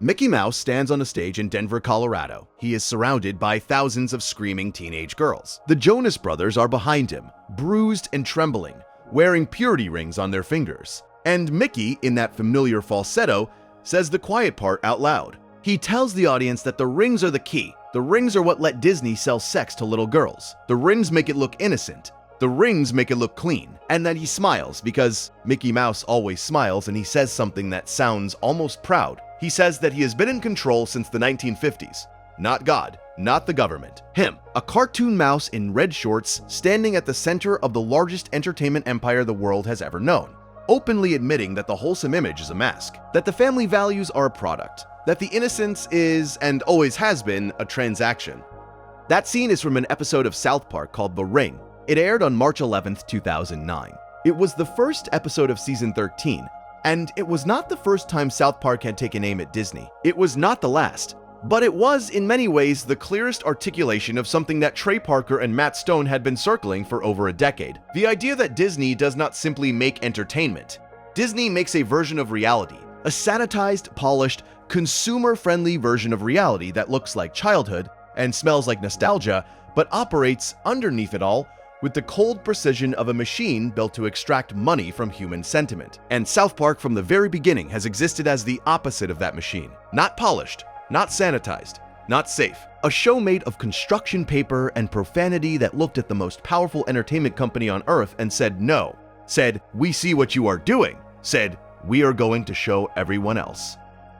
Mickey Mouse stands on a stage in Denver, Colorado. He is surrounded by thousands of screaming teenage girls. The Jonas Brothers are behind him, bruised and trembling, wearing purity rings on their fingers. And Mickey, in that familiar falsetto, says the quiet part out loud. He tells the audience that the rings are the key. The rings are what let Disney sell sex to little girls. The rings make it look innocent. The rings make it look clean. And then he smiles because Mickey Mouse always smiles, and he says something that sounds almost proud. He says that he has been in control since the 1950s. Not God, not the government. Him, a cartoon mouse in red shorts standing at the center of the largest entertainment empire the world has ever known, openly admitting that the wholesome image is a mask, that the family values are a product, that the innocence is, and always has been, a transaction. That scene is from an episode of South Park called The Ring. It aired on March 11th, 2009. It was the first episode of season 13, and it was not the first time South Park had taken aim at Disney. It was not the last, but it was in many ways the clearest articulation of something that Trey Parker and Matt Stone had been circling for over a decade. The idea that Disney does not simply make entertainment. Disney makes a version of reality, a sanitized, polished, consumer-friendly version of reality that looks like childhood and smells like nostalgia, but operates underneath it all with the cold precision of a machine built to extract money from human sentiment. And South Park from the very beginning has existed as the opposite of that machine. Not polished, not sanitized, not safe. A show made of construction paper and profanity that looked at the most powerful entertainment company on earth and said no. Said, "We see what you are doing." Said, "We are going to show everyone else."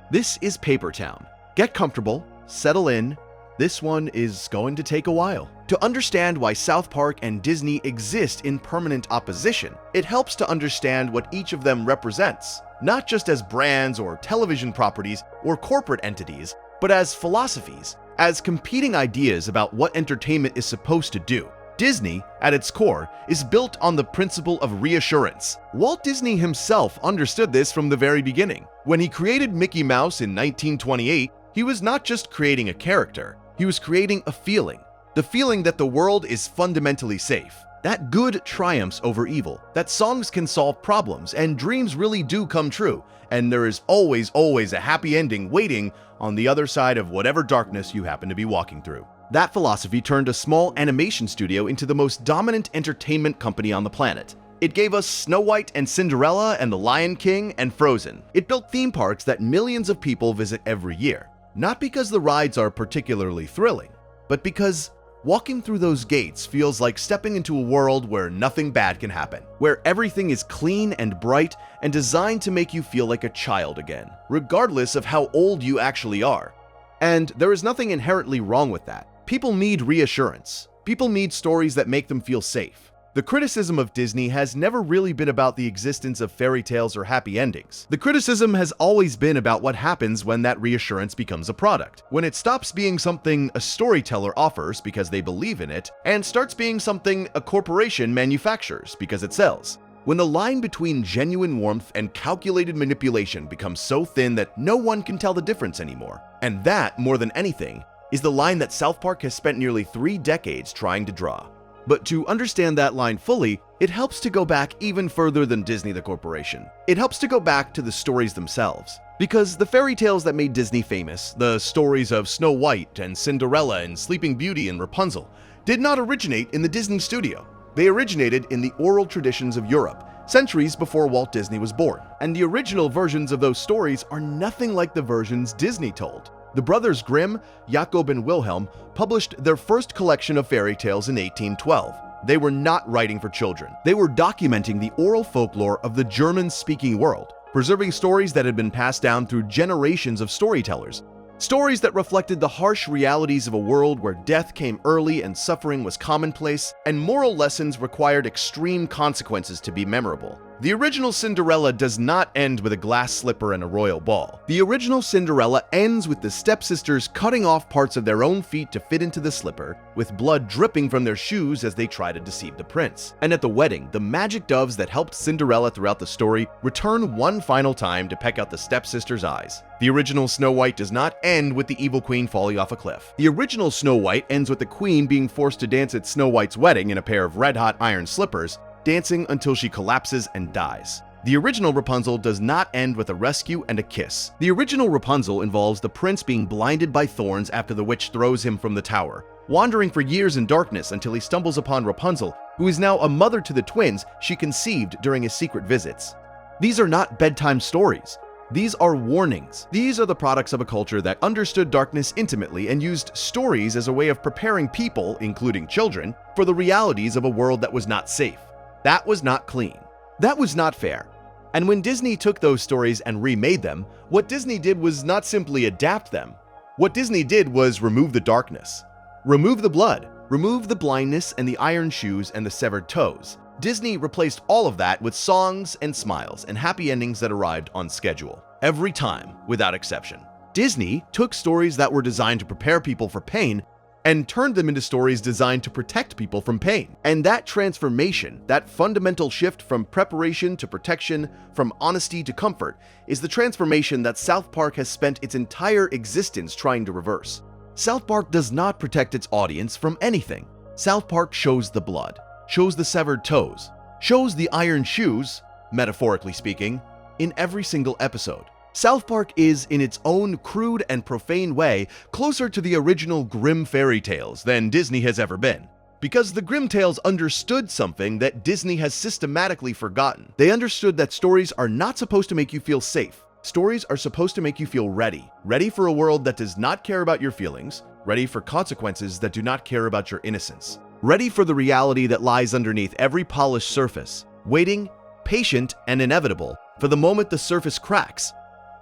This is Paper Town. Get comfortable, settle in. This one is going to take a while. To understand why South Park and Disney exist in permanent opposition, it helps to understand what each of them represents, not just as brands or television properties or corporate entities, but as philosophies, as competing ideas about what entertainment is supposed to do. Disney, at its core, is built on the principle of reassurance. Walt Disney himself understood this from the very beginning. When he created Mickey Mouse in 1928, he was not just creating a character, he was creating a feeling. The feeling that the world is fundamentally safe, that good triumphs over evil, that songs can solve problems and dreams really do come true, and there is always a happy ending waiting on the other side of whatever darkness you happen to be walking through. That philosophy turned a small animation studio into the most dominant entertainment company on the planet. It gave us Snow White and Cinderella and The Lion King and Frozen. It built theme parks that millions of people visit every year. Not because the rides are particularly thrilling, but because walking through those gates feels like stepping into a world where nothing bad can happen, where everything is clean and bright and designed to make you feel like a child again, regardless of how old you actually are. And there is nothing inherently wrong with that. People need reassurance. People need stories that make them feel safe. The criticism of Disney has never really been about the existence of fairy tales or happy endings. The criticism has always been about what happens when that reassurance becomes a product, when it stops being something a storyteller offers because they believe in it, and starts being something a corporation manufactures because it sells. When the line between genuine warmth and calculated manipulation becomes so thin that no one can tell the difference anymore. And that, more than anything, is the line that South Park has spent nearly 3 decades trying to draw. But to understand that line fully, it helps to go back even further than Disney the corporation. It helps to go back to the stories themselves. Because the fairy tales that made Disney famous, the stories of Snow White and Cinderella and Sleeping Beauty and Rapunzel, did not originate in the Disney studio. They originated in the oral traditions of Europe, centuries before Walt Disney was born. And the original versions of those stories are nothing like the versions Disney told. The brothers Grimm, Jakob and Wilhelm, published their first collection of fairy tales in 1812. They were not writing for children. They were documenting the oral folklore of the German-speaking world, preserving stories that had been passed down through generations of storytellers. Stories that reflected the harsh realities of a world where death came early and suffering was commonplace, and moral lessons required extreme consequences to be memorable. The original Cinderella does not end with a glass slipper and a royal ball. The original Cinderella ends with the stepsisters cutting off parts of their own feet to fit into the slipper, with blood dripping from their shoes as they try to deceive the prince. And at the wedding, the magic doves that helped Cinderella throughout the story return one final time to peck out the stepsisters' eyes. The original Snow White does not end with the evil queen falling off a cliff. The original Snow White ends with the queen being forced to dance at Snow White's wedding in a pair of red-hot iron slippers, dancing until she collapses and dies. The original Rapunzel does not end with a rescue and a kiss. The original Rapunzel involves the prince being blinded by thorns after the witch throws him from the tower, wandering for years in darkness until he stumbles upon Rapunzel, who is now a mother to the twins she conceived during his secret visits. These are not bedtime stories. These are warnings. These are the products of a culture that understood darkness intimately and used stories as a way of preparing people, including children, for the realities of a world that was not safe. That was not clean. That was not fair. And when Disney took those stories and remade them, what Disney did was not simply adapt them. What Disney did was remove the darkness, remove the blood, remove the blindness and the iron shoes and the severed toes. Disney replaced all of that with songs and smiles and happy endings that arrived on schedule. Every time, without exception. Disney took stories that were designed to prepare people for pain and turned them into stories designed to protect people from pain. And that transformation, that fundamental shift from preparation to protection, from honesty to comfort, is the transformation that South Park has spent its entire existence trying to reverse. South Park does not protect its audience from anything. South Park shows the blood, shows the severed toes, shows the iron shoes, metaphorically speaking, in every single episode. South Park is, in its own crude and profane way, closer to the original Grimm fairy tales than Disney has ever been. Because the Grimm tales understood something that Disney has systematically forgotten. They understood that stories are not supposed to make you feel safe. Stories are supposed to make you feel ready. Ready for a world that does not care about your feelings, ready for consequences that do not care about your innocence. Ready for the reality that lies underneath every polished surface, waiting, patient, and inevitable for the moment the surface cracks.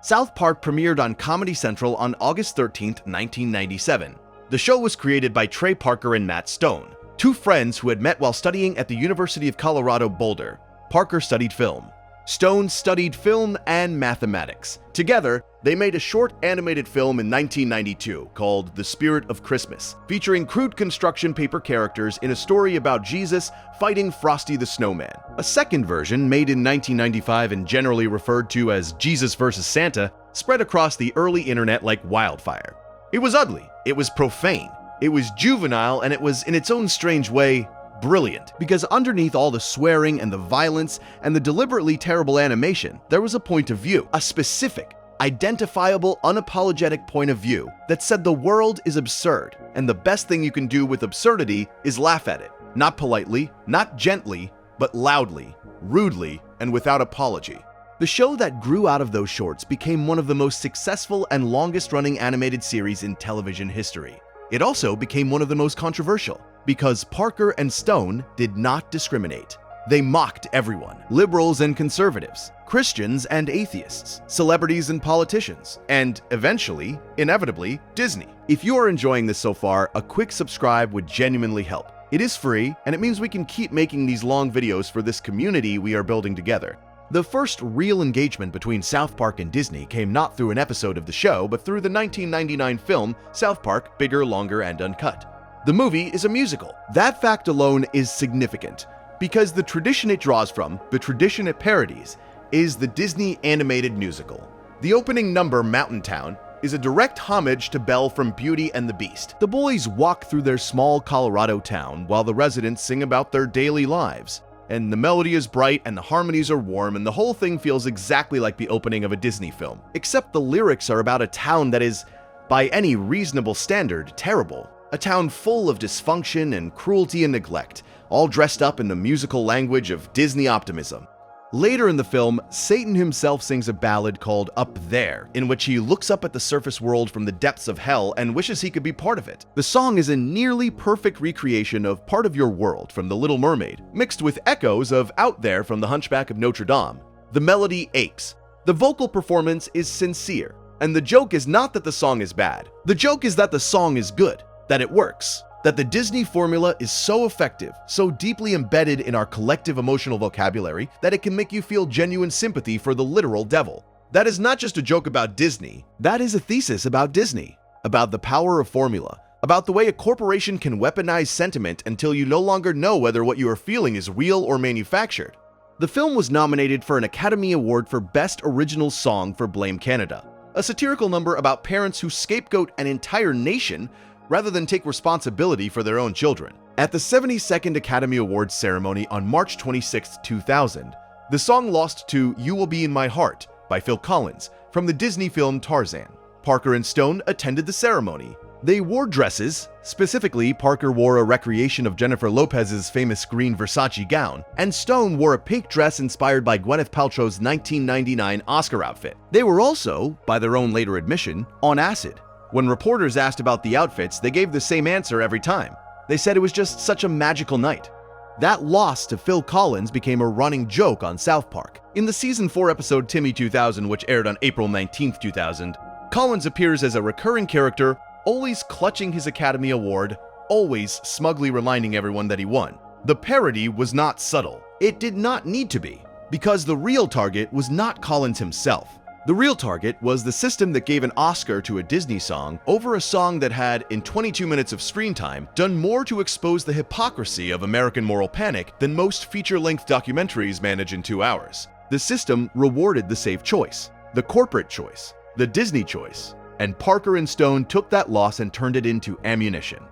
South Park premiered on Comedy Central on August 13, 1997. The show was created by Trey Parker and Matt Stone, two friends who had met while studying at the University of Colorado Boulder. Parker studied film. Stone studied film and mathematics. Together, they made a short animated film in 1992 called The Spirit of Christmas, featuring crude construction paper characters in a story about Jesus fighting Frosty the Snowman. A second version, made in 1995 and generally referred to as Jesus vs. Santa, spread across the early internet like wildfire. It was ugly, it was profane, it was juvenile, and it was, in its own strange way, brilliant, because underneath all the swearing and the violence and the deliberately terrible animation, there was a point of view, a specific, identifiable, unapologetic point of view that said the world is absurd, and the best thing you can do with absurdity is laugh at it. Not politely, not gently, but loudly, rudely, and without apology. The show that grew out of those shorts became one of the most successful and longest-running animated series in television history. It also became one of the most controversial, because Parker and Stone did not discriminate. They mocked everyone, liberals and conservatives, Christians and atheists, celebrities and politicians, and eventually, inevitably, Disney. If you are enjoying this so far, a quick subscribe would genuinely help. It is free, and it means we can keep making these long videos for this community we are building together. The first real engagement between South Park and Disney came not through an episode of the show, but through the 1999 film South Park: Bigger, Longer, and Uncut. The movie is a musical. That fact alone is significant, because the tradition it draws from, the tradition it parodies, is the Disney animated musical. The opening number, Mountain Town, is a direct homage to Belle from Beauty and the Beast. The boys walk through their small Colorado town while the residents sing about their daily lives. And the melody is bright and the harmonies are warm and the whole thing feels exactly like the opening of a Disney film. Except the lyrics are about a town that is, by any reasonable standard, terrible. A town full of dysfunction and cruelty and neglect, all dressed up in the musical language of Disney optimism. Later in the film, Satan himself sings a ballad called Up There, in which he looks up at the surface world from the depths of hell and wishes he could be part of it. The song is a nearly perfect recreation of Part of Your World from The Little Mermaid, mixed with echoes of Out There from The Hunchback of Notre Dame. The melody aches. The vocal performance is sincere. And the joke is not that the song is bad. The joke is that the song is good, that it works. That the Disney formula is so effective, so deeply embedded in our collective emotional vocabulary, that it can make you feel genuine sympathy for the literal devil. That is not just a joke about Disney, that is a thesis about Disney, about the power of formula, about the way a corporation can weaponize sentiment until you no longer know whether what you are feeling is real or manufactured. The film was nominated for an Academy Award for Best Original Song for Blame Canada, a satirical number about parents who scapegoat an entire nation rather than take responsibility for their own children. At the 72nd Academy Awards ceremony on March 26, 2000, The song lost to You Will Be in My Heart by Phil Collins from the Disney film Tarzan. Parker and Stone attended the ceremony. They wore dresses, specifically Parker wore a recreation of Jennifer Lopez's famous green Versace gown, and Stone wore a pink dress inspired by Gwyneth Paltrow's 1999 Oscar outfit. They were also, by their own later admission, on acid. When reporters asked about the outfits, they gave the same answer every time. They said it was just such a magical night. That loss to Phil Collins became a running joke on South Park. In the Season 4 episode Timmy 2000, which aired on April 19, 2000, Collins appears as a recurring character, always clutching his Academy Award, always smugly reminding everyone that he won. The parody was not subtle. It did not need to be, because the real target was not Collins himself. The real target was the system that gave an Oscar to a Disney song over a song that had, in 22 minutes of screen time, done more to expose the hypocrisy of American moral panic than most feature-length documentaries manage in 2 hours. The system rewarded the safe choice, the corporate choice, the Disney choice, and Parker and Stone took that loss and turned it into ammunition.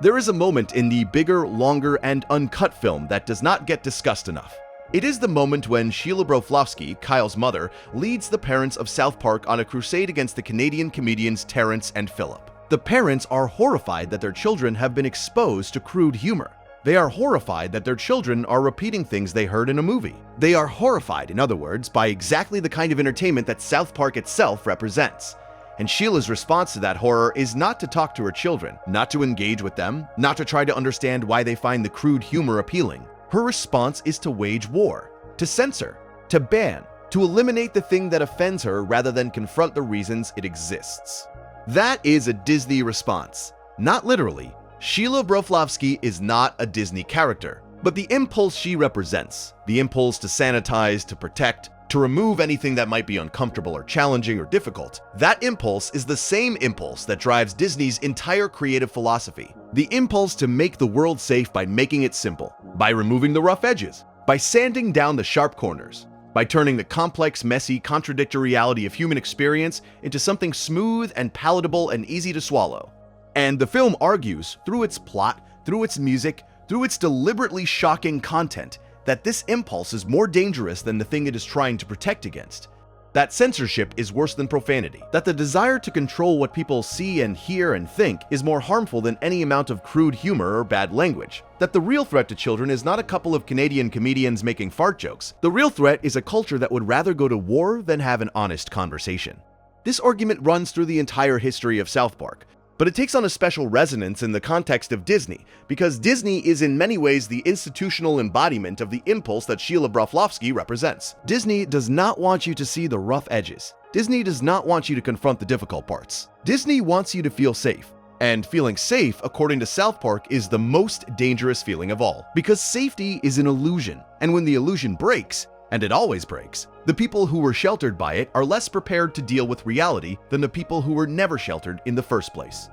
There is a moment in the bigger, longer, and uncut film that does not get discussed enough. It is the moment when Sheila Broflovsky, Kyle's mother, leads the parents of South Park on a crusade against the Canadian comedians Terrence and Phillip. The parents are horrified that their children have been exposed to crude humor. They are horrified that their children are repeating things they heard in a movie. They are horrified, in other words, by exactly the kind of entertainment that South Park itself represents. And Sheila's response to that horror is not to talk to her children, not to engage with them, not to try to understand why they find the crude humor appealing. Her response is to wage war, to censor, to ban, to eliminate the thing that offends her rather than confront the reasons it exists. That is a Disney response. Not literally. Sheila Broflovsky is not a Disney character, but the impulse she represents, the impulse to sanitize, to protect, to remove anything that might be uncomfortable or challenging or difficult, that impulse is the same impulse that drives Disney's entire creative philosophy. The impulse to make the world safe by making it simple, by removing the rough edges, by sanding down the sharp corners, by turning the complex, messy, contradictory reality of human experience into something smooth and palatable and easy to swallow. And the film argues, through its plot, through its music, through its deliberately shocking content, that this impulse is more dangerous than the thing it is trying to protect against. That censorship is worse than profanity. That the desire to control what people see and hear and think is more harmful than any amount of crude humor or bad language. That the real threat to children is not a couple of Canadian comedians making fart jokes. The real threat is a culture that would rather go to war than have an honest conversation. This argument runs through the entire history of South Park, but it takes on a special resonance in the context of Disney, because Disney is in many ways the institutional embodiment of the impulse that Sheila Broflovsky represents. Disney does not want you to see the rough edges. Disney does not want you to confront the difficult parts. Disney wants you to feel safe. And feeling safe, according to South Park, is the most dangerous feeling of all, because safety is an illusion, and when the illusion breaks, and it always breaks, the people who were sheltered by it are less prepared to deal with reality than the people who were never sheltered in the first place.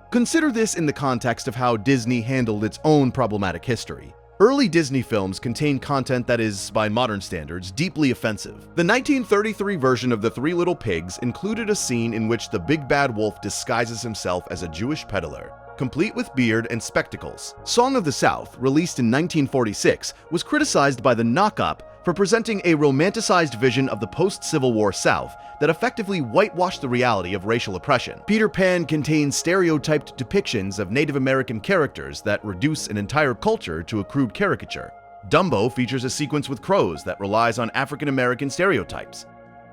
Consider this in the context of how Disney handled its own problematic history. Early Disney films contain content that is, by modern standards, deeply offensive. The 1933 version of The Three Little Pigs included a scene in which the big bad wolf disguises himself as a Jewish peddler, complete with beard and spectacles. Song of the South, released in 1946, was criticized by the Knock-Up for presenting a romanticized vision of the post-Civil War South that effectively whitewashed the reality of racial oppression. Peter Pan contains stereotyped depictions of Native American characters that reduce an entire culture to a crude caricature. Dumbo features a sequence with crows that relies on African American stereotypes.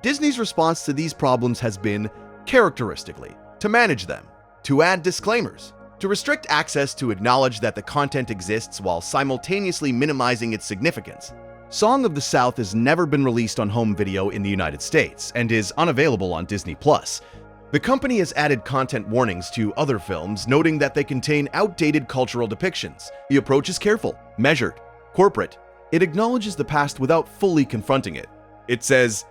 Disney's response to these problems has been, characteristically, to manage them, to add disclaimers, to restrict access to acknowledge that the content exists while simultaneously minimizing its significance. Song of the South has never been released on home video in the United States and is unavailable on Disney+. The company has added content warnings to other films, noting that they contain outdated cultural depictions. The approach is careful, measured, corporate. It acknowledges the past without fully confronting it. It says,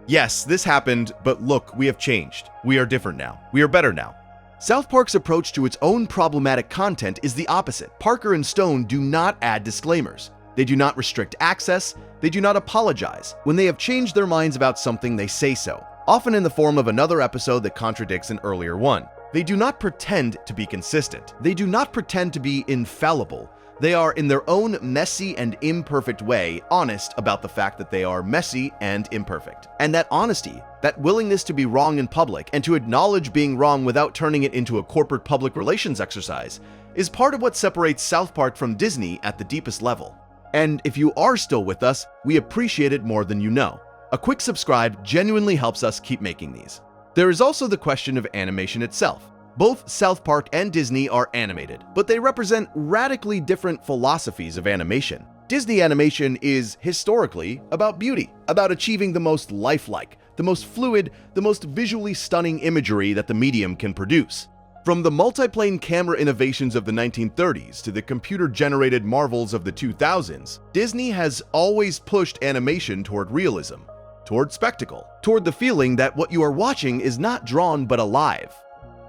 yes, this happened, but look, we have changed. We are different now. We are better now. South Park's approach to its own problematic content is the opposite. Parker and Stone do not add disclaimers. They do not restrict access. They do not apologize. When they have changed their minds about something, they say so, often in the form of another episode that contradicts an earlier one. They do not pretend to be consistent. They do not pretend to be infallible. They are, in their own messy and imperfect way, honest about the fact that they are messy and imperfect. And that honesty, that willingness to be wrong in public and to acknowledge being wrong without turning it into a corporate public relations exercise, is part of what separates South Park from Disney at the deepest level. And if you are still with us, we appreciate it more than you know. A quick subscribe genuinely helps us keep making these. There is also the question of animation itself. Both South Park and Disney are animated, but they represent radically different philosophies of animation. Disney animation is historically about beauty, about achieving the most lifelike, the most fluid, the most visually stunning imagery that the medium can produce. From the multiplane camera innovations of the 1930s to the computer-generated marvels of the 2000s, Disney has always pushed animation toward realism, toward spectacle, toward the feeling that what you are watching is not drawn but alive.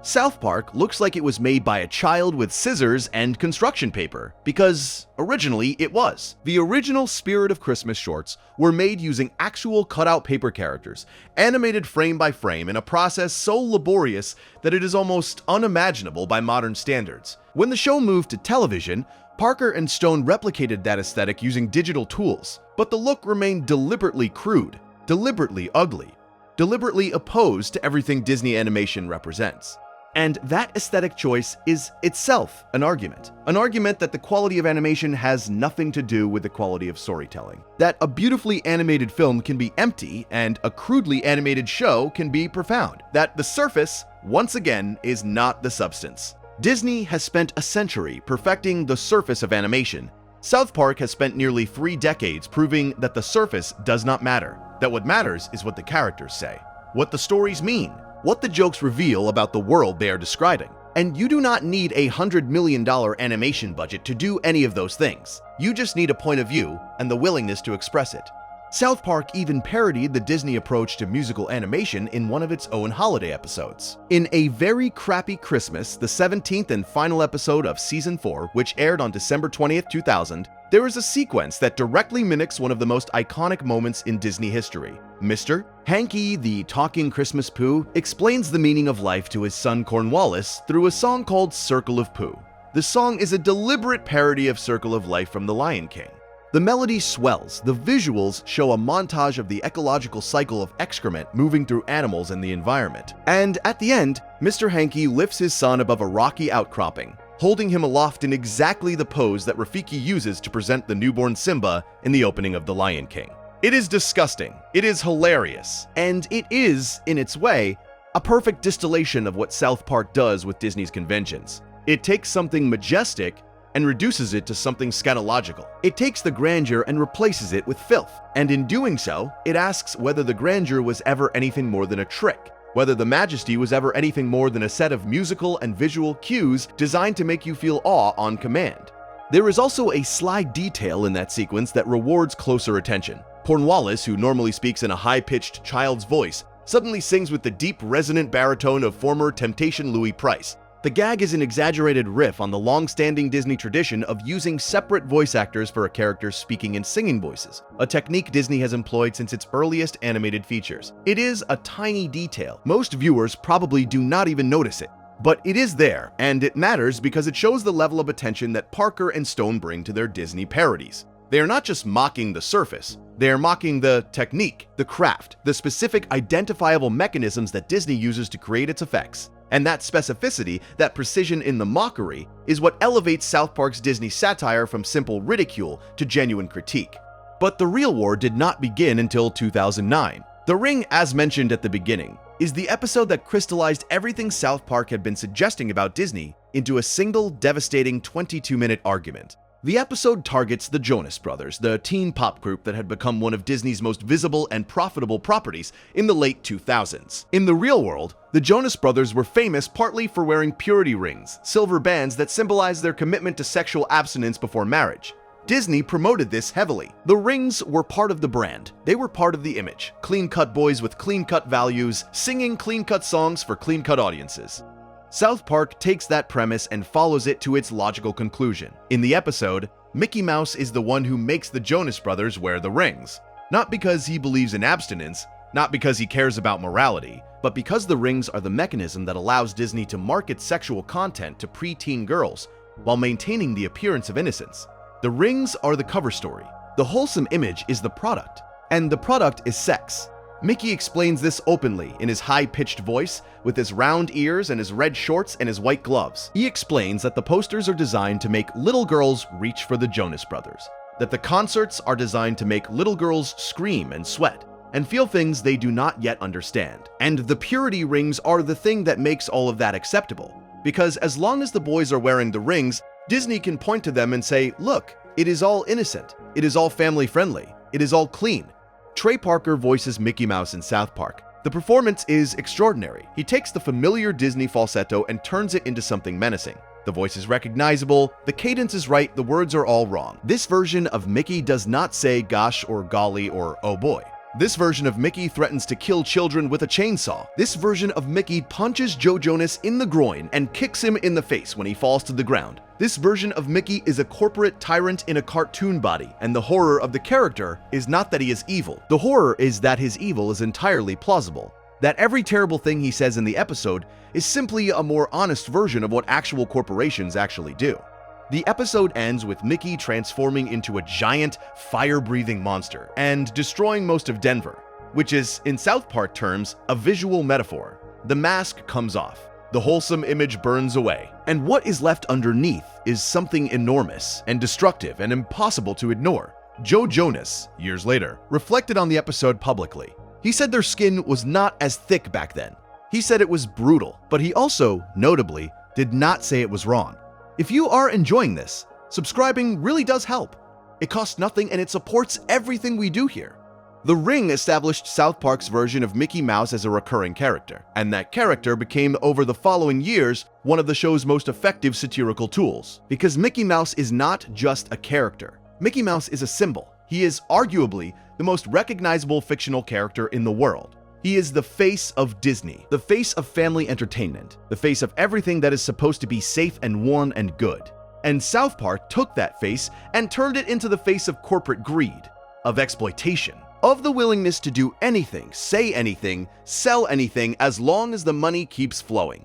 South Park looks like it was made by a child with scissors and construction paper, because originally it was. The original Spirit of Christmas shorts were made using actual cutout paper characters, animated frame by frame in a process so laborious that it is almost unimaginable by modern standards. When the show moved to television, Parker and Stone replicated that aesthetic using digital tools, but the look remained deliberately crude, deliberately ugly, deliberately opposed to everything Disney animation represents. And that aesthetic choice is itself an argument that the quality of animation has nothing to do with the quality of storytelling. That a beautifully animated film can be empty and a crudely animated show can be profound. That the surface, once again, is not the substance. Disney has spent a century perfecting the surface of animation. South Park has spent nearly 3 decades proving that the surface does not matter, that what matters is what the characters say, what the stories mean, what the jokes reveal about the world they are describing. And you do not need a $100 million animation budget to do any of those things. You just need a point of view and the willingness to express it. South Park even parodied the Disney approach to musical animation in one of its own holiday episodes. In A Very Crappy Christmas, the 17th and final episode of Season 4, which aired on December 20th, 2000, there is a sequence that directly mimics one of the most iconic moments in Disney history. Mr. Hanky, the talking Christmas Pooh, explains the meaning of life to his son Cornwallis through a song called Circle of Pooh. The song is a deliberate parody of Circle of Life from The Lion King. The melody swells, the visuals show a montage of the ecological cycle of excrement moving through animals and the environment. And at the end, Mr. Hanky lifts his son above a rocky outcropping, holding him aloft in exactly the pose that Rafiki uses to present the newborn Simba in the opening of The Lion King. It is disgusting, it is hilarious, and it is, in its way, a perfect distillation of what South Park does with Disney's conventions. It takes something majestic and reduces it to something scatological. It takes the grandeur and replaces it with filth, and in doing so, it asks whether the grandeur was ever anything more than a trick, whether the majesty was ever anything more than a set of musical and visual cues designed to make you feel awe on command. There is also a sly detail in that sequence that rewards closer attention. Cornwallis, who normally speaks in a high-pitched child's voice, suddenly sings with the deep, resonant baritone of former Temptation Louis Price. The gag is an exaggerated riff on the long-standing Disney tradition of using separate voice actors for a character's speaking and singing voices, a technique Disney has employed since its earliest animated features. It is a tiny detail. Most viewers probably do not even notice it. But it is there, and it matters because it shows the level of attention that Parker and Stone bring to their Disney parodies. They are not just mocking the surface, they are mocking the technique, the craft, the specific identifiable mechanisms that Disney uses to create its effects. And that specificity, that precision in the mockery, is what elevates South Park's Disney satire from simple ridicule to genuine critique. But the real war did not begin until 2009. The Ring, as mentioned at the beginning, is the episode that crystallized everything South Park had been suggesting about Disney into a single, devastating 22-minute argument. The episode targets the Jonas Brothers, the teen pop group that had become one of Disney's most visible and profitable properties in the late 2000s. In the real world, the Jonas Brothers were famous partly for wearing purity rings, silver bands that symbolized their commitment to sexual abstinence before marriage. Disney promoted this heavily. The rings were part of the brand. They were part of the image. Clean-cut boys with clean-cut values, singing clean-cut songs for clean-cut audiences. South Park takes that premise and follows it to its logical conclusion. In the episode, Mickey Mouse is the one who makes the Jonas Brothers wear the rings. Not because he believes in abstinence, not because he cares about morality, but because the rings are the mechanism that allows Disney to market sexual content to preteen girls while maintaining the appearance of innocence. The rings are the cover story. The wholesome image is the product, and the product is sex. Mickey explains this openly in his high-pitched voice, with his round ears and his red shorts and his white gloves. He explains that the posters are designed to make little girls reach for the Jonas Brothers, that the concerts are designed to make little girls scream and sweat, and feel things they do not yet understand. And the purity rings are the thing that makes all of that acceptable, because as long as the boys are wearing the rings, Disney can point to them and say, look, it is all innocent, it is all family-friendly, it is all clean. Trey Parker voices Mickey Mouse in South Park. The performance is extraordinary. He takes the familiar Disney falsetto and turns it into something menacing. The voice is recognizable, the cadence is right, the words are all wrong. This version of Mickey does not say gosh or golly or oh boy. This version of Mickey threatens to kill children with a chainsaw. This version of Mickey punches Joe Jonas in the groin and kicks him in the face when he falls to the ground. This version of Mickey is a corporate tyrant in a cartoon body, and the horror of the character is not that he is evil. The horror is that his evil is entirely plausible. That every terrible thing he says in the episode is simply a more honest version of what actual corporations actually do. The episode ends with Mickey transforming into a giant, fire-breathing monster and destroying most of Denver, which is, in South Park terms, a visual metaphor. The mask comes off. The wholesome image burns away, and what is left underneath is something enormous and destructive and impossible to ignore. Joe Jonas, years later, reflected on the episode publicly. He said their skin was not as thick back then. He said it was brutal, but he also, notably, did not say it was wrong. If you are enjoying this, subscribing really does help. It costs nothing and it supports everything we do here. The Ring established South Park's version of Mickey Mouse as a recurring character, and that character became, over the following years, one of the show's most effective satirical tools. Because Mickey Mouse is not just a character. Mickey Mouse is a symbol. He is arguably the most recognizable fictional character in the world. He is the face of Disney, the face of family entertainment, the face of everything that is supposed to be safe and warm and good. And South Park took that face and turned it into the face of corporate greed, of exploitation, of the willingness to do anything, say anything, sell anything as long as the money keeps flowing.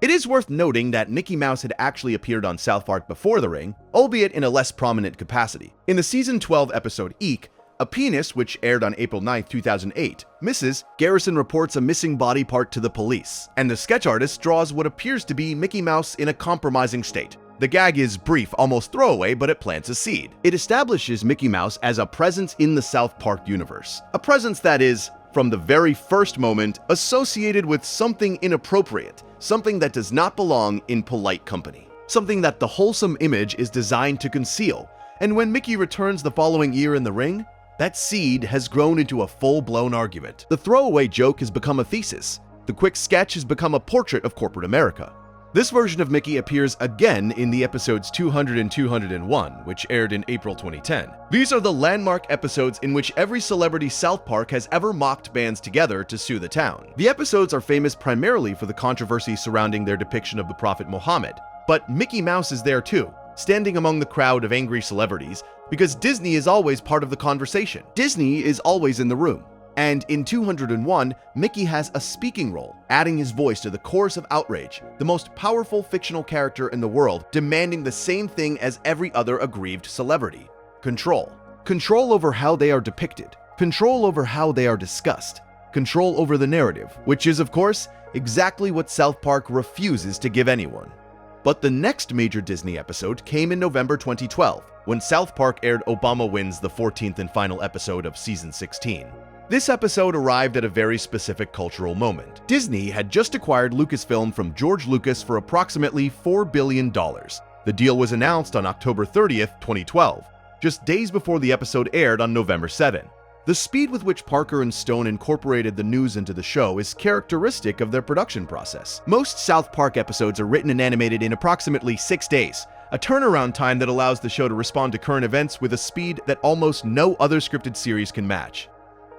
It is worth noting that Mickey Mouse had actually appeared on South Park before The Ring, albeit in a less prominent capacity. In the season 12 episode Eek, A Penis, which aired on April 9, 2008, misses, Garrison reports a missing body part to the police, and the sketch artist draws what appears to be Mickey Mouse in a compromising state. The gag is brief, almost throwaway, but it plants a seed. It establishes Mickey Mouse as a presence in the South Park universe. A presence that is, from the very first moment, associated with something inappropriate, something that does not belong in polite company. Something that the wholesome image is designed to conceal. And when Mickey returns the following year in The Ring, that seed has grown into a full-blown argument. The throwaway joke has become a thesis. The quick sketch has become a portrait of corporate America. This version of Mickey appears again in the episodes 200 and 201, which aired in April 2010. These are the landmark episodes in which every celebrity South Park has ever mocked bands together to sue the town. The episodes are famous primarily for the controversy surrounding their depiction of the Prophet Muhammad, but Mickey Mouse is there too, standing among the crowd of angry celebrities, because Disney is always part of the conversation. Disney is always in the room. And in 201, Mickey has a speaking role, adding his voice to the chorus of outrage, the most powerful fictional character in the world, demanding the same thing as every other aggrieved celebrity: control. Control over how they are depicted, control over how they are discussed, control over the narrative, which is, of course, exactly what South Park refuses to give anyone. But the next major Disney episode came in November 2012, when South Park aired Obama Wins, the 14th and final episode of season 16. This episode arrived at a very specific cultural moment. Disney had just acquired Lucasfilm from George Lucas for approximately $4 billion. The deal was announced on October 30th, 2012, just days before the episode aired on November 7. The speed with which Parker and Stone incorporated the news into the show is characteristic of their production process. Most South Park episodes are written and animated in approximately 6 days, a turnaround time that allows the show to respond to current events with a speed that almost no other scripted series can match.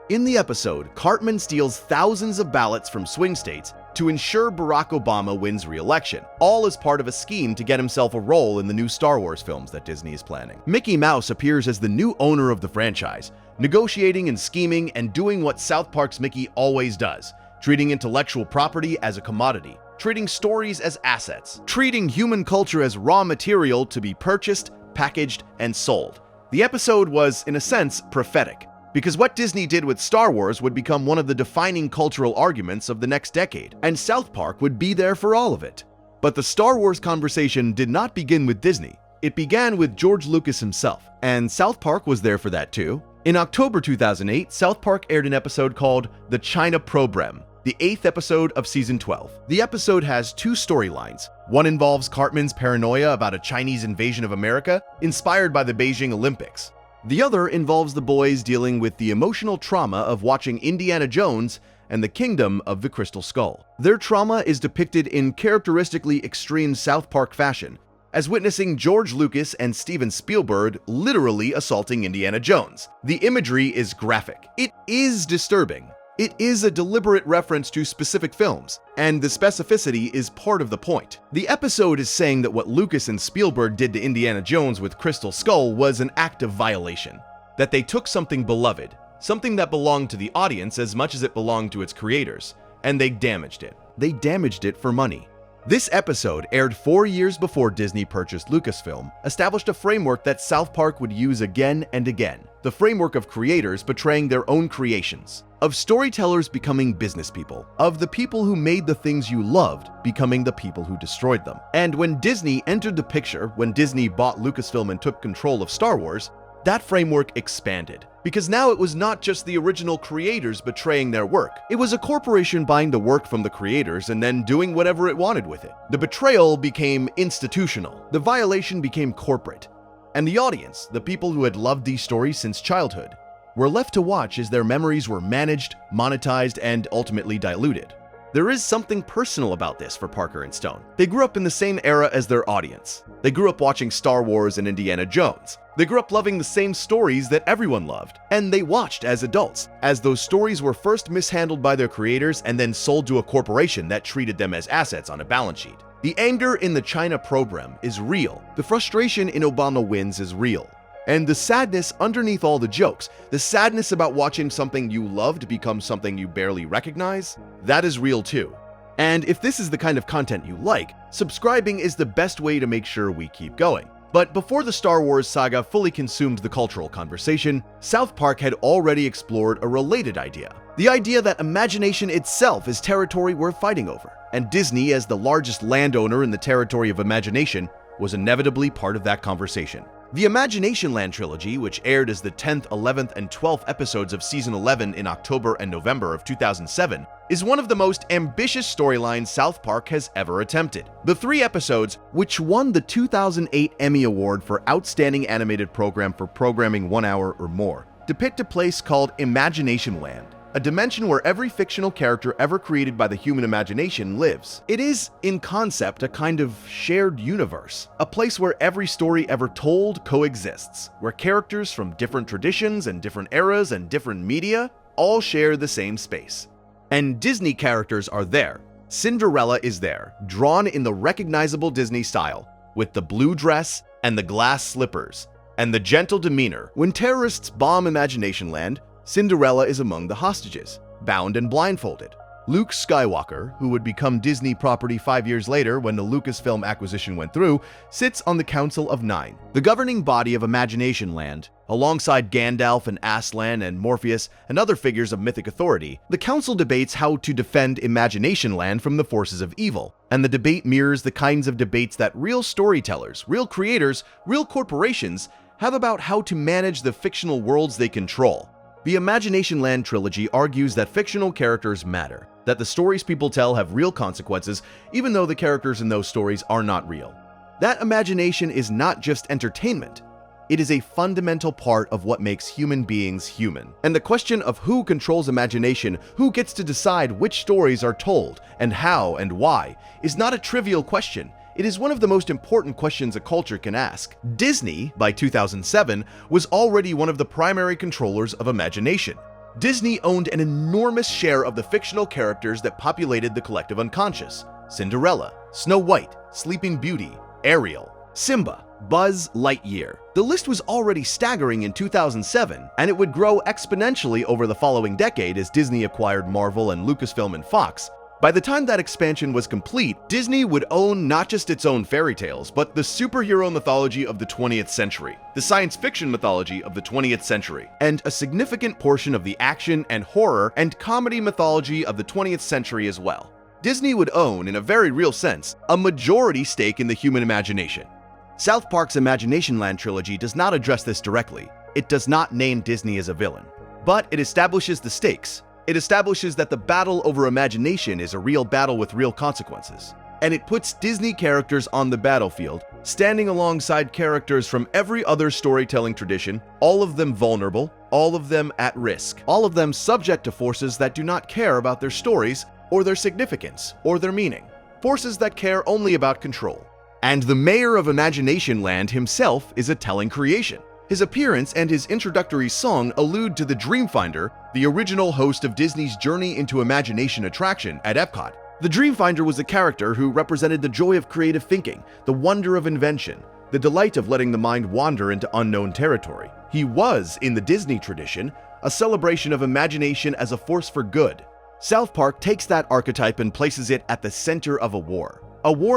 In the episode, Cartman steals thousands of ballots from swing states to ensure Barack Obama wins re-election, all as part of a scheme to get himself a role in the new Star Wars films that Disney is planning. Mickey Mouse appears as the new owner of the franchise, negotiating and scheming and doing what South Park's Mickey always does, treating intellectual property as a commodity, treating stories as assets, treating human culture as raw material to be purchased, packaged, and sold. The episode was, in a sense, prophetic, because what Disney did with Star Wars would become one of the defining cultural arguments of the next decade, and South Park would be there for all of it. But the Star Wars conversation did not begin with Disney. It began with George Lucas himself, and South Park was there for that too. In October 2008, South Park aired an episode called The China Program, the 8th episode of season 12. The episode has two storylines. One involves Cartman's paranoia about a Chinese invasion of America, inspired by the Beijing Olympics. The other involves the boys dealing with the emotional trauma of watching Indiana Jones and the Kingdom of the Crystal Skull. Their trauma is depicted in characteristically extreme South Park fashion, as witnessing George Lucas and Steven Spielberg literally assaulting Indiana Jones. The imagery is graphic. It is disturbing. It is a deliberate reference to specific films, and the specificity is part of the point. The episode is saying that what Lucas and Spielberg did to Indiana Jones with Crystal Skull was an act of violation. That they took something beloved, something that belonged to the audience as much as it belonged to its creators, and they damaged it. They damaged it for money. This episode, aired 4 years before Disney purchased Lucasfilm, established a framework that South Park would use again and again. The framework of creators betraying their own creations, of storytellers becoming business people, of the people who made the things you loved becoming the people who destroyed them. And when Disney entered the picture, when Disney bought Lucasfilm and took control of Star Wars, that framework expanded. Because now it was not just the original creators betraying their work. It was a corporation buying the work from the creators and then doing whatever it wanted with it. The betrayal became institutional. The violation became corporate. And the audience, the people who had loved these stories since childhood, were left to watch as their memories were managed, monetized, and ultimately diluted. There is something personal about this for Parker and Stone. They grew up in the same era as their audience. They grew up watching Star Wars and Indiana Jones. They grew up loving the same stories that everyone loved, and they watched as adults, as those stories were first mishandled by their creators and then sold to a corporation that treated them as assets on a balance sheet. The anger in the China program is real. The frustration in Obama wins is real. And the sadness underneath all the jokes, the sadness about watching something you loved become something you barely recognize, that is real too. And if this is the kind of content you like, subscribing is the best way to make sure we keep going. But before the Star Wars saga fully consumed the cultural conversation, South Park had already explored a related idea. The idea that imagination itself is territory worth fighting over, and Disney, as the largest landowner in the territory of imagination, was inevitably part of that conversation. The Imagination Land trilogy, which aired as the 10th, 11th, and 12th episodes of Season 11 in October and November of 2007, is one of the most ambitious storylines South Park has ever attempted. The 3 episodes, which won the 2008 Emmy Award for Outstanding Animated Program for programming 1 hour or more, depict a place called Imagination Land, a dimension where every fictional character ever created by the human imagination lives. It is, in concept, a kind of shared universe, a place where every story ever told coexists, where characters from different traditions and different eras and different media all share the same space. And Disney characters are there. Cinderella is there, drawn in the recognizable Disney style, with the blue dress and the glass slippers, and the gentle demeanor. When terrorists bomb Imagination Land, Cinderella is among the hostages, bound and blindfolded. Luke Skywalker, who would become Disney property 5 years later when the Lucasfilm acquisition went through, sits on the Council of Nine, the governing body of Imagination Land. Alongside Gandalf and Aslan and Morpheus and other figures of mythic authority, the council debates how to defend Imagination Land from the forces of evil, and the debate mirrors the kinds of debates that real storytellers, real creators, real corporations have about how to manage the fictional worlds they control. The Imagination Land trilogy argues that fictional characters matter, that the stories people tell have real consequences, even though the characters in those stories are not real. That imagination is not just entertainment. It is a fundamental part of what makes human beings human. And the question of who controls imagination, who gets to decide which stories are told, and how and why, is not a trivial question. It is one of the most important questions a culture can ask. Disney, by 2007, was already one of the primary controllers of imagination. Disney owned an enormous share of the fictional characters that populated the collective unconscious. Cinderella, Snow White, Sleeping Beauty, Ariel, Simba, Buzz Lightyear. The list was already staggering in 2007, and it would grow exponentially over the following decade as Disney acquired Marvel and Lucasfilm and Fox. By the time that expansion was complete, Disney would own not just its own fairy tales, but the superhero mythology of the 20th century, the science fiction mythology of the 20th century, and a significant portion of the action and horror and comedy mythology of the 20th century as well. Disney would own, in a very real sense, a majority stake in the human imagination. South Park's Imagination Land trilogy does not address this directly. It does not name Disney as a villain, but it establishes the stakes. It establishes that the battle over imagination is a real battle with real consequences. And it puts Disney characters on the battlefield, standing alongside characters from every other storytelling tradition, all of them vulnerable, all of them at risk, all of them subject to forces that do not care about their stories, or their significance, or their meaning. Forces that care only about control. And the mayor of Imagination Land himself is a telling creation. His appearance and his introductory song allude to the Dreamfinder, the original host of Disney's Journey into Imagination attraction at Epcot. The Dreamfinder was a character who represented the joy of creative thinking, the wonder of invention, the delight of letting the mind wander into unknown territory. He was, in the Disney tradition, a celebration of imagination as a force for good. South Park takes that archetype and places it at the center of a war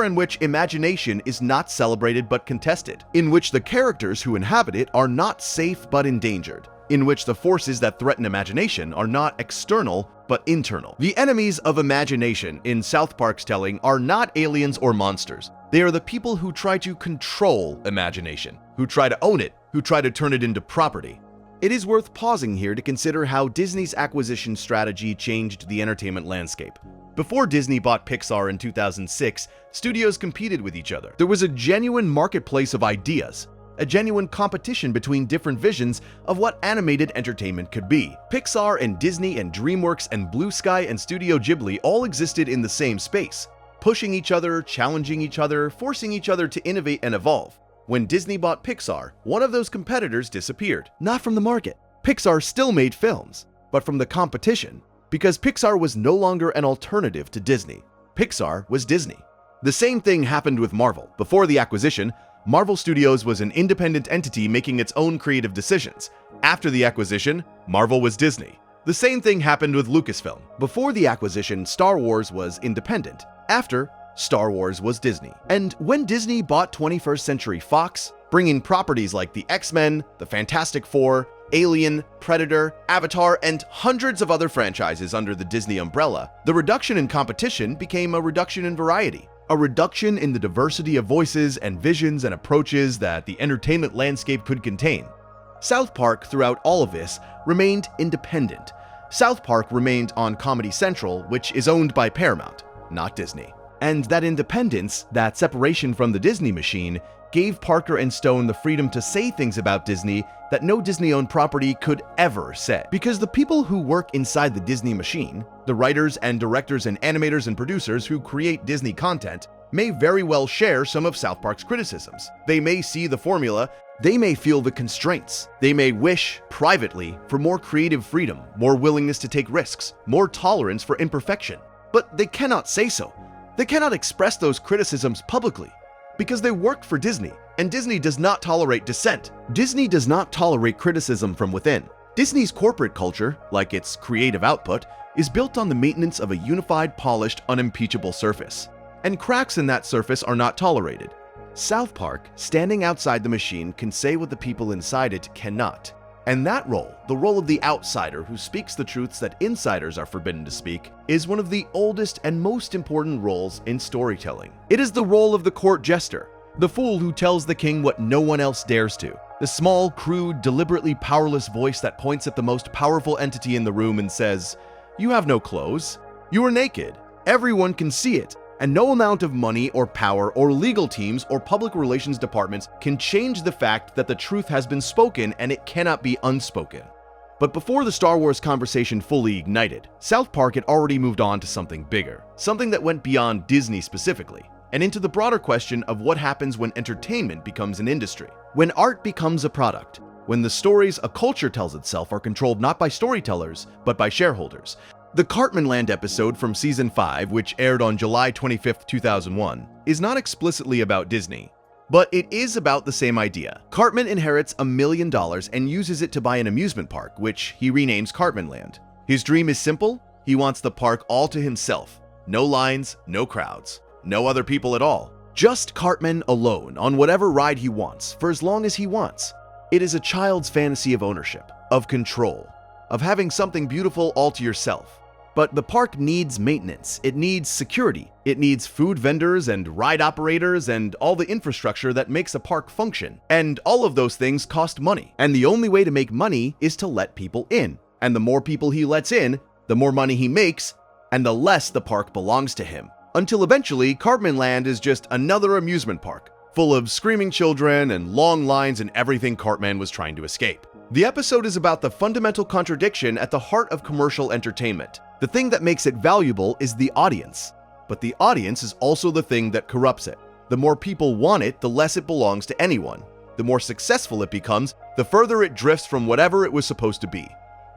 in which imagination is not celebrated but contested, in which the characters who inhabit it are not safe but endangered, in which the forces that threaten imagination are not external but internal. The enemies of imagination in South Park's telling are not aliens or monsters. They are the people who try to control imagination, who try to own it, who try to turn it into property. It is worth pausing here to consider how Disney's acquisition strategy changed the entertainment landscape. Before Disney bought Pixar in 2006, studios competed with each other. There was a genuine marketplace of ideas, a genuine competition between different visions of what animated entertainment could be. Pixar and Disney and DreamWorks and Blue Sky and Studio Ghibli all existed in the same space, pushing each other, challenging each other, forcing each other to innovate and evolve. When Disney bought Pixar, one of those competitors disappeared. Not from the market. Pixar still made films, but from the competition, because Pixar was no longer an alternative to Disney. Pixar was Disney. The same thing happened with Marvel. Before the acquisition, Marvel Studios was an independent entity making its own creative decisions. After the acquisition, Marvel was Disney. The same thing happened with Lucasfilm. Before the acquisition, Star Wars was independent. After, Star Wars was Disney. And when Disney bought 21st Century Fox, bringing properties like the X-Men, the Fantastic Four, Alien, Predator, Avatar, and hundreds of other franchises under the Disney umbrella, the reduction in competition became a reduction in variety, a reduction in the diversity of voices and visions and approaches that the entertainment landscape could contain. South Park, throughout all of this, remained independent. South Park remained on Comedy Central, which is owned by Paramount, not Disney. And that independence, that separation from the Disney machine, gave Parker and Stone the freedom to say things about Disney that no Disney-owned property could ever say. Because the people who work inside the Disney machine, the writers and directors and animators and producers who create Disney content, may very well share some of South Park's criticisms. They may see the formula, they may feel the constraints, they may wish, privately, for more creative freedom, more willingness to take risks, more tolerance for imperfection. But they cannot say so. They cannot express those criticisms publicly, because they work for Disney, and Disney does not tolerate dissent. Disney does not tolerate criticism from within. Disney's corporate culture, like its creative output, is built on the maintenance of a unified, polished, unimpeachable surface. And cracks in that surface are not tolerated. South Park, standing outside the machine, can say what the people inside it cannot. And that role, the role of the outsider who speaks the truths that insiders are forbidden to speak, is one of the oldest and most important roles in storytelling. It is the role of the court jester, the fool who tells the king what no one else dares to. The small, crude, deliberately powerless voice that points at the most powerful entity in the room and says, "You have no clothes. You are naked. Everyone can see it." And no amount of money or power or legal teams or public relations departments can change the fact that the truth has been spoken and it cannot be unspoken. But before the Star Wars conversation fully ignited, South Park had already moved on to something bigger, something that went beyond Disney specifically, and into the broader question of what happens when entertainment becomes an industry. When art becomes a product, when the stories a culture tells itself are controlled not by storytellers, but by shareholders. The Cartman Land episode from Season 5, which aired on July 25, 2001, is not explicitly about Disney, but it is about the same idea. Cartman inherits $1 million and uses it to buy an amusement park, which he renames Cartman Land. His dream is simple. He wants the park all to himself. No lines, no crowds, no other people at all. Just Cartman alone on whatever ride he wants for as long as he wants. It is a child's fantasy of ownership, of control, of having something beautiful all to yourself. But the park needs maintenance, it needs security, it needs food vendors and ride operators and all the infrastructure that makes a park function. And all of those things cost money. And the only way to make money is to let people in. And the more people he lets in, the more money he makes, and the less the park belongs to him. Until eventually, Cartman Land is just another amusement park, full of screaming children and long lines and everything Cartman was trying to escape. The episode is about the fundamental contradiction at the heart of commercial entertainment. The thing that makes it valuable is the audience, but the audience is also the thing that corrupts it. The more people want it, the less it belongs to anyone. The more successful it becomes, the further it drifts from whatever it was supposed to be.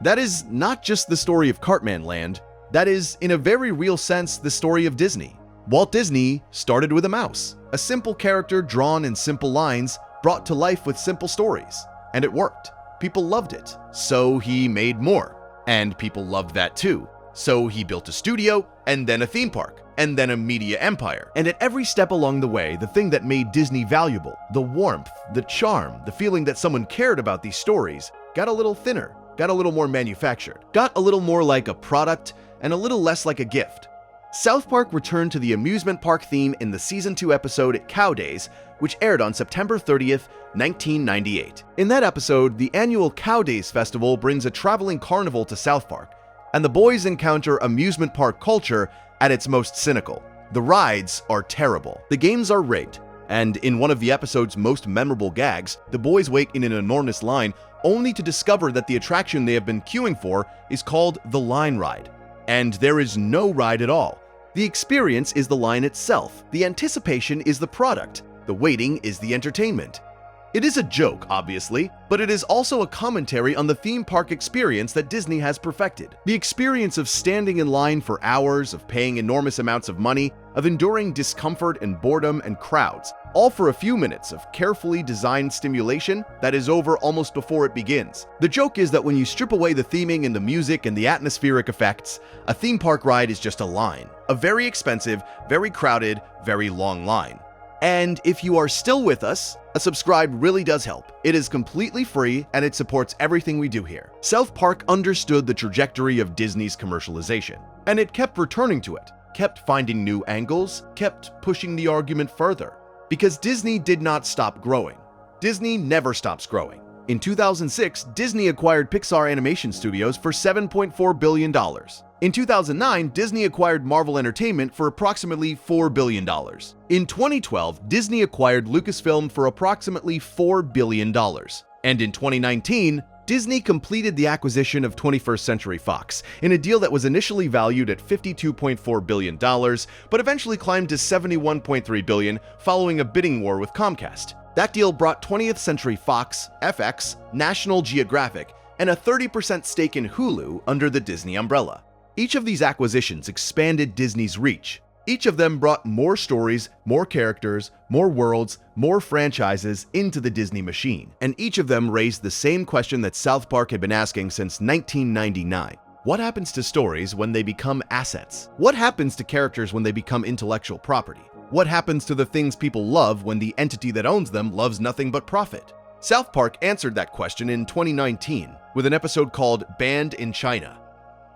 That is not just the story of Cartman Land, that is, in a very real sense, the story of Disney. Walt Disney started with a mouse, a simple character drawn in simple lines, brought to life with simple stories, and it worked. People loved it, so he made more, and people loved that too. So he built a studio, and then a theme park, and then a media empire. And at every step along the way, the thing that made Disney valuable, the warmth, the charm, the feeling that someone cared about these stories, got a little thinner, got a little more manufactured, got a little more like a product, and a little less like a gift. South Park returned to the amusement park theme in the Season 2 episode Cow Days, which aired on September 30th, 1998. In that episode, the annual Cow Days Festival brings a traveling carnival to South Park, and the boys encounter amusement park culture at its most cynical. The rides are terrible, the games are rigged, and in one of the episode's most memorable gags, the boys wait in an enormous line only to discover that the attraction they have been queuing for is called the Line Ride. And there is no ride at all. The experience is the line itself, the anticipation is the product, the waiting is the entertainment. It is a joke, obviously, but it is also a commentary on the theme park experience that Disney has perfected. The experience of standing in line for hours, of paying enormous amounts of money, of enduring discomfort and boredom and crowds, all for a few minutes of carefully designed stimulation that is over almost before it begins. The joke is that when you strip away the theming and the music and the atmospheric effects, a theme park ride is just a line. A very expensive, very crowded, very long line. And if you are still with us, a subscribe really does help. It is completely free and it supports everything we do here. South Park understood the trajectory of Disney's commercialization, and it kept returning to it, kept finding new angles, kept pushing the argument further. Because Disney did not stop growing. Disney never stops growing. In 2006, Disney acquired Pixar Animation Studios for $7.4 billion. In 2009, Disney acquired Marvel Entertainment for approximately $4 billion. In 2012, Disney acquired Lucasfilm for approximately $4 billion. And in 2019, Disney completed the acquisition of 21st Century Fox in a deal that was initially valued at $52.4 billion, but eventually climbed to $71.3 billion following a bidding war with Comcast. That deal brought 20th Century Fox, FX, National Geographic, and a 30% stake in Hulu under the Disney umbrella. Each of these acquisitions expanded Disney's reach. Each of them brought more stories, more characters, more worlds, more franchises into the Disney machine. And each of them raised the same question that South Park had been asking since 1999. What happens to stories when they become assets? What happens to characters when they become intellectual property? What happens to the things people love when the entity that owns them loves nothing but profit? South Park answered that question in 2019 with an episode called Banned in China.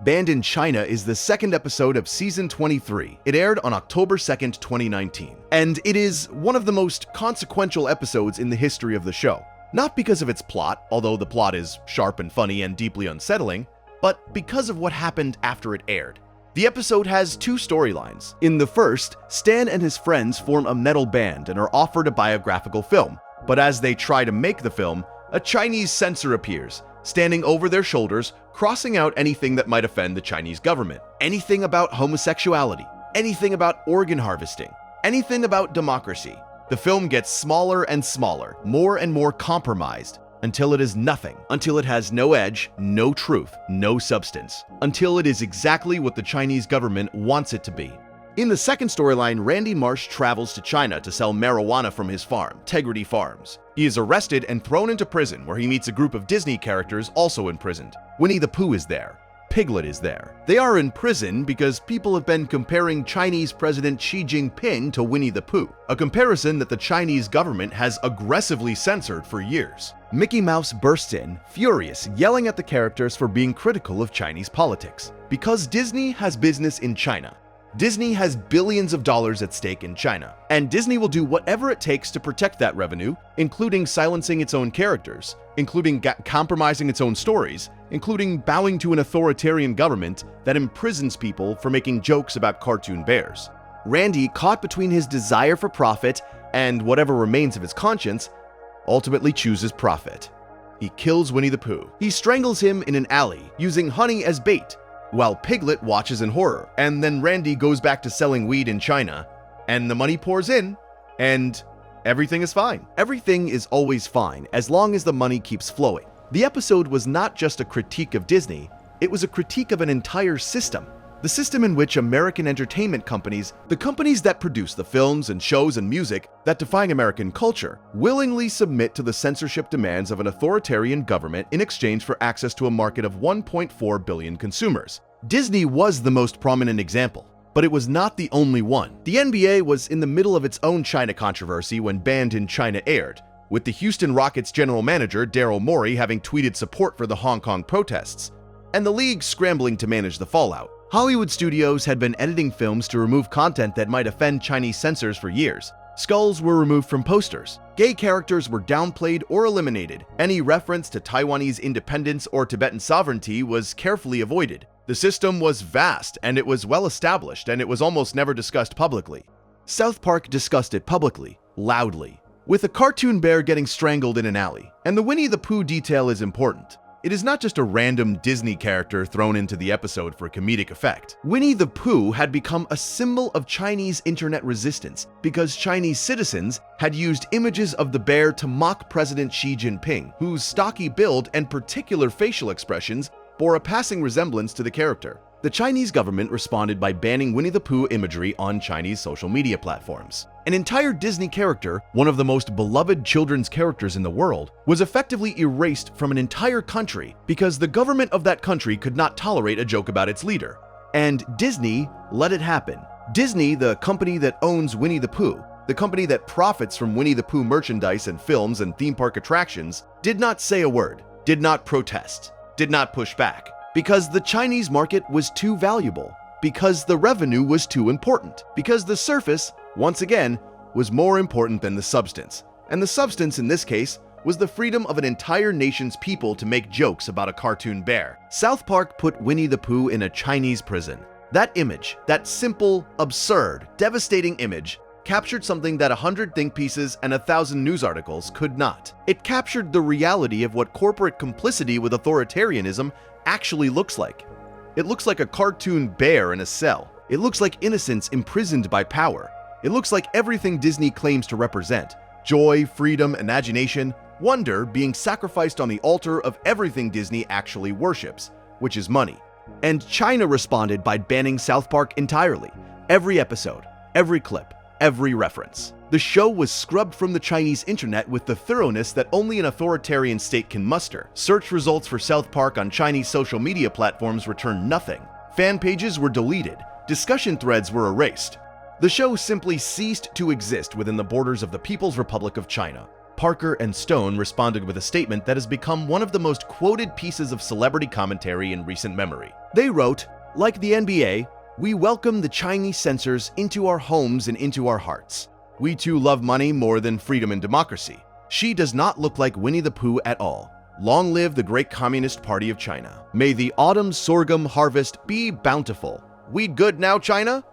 Banned in China is the second episode of Season 23. It aired on October 2nd, 2019. And it is one of the most consequential episodes in the history of the show. Not because of its plot, although the plot is sharp and funny and deeply unsettling, but because of what happened after it aired. The episode has two storylines. In the first, Stan and his friends form a metal band and are offered a biographical film. But as they try to make the film, a Chinese censor appears, standing over their shoulders, crossing out anything that might offend the Chinese government. Anything about homosexuality, anything about organ harvesting, anything about democracy. The film gets smaller and smaller, more and more compromised, until it is nothing, until it has no edge, no truth, no substance, until it is exactly what the Chinese government wants it to be. In the second storyline, Randy Marsh travels to China to sell marijuana from his farm, Tegrity Farms. He is arrested and thrown into prison, where he meets a group of Disney characters also imprisoned. Winnie the Pooh is there. Piglet is there. They are in prison because people have been comparing Chinese President Xi Jinping to Winnie the Pooh, a comparison that the Chinese government has aggressively censored for years. Mickey Mouse bursts in, furious, yelling at the characters for being critical of Chinese politics. Because Disney has business in China. Disney has billions of dollars at stake in China, and Disney will do whatever it takes to protect that revenue, including silencing its own characters, including compromising its own stories, including bowing to an authoritarian government that imprisons people for making jokes about cartoon bears. Randy, caught between his desire for profit and whatever remains of his conscience, ultimately chooses profit. He kills Winnie the Pooh. He strangles him in an alley, using honey as bait, while Piglet watches in horror, and then Randy goes back to selling weed in China, and the money pours in, and everything is fine. Everything is always fine as long as the money keeps flowing. The episode was not just a critique of Disney, it was a critique of an entire system. The system in which American entertainment companies, the companies that produce the films and shows and music that define American culture, willingly submit to the censorship demands of an authoritarian government in exchange for access to a market of 1.4 billion consumers. Disney was the most prominent example, but it was not the only one. The NBA was in the middle of its own China controversy when Banned in China aired, with the Houston Rockets general manager Daryl Morey having tweeted support for the Hong Kong protests, and the league scrambling to manage the fallout. Hollywood studios had been editing films to remove content that might offend Chinese censors for years. Skulls were removed from posters. Gay characters were downplayed or eliminated. Any reference to Taiwanese independence or Tibetan sovereignty was carefully avoided. The system was vast, and it was well established, and it was almost never discussed publicly. South Park discussed it publicly, loudly, with a cartoon bear getting strangled in an alley. And the Winnie the Pooh detail is important. It is not just a random Disney character thrown into the episode for comedic effect. Winnie the Pooh had become a symbol of Chinese internet resistance because Chinese citizens had used images of the bear to mock President Xi Jinping, whose stocky build and particular facial expressions bore a passing resemblance to the character. The Chinese government responded by banning Winnie the Pooh imagery on Chinese social media platforms. An entire Disney character, one of the most beloved children's characters in the world, was effectively erased from an entire country because the government of that country could not tolerate a joke about its leader. And Disney let it happen. Disney, the company that owns Winnie the Pooh, the company that profits from Winnie the Pooh merchandise and films and theme park attractions, did not say a word, did not protest, did not push back. Because the Chinese market was too valuable, because the revenue was too important, because the surface, once again, was more important than the substance. And the substance in this case was the freedom of an entire nation's people to make jokes about a cartoon bear. South Park put Winnie the Pooh in a Chinese prison. That image, that simple, absurd, devastating image, captured something that 100 think pieces and 1,000 news articles could not. It captured the reality of what corporate complicity with authoritarianism actually looks like. It looks like a cartoon bear in a cell. It looks like innocence imprisoned by power. It looks like everything Disney claims to represent: joy, freedom, imagination, wonder being sacrificed on the altar of everything Disney actually worships, which is money. And China responded by banning South Park entirely. Every episode, every clip, every reference. The show was scrubbed from the Chinese internet with the thoroughness that only an authoritarian state can muster. Search results for South Park on Chinese social media platforms returned nothing. Fan pages were deleted. Discussion threads were erased. The show simply ceased to exist within the borders of the People's Republic of China. Parker and Stone responded with a statement that has become one of the most quoted pieces of celebrity commentary in recent memory. They wrote, "Like the NBA, we welcome the Chinese censors into our homes and into our hearts. We too love money more than freedom and democracy. She does not look like Winnie the Pooh at all. Long live the great Communist Party of China. May the autumn sorghum harvest be bountiful. We good now, China?"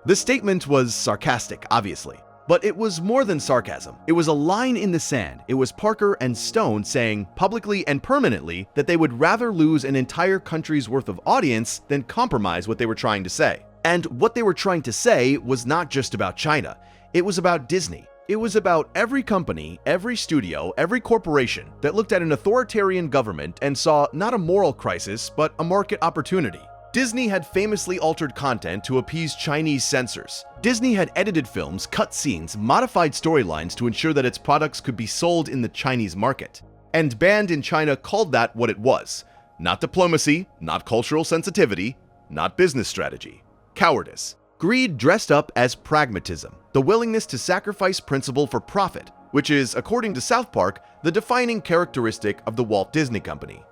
The statement was sarcastic, obviously, but it was more than sarcasm. It was a line in the sand. It was Parker and Stone saying publicly and permanently that they would rather lose an entire country's worth of audience than compromise what they were trying to say. And what they were trying to say was not just about China. It was about Disney. It was about every company, every studio, every corporation that looked at an authoritarian government and saw not a moral crisis, but a market opportunity. Disney had famously altered content to appease Chinese censors. Disney had edited films, cut scenes, modified storylines to ensure that its products could be sold in the Chinese market. And Banned in China called that what it was: Not diplomacy, not cultural sensitivity, not business strategy. Cowardice. Greed dressed up as pragmatism, the willingness to sacrifice principle for profit, which is, according to South Park, the defining characteristic of the Walt Disney Company.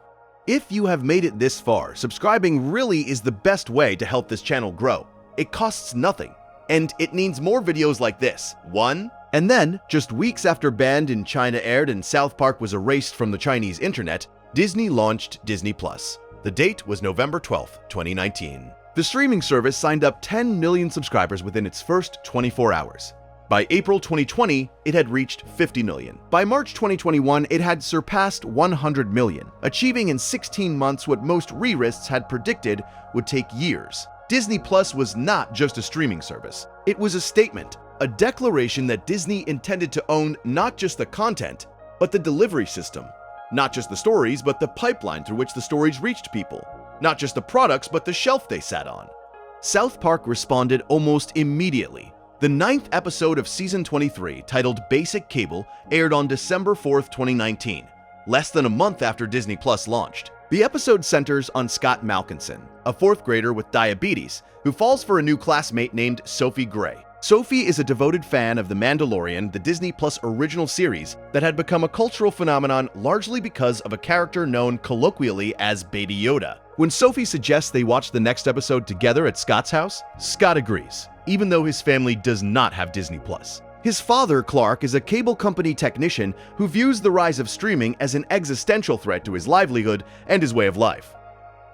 If you have made it this far, subscribing really is the best way to help this channel grow. It costs nothing, and it needs more videos like this. One. And then, just weeks after Banned in China aired and South Park was erased from the Chinese internet, Disney launched Disney+. The date was November 12, 2019. The streaming service signed up 10 million subscribers within its first 24 hours. By April 2020, it had reached 50 million. By March 2021, it had surpassed 100 million, achieving in 16 months what most re-lists had predicted would take years. Disney Plus was not just a streaming service. It was a statement, a declaration that Disney intended to own not just the content, but the delivery system. Not just the stories, but the pipeline through which the stories reached people. Not just the products, but the shelf they sat on. South Park responded almost immediately. The 9th episode of Season 23, titled Basic Cable, aired on December 4th, 2019, less than a month after Disney Plus launched. The episode centers on Scott Malkinson, a 4th grader with diabetes, who falls for a new classmate named Sophie Gray. Sophie is a devoted fan of The Mandalorian, the Disney Plus original series that had become a cultural phenomenon largely because of a character known colloquially as Baby Yoda. When Sophie suggests they watch the next episode together at Scott's house, Scott agrees, even though his family does not have Disney Plus. His father, Clark, is a cable company technician who views the rise of streaming as an existential threat to his livelihood and his way of life.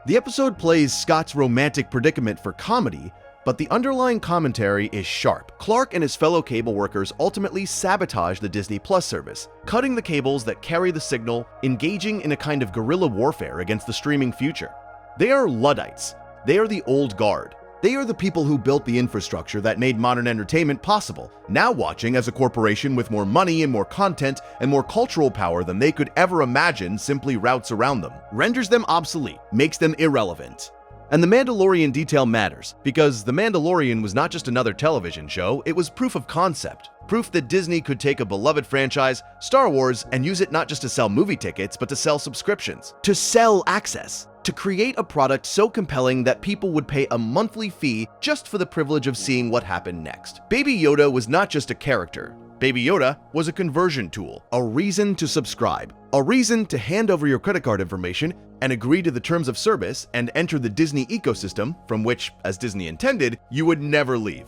The episode plays Scott's romantic predicament for comedy, but the underlying commentary is sharp. Clark and his fellow cable workers ultimately sabotage the Disney Plus service, cutting the cables that carry the signal, engaging in a kind of guerrilla warfare against the streaming future. They are Luddites. They are the old guard. They are the people who built the infrastructure that made modern entertainment possible, now watching as a corporation with more money and more content and more cultural power than they could ever imagine simply routes around them, renders them obsolete, makes them irrelevant. And The Mandalorian detail matters, because The Mandalorian was not just another television show, it was proof of concept. Proof that Disney could take a beloved franchise, Star Wars, and use it not just to sell movie tickets, but to sell subscriptions, to sell access, to create a product so compelling that people would pay a monthly fee just for the privilege of seeing what happened next. Baby Yoda was not just a character. Baby Yoda was a conversion tool, a reason to subscribe, a reason to hand over your credit card information and agree to the terms of service and enter the Disney ecosystem from which, as Disney intended, you would never leave.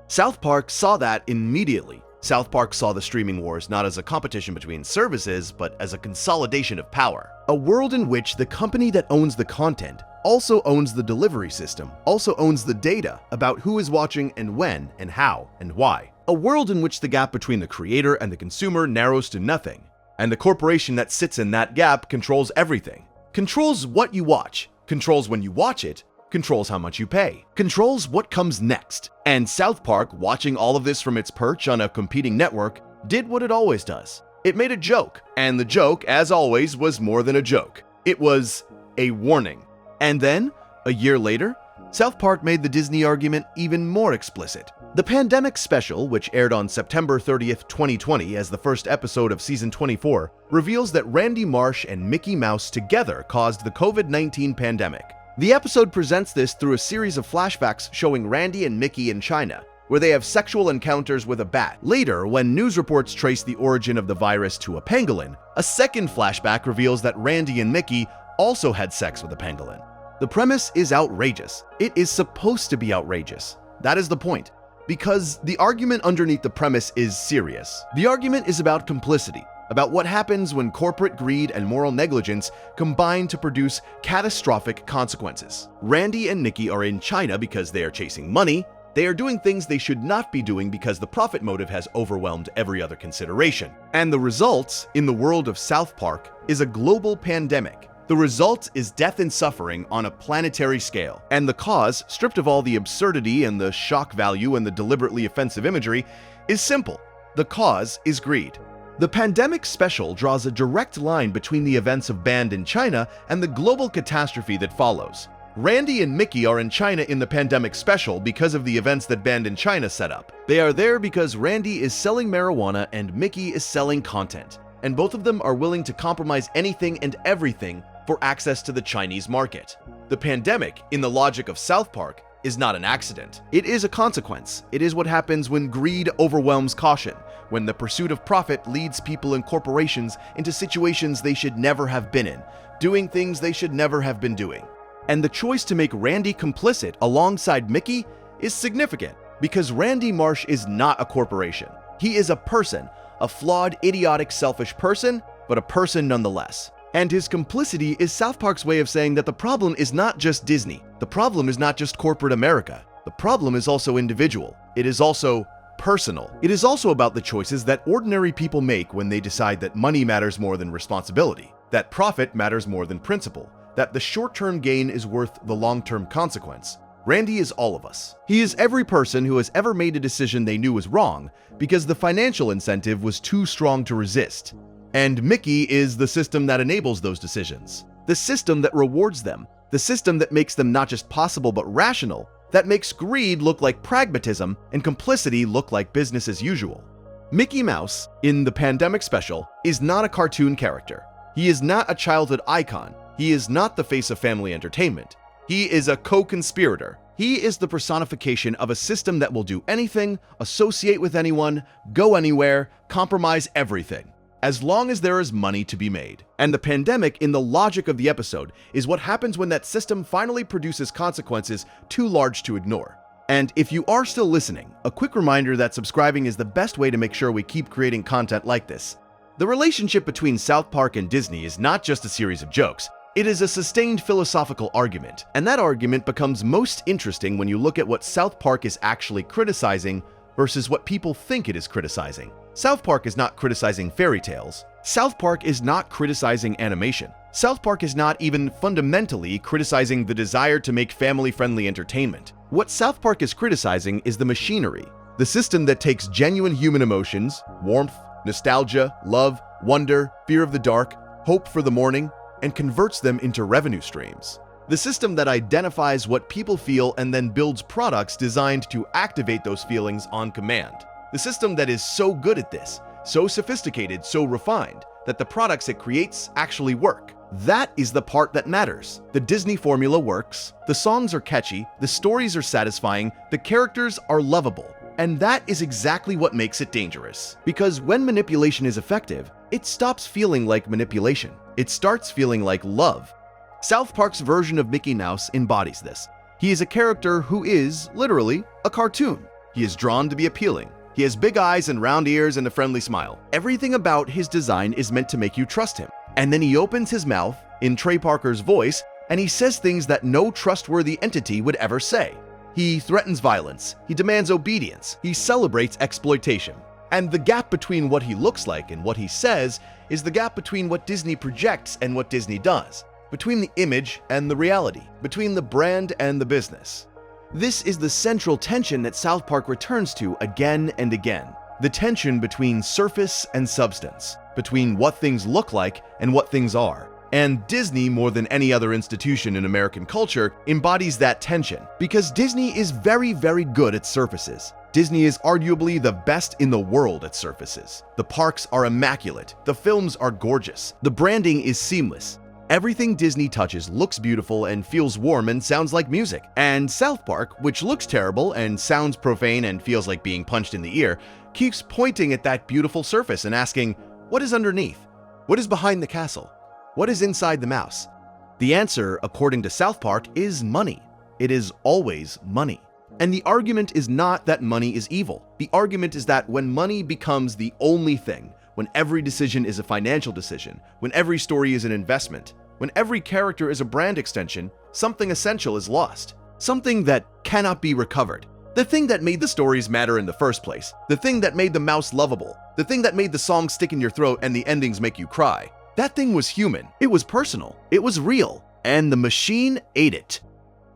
South Park saw that immediately. South Park saw the streaming wars not as a competition between services, but as a consolidation of power. A world in which the company that owns the content also owns the delivery system, also owns the data about who is watching and when and how and why. A world in which the gap between the creator and the consumer narrows to nothing, and the corporation that sits in that gap controls everything. Controls what you watch, controls when you watch it, controls how much you pay, controls what comes next. And South Park, watching all of this from its perch on a competing network, did what it always does. It made a joke, and the joke, as always, was more than a joke. It was a warning. And then, a year later, South Park made the Disney argument even more explicit. The Pandemic Special, which aired on September 30th, 2020 as the first episode of Season 24, reveals that Randy Marsh and Mickey Mouse together caused the COVID-19 pandemic. The episode presents this through a series of flashbacks showing Randy and Mickey in China, where they have sexual encounters with a bat. Later, when news reports trace the origin of the virus to a pangolin, a second flashback reveals that Randy and Mickey also had sex with a pangolin. The premise is outrageous. It is supposed to be outrageous. That is the point. Because the argument underneath the premise is serious. The argument is about complicity, about what happens when corporate greed and moral negligence combine to produce catastrophic consequences. Randy and Mickey are in China because they are chasing money. They are doing things they should not be doing because the profit motive has overwhelmed every other consideration. And the result, in the world of South Park, is a global pandemic. The result is death and suffering on a planetary scale. And the cause, stripped of all the absurdity and the shock value and the deliberately offensive imagery, is simple. The cause is greed. The Pandemic Special draws a direct line between the events of Banned in China and the global catastrophe that follows. Randy and Mickey are in China in the Pandemic Special because of the events that Banned in China set up. They are there because Randy is selling marijuana and Mickey is selling content. And both of them are willing to compromise anything and everything for access to the Chinese market. The pandemic, in the logic of South Park, is not an accident. It is a consequence. It is what happens when greed overwhelms caution, when the pursuit of profit leads people and corporations into situations they should never have been in, doing things they should never have been doing. And the choice to make Randy complicit alongside Mickey is significant, because Randy Marsh is not a corporation. He is a person, a flawed, idiotic, selfish person, but a person nonetheless. And his complicity is South Park's way of saying that the problem is not just Disney. The problem is not just corporate America. The problem is also individual. It is also personal. It is also about the choices that ordinary people make when they decide that money matters more than responsibility, that profit matters more than principle, that the short-term gain is worth the long-term consequence. Randy is all of us. He is every person who has ever made a decision they knew was wrong because the financial incentive was too strong to resist. And Mickey is the system that enables those decisions, the system that rewards them, the system that makes them not just possible but rational, that makes greed look like pragmatism and complicity look like business as usual. Mickey Mouse, in the pandemic special, is not a cartoon character. He is not a childhood icon. He is not the face of family entertainment. He is a co-conspirator. He is the personification of a system that will do anything, associate with anyone, go anywhere, compromise everything, as long as there is money to be made. And the pandemic, in the logic of the episode, is what happens when that system finally produces consequences too large to ignore. And if you are still listening, a quick reminder that subscribing is the best way to make sure we keep creating content like this. The relationship between South Park and Disney is not just a series of jokes. It is a sustained philosophical argument, and that argument becomes most interesting when you look at what South Park is actually criticizing versus what people think it is criticizing. South Park is not criticizing fairy tales. South Park is not criticizing animation. South Park is not even fundamentally criticizing the desire to make family-friendly entertainment. What South Park is criticizing is the machinery, the system that takes genuine human emotions, warmth, nostalgia, love, wonder, fear of the dark, hope for the morning, and converts them into revenue streams. The system that identifies what people feel and then builds products designed to activate those feelings on command. The system that is so good at this, so sophisticated, so refined, that the products it creates actually work. That is the part that matters. The Disney formula works, the songs are catchy, the stories are satisfying, the characters are lovable. And that is exactly what makes it dangerous. Because when manipulation is effective, it stops feeling like manipulation. It starts feeling like love. South Park's version of Mickey Mouse embodies this. He is a character who is, literally, a cartoon. He is drawn to be appealing. He has big eyes and round ears and a friendly smile. Everything about his design is meant to make you trust him. And then he opens his mouth, in Trey Parker's voice, and he says things that no trustworthy entity would ever say. He threatens violence, he demands obedience, he celebrates exploitation. And the gap between what he looks like and what he says is the gap between what Disney projects and what Disney does, between the image and the reality, between the brand and the business. This is the central tension that South Park returns to again and again. The tension between surface and substance, between what things look like and what things are. And Disney, more than any other institution in American culture, embodies that tension, because Disney is very, very good at surfaces. Disney is arguably the best in the world at surfaces. The parks are immaculate, the films are gorgeous, the branding is seamless. Everything Disney touches looks beautiful and feels warm and sounds like music. And South Park, which looks terrible and sounds profane and feels like being punched in the ear, keeps pointing at that beautiful surface and asking, what is underneath? What is behind the castle? What is inside the mouse? The answer, according to South Park, is money. It is always money. And the argument is not that money is evil. The argument is that when money becomes the only thing, when every decision is a financial decision, when every story is an investment, when every character is a brand extension, something essential is lost. Something that cannot be recovered. The thing that made the stories matter in the first place. The thing that made the mouse lovable. The thing that made the song stick in your throat and the endings make you cry. That thing was human, it was personal, it was real, and the machine ate it.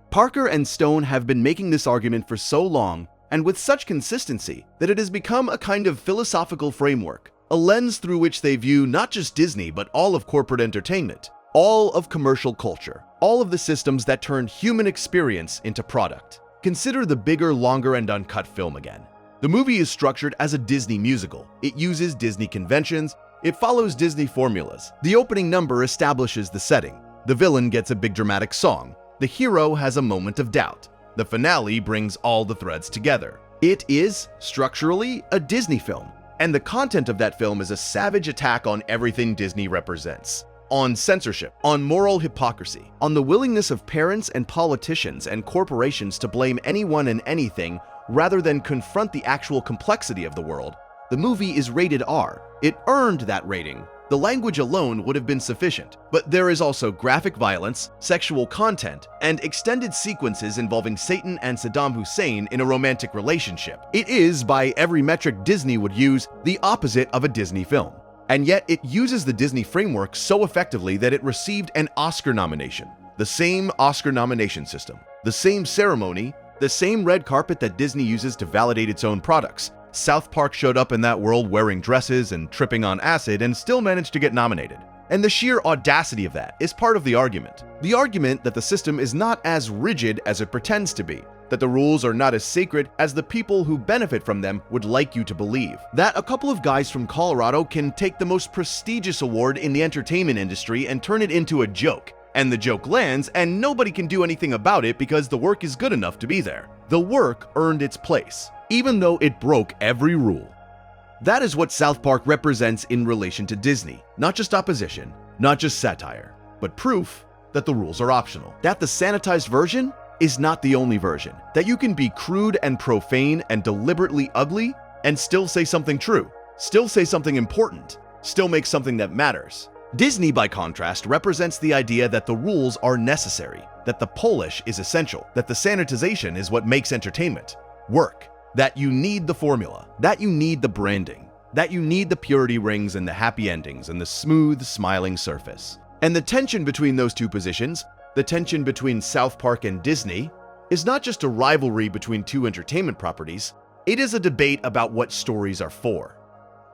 Parker and Stone have been making this argument for so long, and with such consistency, that it has become a kind of philosophical framework, a lens through which they view not just Disney, but all of corporate entertainment, all of commercial culture, all of the systems that turn human experience into product. Consider the bigger, longer, and uncut film again. The movie is structured as a Disney musical. It uses Disney conventions. It follows Disney formulas. The opening number establishes the setting. The villain gets a big dramatic song. The hero has a moment of doubt. The finale brings all the threads together. It is, structurally, a Disney film, and the content of that film is a savage attack on everything Disney represents. On censorship, on moral hypocrisy, on the willingness of parents and politicians and corporations to blame anyone and anything rather than confront the actual complexity of the world. The movie is rated R. It earned that rating. The language alone would have been sufficient, but there is also graphic violence, sexual content, and extended sequences involving Satan and Saddam Hussein in a romantic relationship. It is, by every metric Disney would use, the opposite of a Disney film. And yet it uses the Disney framework so effectively that it received an Oscar nomination. The same Oscar nomination system, the same ceremony, the same red carpet that Disney uses to validate its own products. South Park showed up in that world wearing dresses and tripping on acid and still managed to get nominated. And the sheer audacity of that is part of the argument. The argument that the system is not as rigid as it pretends to be, that the rules are not as sacred as the people who benefit from them would like you to believe, that a couple of guys from Colorado can take the most prestigious award in the entertainment industry and turn it into a joke, and the joke lands and nobody can do anything about it because the work is good enough to be there. The work earned its place, even though it broke every rule. That is what South Park represents in relation to Disney. Not just opposition, not just satire, but proof that the rules are optional. That the sanitized version is not the only version. That you can be crude and profane and deliberately ugly and still say something true, still say something important, still make something that matters. Disney, by contrast, represents the idea that the rules are necessary, that the polish is essential, that the sanitization is what makes entertainment work. That you need the formula, that you need the branding, that you need the purity rings and the happy endings and the smooth, smiling surface. And the tension between those two positions, the tension between South Park and Disney, is not just a rivalry between two entertainment properties, it is a debate about what stories are for.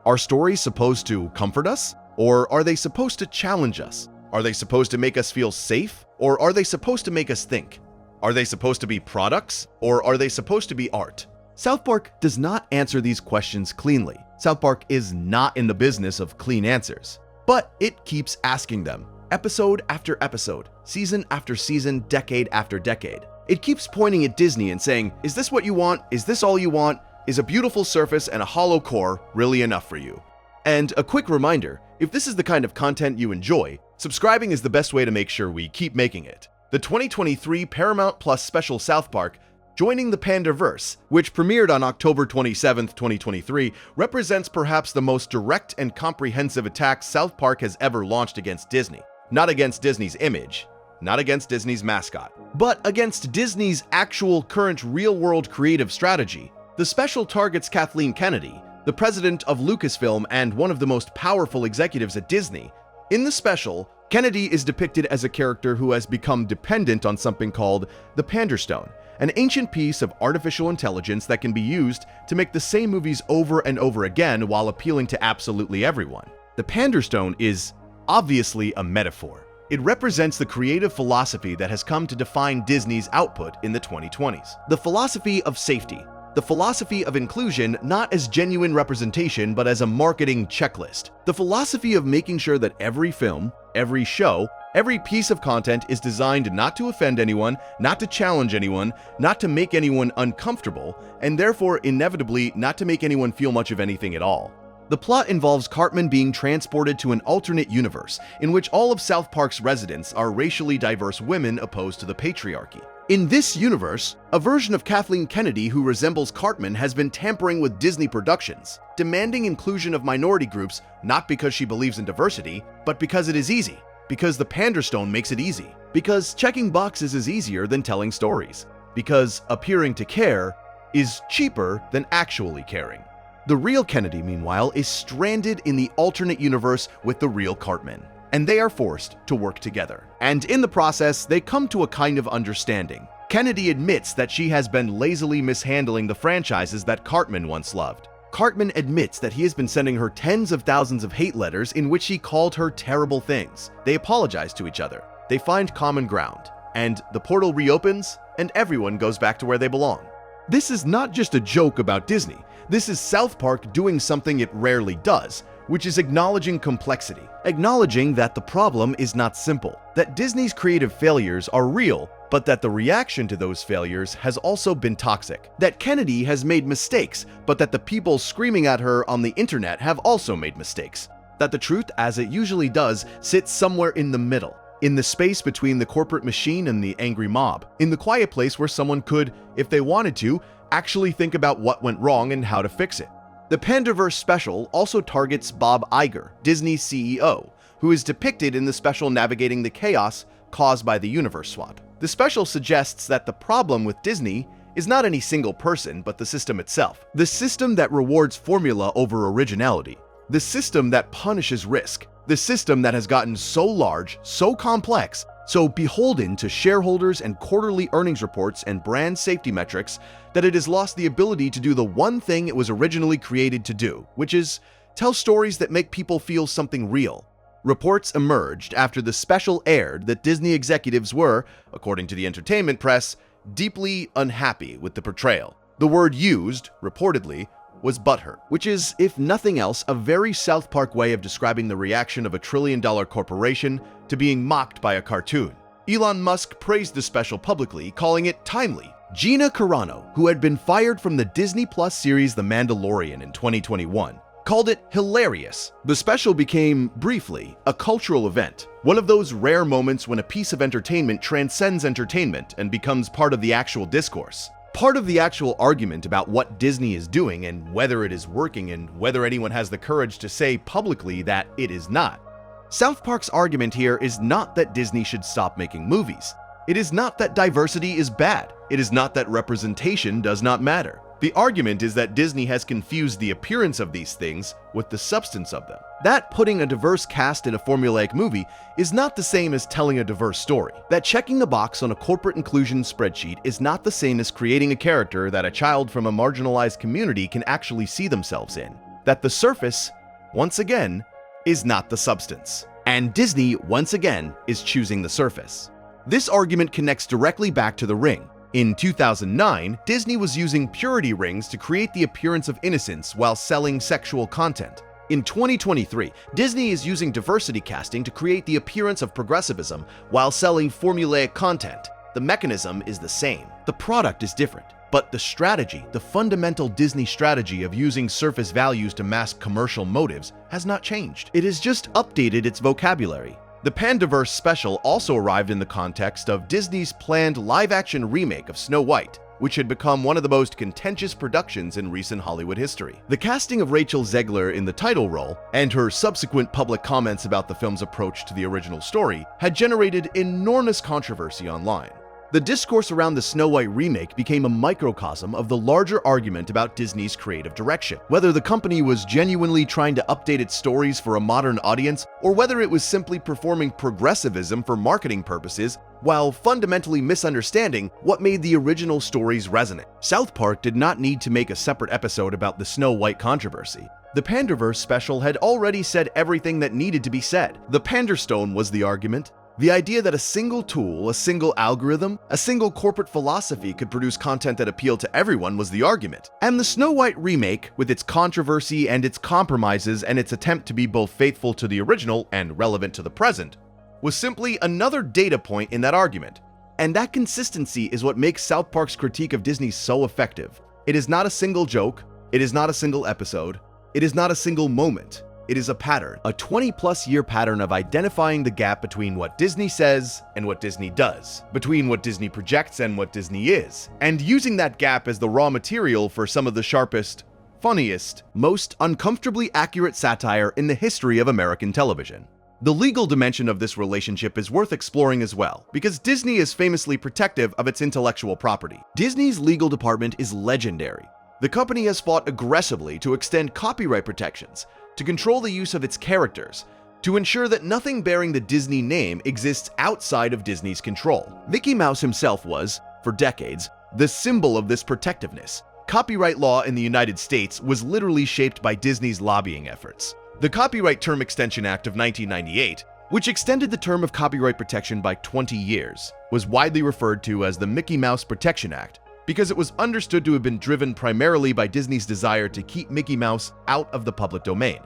Are stories supposed to comfort us, or are they supposed to challenge us? Are they supposed to make us feel safe, or are they supposed to make us think? Are they supposed to be products, or are they supposed to be art? South Park does not answer these questions cleanly. South Park is not in the business of clean answers, but it keeps asking them, episode after episode, season after season, decade after decade. It keeps pointing at Disney and saying, is this what you want? Is this all you want? Is a beautiful surface and a hollow core really enough for you? And a quick reminder, if this is the kind of content you enjoy, subscribing is the best way to make sure we keep making it. The 2023 Paramount Plus special South Park, Joining the Pandaverse, which premiered on October 27, 2023, represents perhaps the most direct and comprehensive attack South Park has ever launched against Disney. Not against Disney's image, not against Disney's mascot, but against Disney's actual current real-world creative strategy. The special targets Kathleen Kennedy, the president of Lucasfilm and one of the most powerful executives at Disney. In the special, Kennedy is depicted as a character who has become dependent on something called the Panderstone, an ancient piece of artificial intelligence that can be used to make the same movies over and over again while appealing to absolutely everyone. The Panderstone is obviously a metaphor. It represents the creative philosophy that has come to define Disney's output in the 2020s. The philosophy of safety, the philosophy of inclusion not as genuine representation but as a marketing checklist. The philosophy of making sure that every film, every show, every piece of content is designed not to offend anyone, not to challenge anyone, not to make anyone uncomfortable, and therefore inevitably not to make anyone feel much of anything at all. The plot involves Cartman being transported to an alternate universe in which all of South Park's residents are racially diverse women opposed to the patriarchy. In this universe, a version of Kathleen Kennedy who resembles Cartman has been tampering with Disney Productions, demanding inclusion of minority groups not because she believes in diversity, but because it is easy. Because the Panderstone makes it easy. Because checking boxes is easier than telling stories. Because appearing to care is cheaper than actually caring. The real Kennedy, meanwhile, is stranded in the alternate universe with the real Cartman, and they are forced to work together. And in the process, they come to a kind of understanding. Kennedy admits that she has been lazily mishandling the franchises that Cartman once loved. Cartman admits that he has been sending her tens of thousands of hate letters in which he called her terrible things. They apologize to each other. They find common ground. And the portal reopens, and everyone goes back to where they belong. This is not just a joke about Disney. This is South Park doing something it rarely does, which is acknowledging complexity, acknowledging that the problem is not simple, that Disney's creative failures are real, but that the reaction to those failures has also been toxic, that Kennedy has made mistakes, but that the people screaming at her on the internet have also made mistakes, that the truth, as it usually does, sits somewhere in the middle, in the space between the corporate machine and the angry mob, in the quiet place where someone could, if they wanted to, actually think about what went wrong and how to fix it. The Panderverse special also targets Bob Iger, Disney's CEO, who is depicted in the special navigating the chaos caused by the universe swap. The special suggests that the problem with Disney is not any single person, but the system itself. The system that rewards formula over originality. The system that punishes risk. The system that has gotten so large, so complex, so beholden to shareholders and quarterly earnings reports and brand safety metrics that it has lost the ability to do the one thing it was originally created to do, which is tell stories that make people feel something real. Reports emerged after the special aired that Disney executives were, according to the entertainment press, deeply unhappy with the portrayal. The word used, reportedly, was butthurt, which is, if nothing else, a very South Park way of describing the reaction of a trillion-dollar corporation to being mocked by a cartoon. Elon Musk praised the special publicly, calling it timely. Gina Carano, who had been fired from the Disney Plus series The Mandalorian in 2021, called it hilarious. The special became, briefly, a cultural event, one of those rare moments when a piece of entertainment transcends entertainment and becomes part of the actual discourse. Part of the actual argument about what Disney is doing and whether it is working and whether anyone has the courage to say publicly that it is not. South Park's argument here is not that Disney should stop making movies. It is not that diversity is bad. It is not that representation does not matter. The argument is that Disney has confused the appearance of these things with the substance of them. That putting a diverse cast in a formulaic movie is not the same as telling a diverse story. That checking the box on a corporate inclusion spreadsheet is not the same as creating a character that a child from a marginalized community can actually see themselves in. That the surface, once again, is not the substance. And Disney, once again, is choosing the surface. This argument connects directly back to The Ring. In 2009, Disney was using purity rings to create the appearance of innocence while selling sexual content. In 2023, Disney is using diversity casting to create the appearance of progressivism while selling formulaic content. The mechanism is the same. The product is different. But the strategy, the fundamental Disney strategy of using surface values to mask commercial motives, has not changed. It has just updated its vocabulary. The Panderverse special also arrived in the context of Disney's planned live-action remake of Snow White, which had become one of the most contentious productions in recent Hollywood history. The casting of Rachel Zegler in the title role, and her subsequent public comments about the film's approach to the original story, had generated enormous controversy online. The discourse around the Snow White remake became a microcosm of the larger argument about Disney's creative direction. Whether the company was genuinely trying to update its stories for a modern audience, or whether it was simply performing progressivism for marketing purposes, while fundamentally misunderstanding what made the original stories resonant. South Park did not need to make a separate episode about the Snow White controversy. The Panderverse special had already said everything that needed to be said. The Panderstone was the argument. The idea that a single tool, a single algorithm, a single corporate philosophy could produce content that appealed to everyone was the argument. And the Snow White remake, with its controversy and its compromises and its attempt to be both faithful to the original and relevant to the present, was simply another data point in that argument. And that consistency is what makes South Park's critique of Disney so effective. It is not a single joke, it is not a single episode, it is not a single moment. It is a pattern, a 20-plus year pattern of identifying the gap between what Disney says and what Disney does, between what Disney projects and what Disney is, and using that gap as the raw material for some of the sharpest, funniest, most uncomfortably accurate satire in the history of American television. The legal dimension of this relationship is worth exploring as well, because Disney is famously protective of its intellectual property. Disney's legal department is legendary. The company has fought aggressively to extend copyright protections, to control the use of its characters, to ensure that nothing bearing the Disney name exists outside of Disney's control. Mickey Mouse himself was, for decades, the symbol of this protectiveness. Copyright law in the United States was literally shaped by Disney's lobbying efforts. The Copyright Term Extension Act of 1998, which extended the term of copyright protection by 20 years, was widely referred to as the Mickey Mouse Protection Act, because it was understood to have been driven primarily by Disney's desire to keep Mickey Mouse out of the public domain.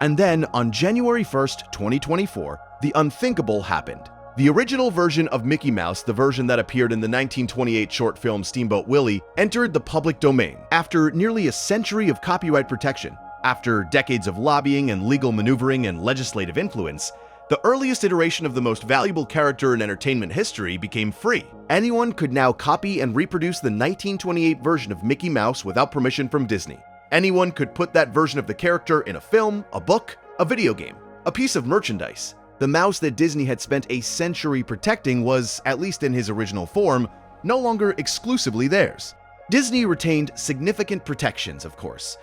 And then, on January 1st, 2024, the unthinkable happened. The original version of Mickey Mouse, the version that appeared in the 1928 short film Steamboat Willie, entered the public domain after nearly a century of copyright protection. After decades of lobbying and legal maneuvering and legislative influence, the earliest iteration of the most valuable character in entertainment history became free. Anyone could now copy and reproduce the 1928 version of Mickey Mouse without permission from Disney. Anyone could put that version of the character in a film, a book, a video game, a piece of merchandise. The mouse that Disney had spent a century protecting was, at least in his original form, no longer exclusively theirs. Disney retained significant protections, of course.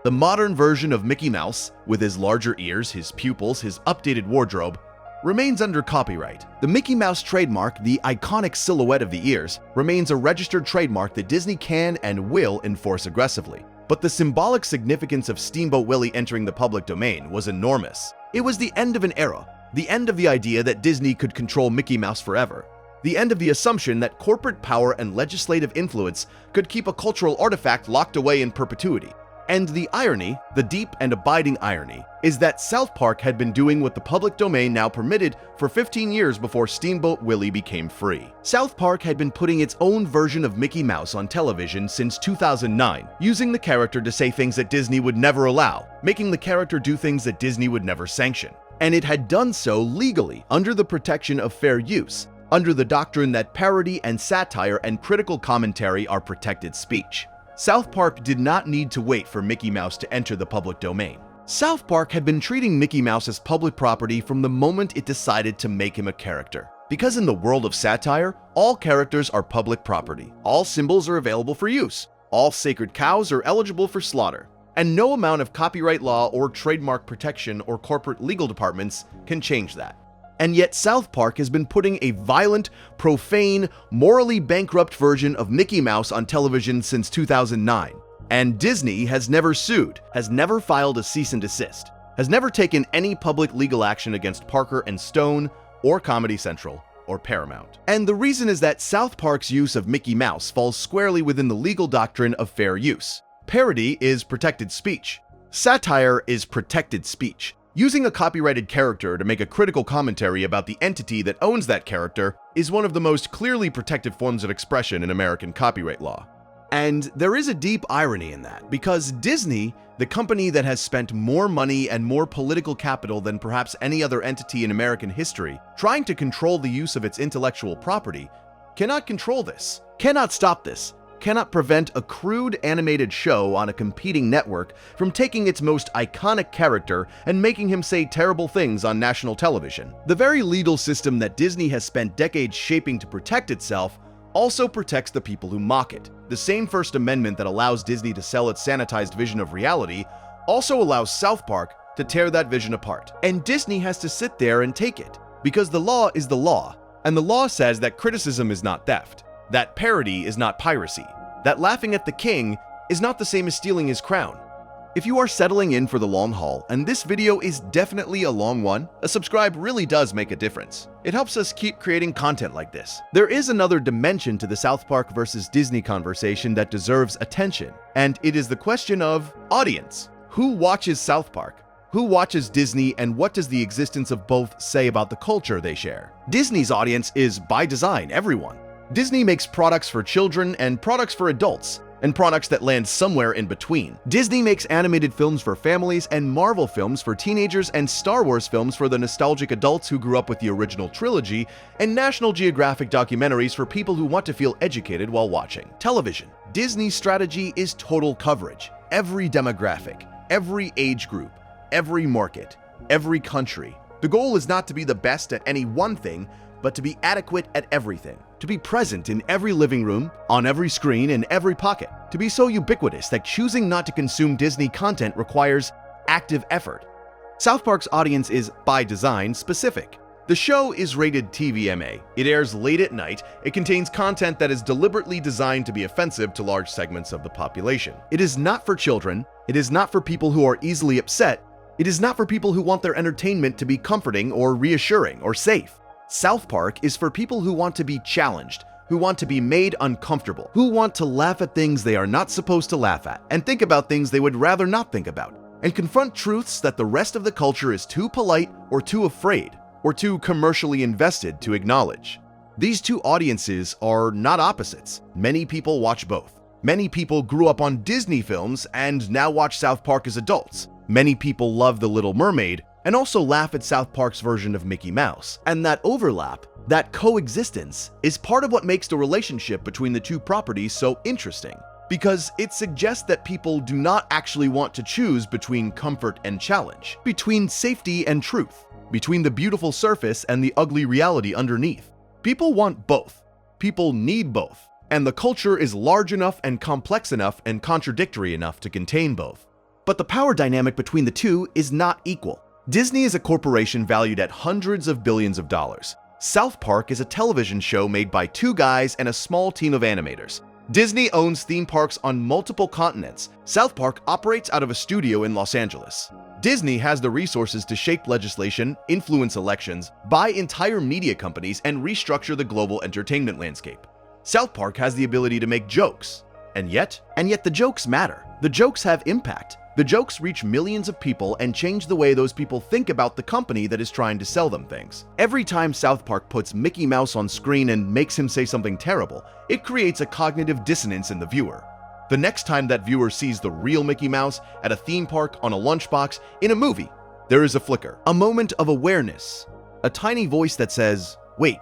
The modern version of Mickey Mouse, with his larger ears, his pupils, his updated wardrobe, remains under copyright. The Mickey Mouse trademark, the iconic silhouette of the ears, remains a registered trademark that Disney can and will enforce aggressively. But the symbolic significance of Steamboat Willie entering the public domain was enormous. It was the end of an era, the end of the idea that Disney could control Mickey Mouse forever, the end of the assumption that corporate power and legislative influence could keep a cultural artifact locked away in perpetuity. And the irony, the deep and abiding irony, is that South Park had been doing what the public domain now permitted for 15 years before Steamboat Willie became free. South Park had been putting its own version of Mickey Mouse on television since 2009, using the character to say things that Disney would never allow, making the character do things that Disney would never sanction. And it had done so legally, under the protection of fair use, under the doctrine that parody and satire and critical commentary are protected speech. South Park did not need to wait for Mickey Mouse to enter the public domain. South Park had been treating Mickey Mouse as public property from the moment it decided to make him a character. Because in the world of satire, all characters are public property, all symbols are available for use, all sacred cows are eligible for slaughter, and no amount of copyright law or trademark protection or corporate legal departments can change that. And yet South Park has been putting a violent, profane, morally bankrupt version of Mickey Mouse on television since 2009. And Disney has never sued, has never filed a cease and desist, has never taken any public legal action against Parker and Stone, or Comedy Central, or Paramount. And the reason is that South Park's use of Mickey Mouse falls squarely within the legal doctrine of fair use. Parody is protected speech. Satire is protected speech. Using a copyrighted character to make a critical commentary about the entity that owns that character is one of the most clearly protected forms of expression in American copyright law. And there is a deep irony in that, because Disney, the company that has spent more money and more political capital than perhaps any other entity in American history, trying to control the use of its intellectual property, cannot control this, cannot stop this, cannot prevent a crude animated show on a competing network from taking its most iconic character and making him say terrible things on national television. The very legal system that Disney has spent decades shaping to protect itself also protects the people who mock it. The same First Amendment that allows Disney to sell its sanitized vision of reality also allows South Park to tear that vision apart. And Disney has to sit there and take it, because the law is the law, and the law says that criticism is not theft, that parody is not piracy, that laughing at the king is not the same as stealing his crown. If you are settling in for the long haul, and this video is definitely a long one, a subscribe really does make a difference. It helps us keep creating content like this. There is another dimension to the South Park versus Disney conversation that deserves attention, and it is the question of audience. Who watches South Park? Who watches Disney, and what does the existence of both say about the culture they share? Disney's audience is, by design, everyone. Disney makes products for children and products for adults, and products that land somewhere in between. Disney makes animated films for families and Marvel films for teenagers and Star Wars films for the nostalgic adults who grew up with the original trilogy, and National Geographic documentaries for people who want to feel educated while watching television. Disney's strategy is total coverage. Every demographic, every age group, every market, every country. The goal is not to be the best at any one thing, but to be adequate at everything, to be present in every living room, on every screen, in every pocket, to be so ubiquitous that choosing not to consume Disney content requires active effort. South Park's audience is, by design, specific. The show is rated TVMA. It airs late at night. It contains content that is deliberately designed to be offensive to large segments of the population. It is not for children. It is not for people who are easily upset. It is not for people who want their entertainment to be comforting or reassuring or safe. South Park is for people who want to be challenged, who want to be made uncomfortable, who want to laugh at things they are not supposed to laugh at, and think about things they would rather not think about, and confront truths that the rest of the culture is too polite or too afraid or too commercially invested to acknowledge. These two audiences are not opposites. Many people watch both. Many people grew up on Disney films and now watch South Park as adults. Many people love The Little Mermaid and also laugh at South Park's version of Mickey Mouse. And that overlap, that coexistence, is part of what makes the relationship between the two properties so interesting. Because it suggests that people do not actually want to choose between comfort and challenge, between safety and truth, between the beautiful surface and the ugly reality underneath. People want both. People need both. And the culture is large enough and complex enough and contradictory enough to contain both. But the power dynamic between the two is not equal. Disney is a corporation valued at hundreds of billions of dollars. South Park is a television show made by two guys and a small team of animators. Disney owns theme parks on multiple continents. South Park operates out of a studio in Los Angeles. Disney has the resources to shape legislation, influence elections, buy entire media companies, and restructure the global entertainment landscape. South Park has the ability to make jokes. And yet the jokes matter. The jokes have impact. The jokes reach millions of people and change the way those people think about the company that is trying to sell them things. Every time South Park puts Mickey Mouse on screen and makes him say something terrible, it creates a cognitive dissonance in the viewer. The next time that viewer sees the real Mickey Mouse at a theme park, on a lunchbox, in a movie, there is a flicker, a moment of awareness, a tiny voice that says, "Wait,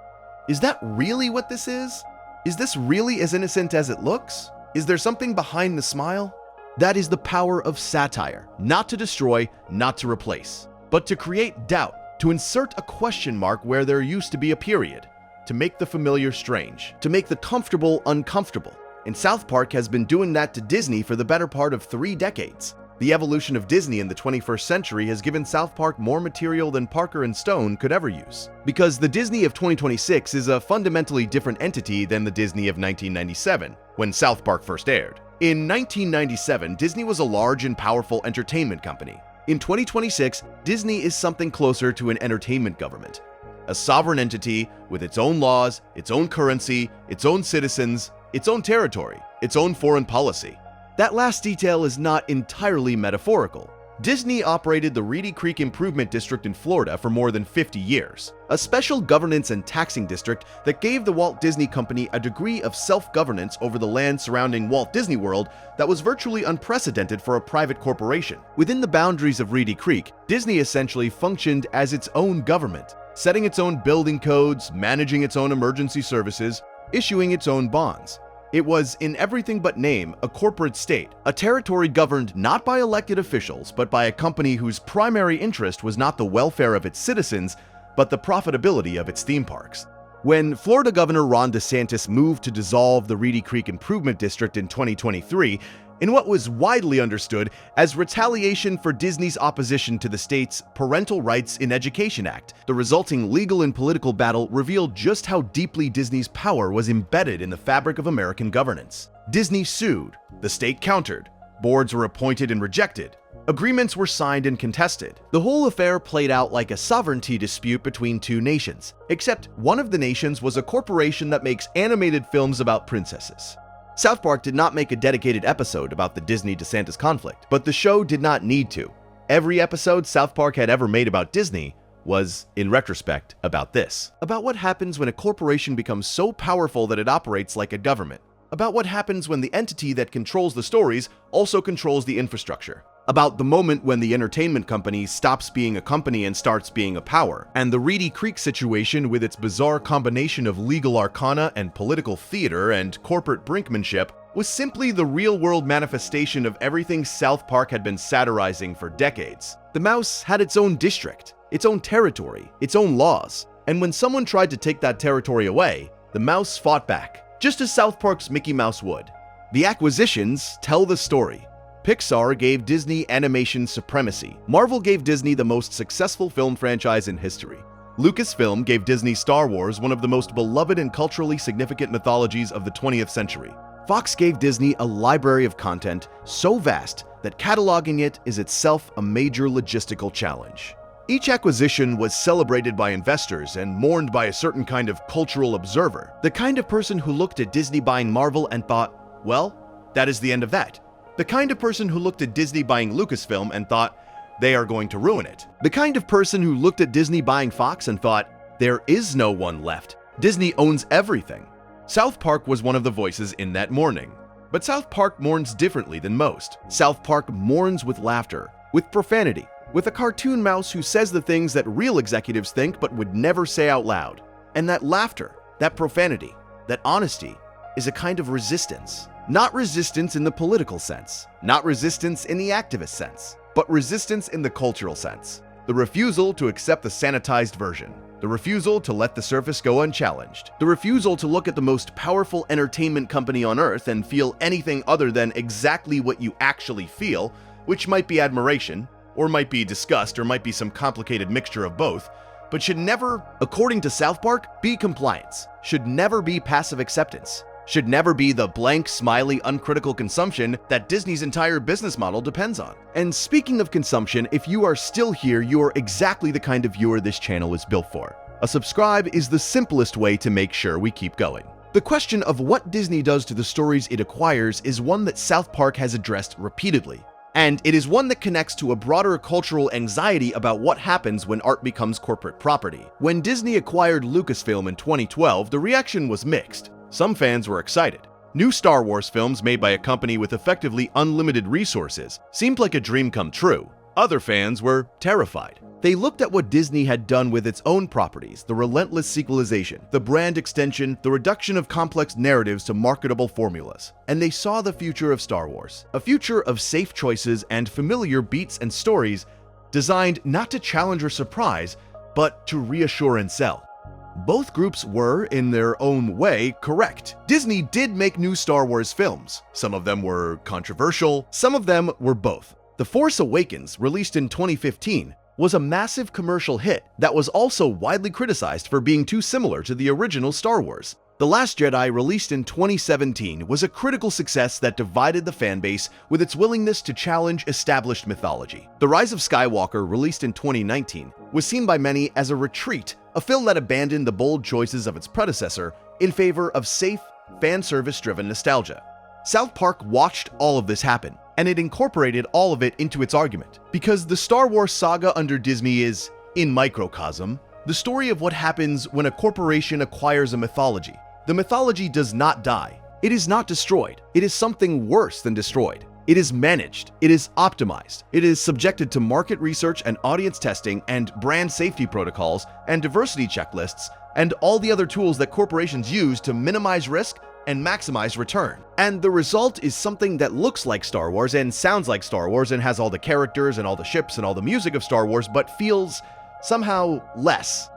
is that really what this is? Is this really as innocent as it looks? Is there something behind the smile?" That is the power of satire, not to destroy, not to replace, but to create doubt, to insert a question mark where there used to be a period, to make the familiar strange, to make the comfortable uncomfortable. And South Park has been doing that to Disney for the better part of 3 decades. The evolution of Disney in the 21st century has given South Park more material than Parker and Stone could ever use. Because the Disney of 2026 is a fundamentally different entity than the Disney of 1997, when South Park first aired. In 1997, Disney was a large and powerful entertainment company. In 2026, Disney is something closer to an entertainment government. A sovereign entity with its own laws, its own currency, its own citizens, its own territory, its own foreign policy. That last detail is not entirely metaphorical. Disney operated the Reedy Creek Improvement District in Florida for more than 50 years, a special governance and taxing district that gave the Walt Disney Company a degree of self-governance over the land surrounding Walt Disney World that was virtually unprecedented for a private corporation. Within the boundaries of Reedy Creek, Disney essentially functioned as its own government, setting its own building codes, managing its own emergency services, issuing its own bonds. It was, in everything but name, a corporate state, a territory governed not by elected officials, but by a company whose primary interest was not the welfare of its citizens, but the profitability of its theme parks. When Florida Governor Ron DeSantis moved to dissolve the Reedy Creek Improvement District in 2023, in what was widely understood as retaliation for Disney's opposition to the state's Parental Rights in Education Act, the resulting legal and political battle revealed just how deeply Disney's power was embedded in the fabric of American governance. Disney sued, the state countered, boards were appointed and rejected, agreements were signed and contested. The whole affair played out like a sovereignty dispute between two nations, except one of the nations was a corporation that makes animated films about princesses. South Park did not make a dedicated episode about the Disney-DeSantis conflict, but the show did not need to. Every episode South Park had ever made about Disney was, in retrospect, about this. About what happens when a corporation becomes so powerful that it operates like a government. About what happens when the entity that controls the stories also controls the infrastructure. About the moment when the entertainment company stops being a company and starts being a power. And the Reedy Creek situation, with its bizarre combination of legal arcana and political theater and corporate brinkmanship, was simply the real-world manifestation of everything South Park had been satirizing for decades. The mouse had its own district, its own territory, its own laws. And when someone tried to take that territory away, the mouse fought back, just as South Park's Mickey Mouse would. The acquisitions tell the story. Pixar gave Disney animation supremacy. Marvel gave Disney the most successful film franchise in history. Lucasfilm gave Disney Star Wars one of the most beloved and culturally significant mythologies of the 20th century. Fox gave Disney a library of content so vast that cataloging it is itself a major logistical challenge. Each acquisition was celebrated by investors and mourned by a certain kind of cultural observer, the kind of person who looked at Disney buying Marvel and thought, well, that is the end of that. The kind of person who looked at Disney buying Lucasfilm and thought, they are going to ruin it. The kind of person who looked at Disney buying Fox and thought, there is no one left. Disney owns everything. South Park was one of the voices in that mourning. But South Park mourns differently than most. South Park mourns with laughter, with profanity, with a cartoon mouse who says the things that real executives think but would never say out loud. And that laughter, that profanity, that honesty is a kind of resistance. Not resistance in the political sense, not resistance in the activist sense, but resistance in the cultural sense. The refusal to accept the sanitized version. The refusal to let the surface go unchallenged. The refusal to look at the most powerful entertainment company on earth and feel anything other than exactly what you actually feel, which might be admiration, or might be disgust, or might be some complicated mixture of both, but should never, according to South Park, be compliance, should never be passive acceptance, should never be the blank, smiley, uncritical consumption that Disney's entire business model depends on. And speaking of consumption, if you are still here, you are exactly the kind of viewer this channel is built for. A subscribe is the simplest way to make sure we keep going. The question of what Disney does to the stories it acquires is one that South Park has addressed repeatedly. And it is one that connects to a broader cultural anxiety about what happens when art becomes corporate property. When Disney acquired Lucasfilm in 2012, the reaction was mixed. Some fans were excited. New Star Wars films made by a company with effectively unlimited resources seemed like a dream come true. Other fans were terrified. They looked at what Disney had done with its own properties, the relentless sequelization, the brand extension, the reduction of complex narratives to marketable formulas, and they saw the future of Star Wars, a future of safe choices and familiar beats and stories designed not to challenge or surprise, but to reassure and sell. Both groups were, in their own way, correct. Disney did make new Star Wars films. Some of them were controversial, some of them were both. The Force Awakens, released in 2015, was a massive commercial hit that was also widely criticized for being too similar to the original Star Wars. The Last Jedi, released in 2017, was a critical success that divided the fanbase with its willingness to challenge established mythology. The Rise of Skywalker, released in 2019, was seen by many as a retreat, a film that abandoned the bold choices of its predecessor in favor of safe, fan service-driven nostalgia. South Park watched all of this happen, and it incorporated all of it into its argument. Because the Star Wars saga under Disney is, in microcosm, the story of what happens when a corporation acquires a mythology. The mythology does not die. It is not destroyed. It is something worse than destroyed. It is managed. It is optimized. It is subjected to market research and audience testing and brand safety protocols and diversity checklists and all the other tools that corporations use to minimize risk and maximize return. And the result is something that looks like Star Wars and sounds like Star Wars and has all the characters and all the ships and all the music of Star Wars, but feels somehow less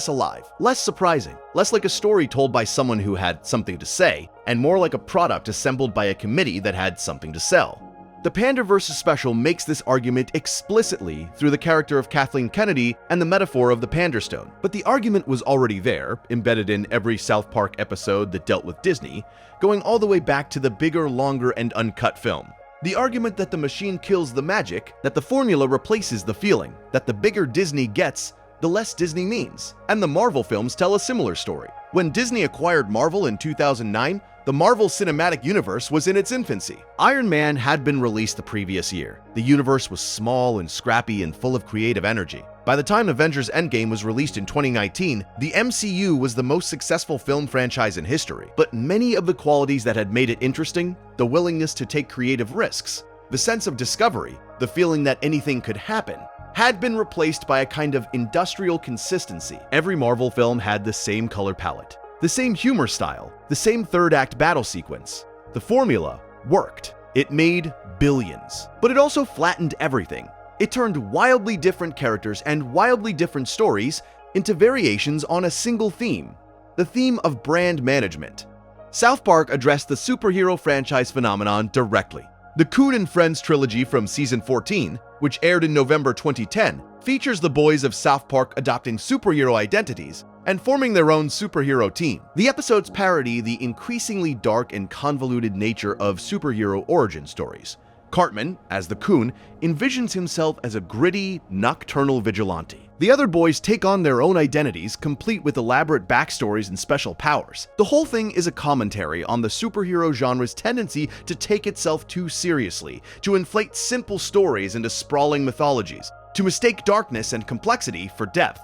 alive, less surprising, less like a story told by someone who had something to say, and more like a product assembled by a committee that had something to sell. The Panderverse special makes this argument explicitly through the character of Kathleen Kennedy and the metaphor of the Panderstone. But the argument was already there, embedded in every South Park episode that dealt with Disney, going all the way back to the bigger, longer, and uncut film. The argument that the machine kills the magic, that the formula replaces the feeling, that the bigger Disney gets, the less Disney means. And the Marvel films tell a similar story. When Disney acquired Marvel in 2009, the Marvel Cinematic Universe was in its infancy. Iron Man had been released the previous year. The universe was small and scrappy and full of creative energy. By the time Avengers Endgame was released in 2019, the MCU was the most successful film franchise in history. But many of the qualities that had made it interesting, the willingness to take creative risks, the sense of discovery, the feeling that anything could happen, had been replaced by a kind of industrial consistency. Every Marvel film had the same color palette, the same humor style, the same third-act battle sequence. The formula worked. It made billions. But it also flattened everything. It turned wildly different characters and wildly different stories into variations on a single theme, the theme of brand management. South Park addressed the superhero franchise phenomenon directly. The Coon and Friends trilogy from season 14, which aired in November 2010, features the boys of South Park adopting superhero identities and forming their own superhero team. The episodes parody the increasingly dark and convoluted nature of superhero origin stories. Cartman, as the Coon, envisions himself as a gritty, nocturnal vigilante. The other boys take on their own identities, complete with elaborate backstories and special powers. The whole thing is a commentary on the superhero genre's tendency to take itself too seriously, to inflate simple stories into sprawling mythologies, to mistake darkness and complexity for depth.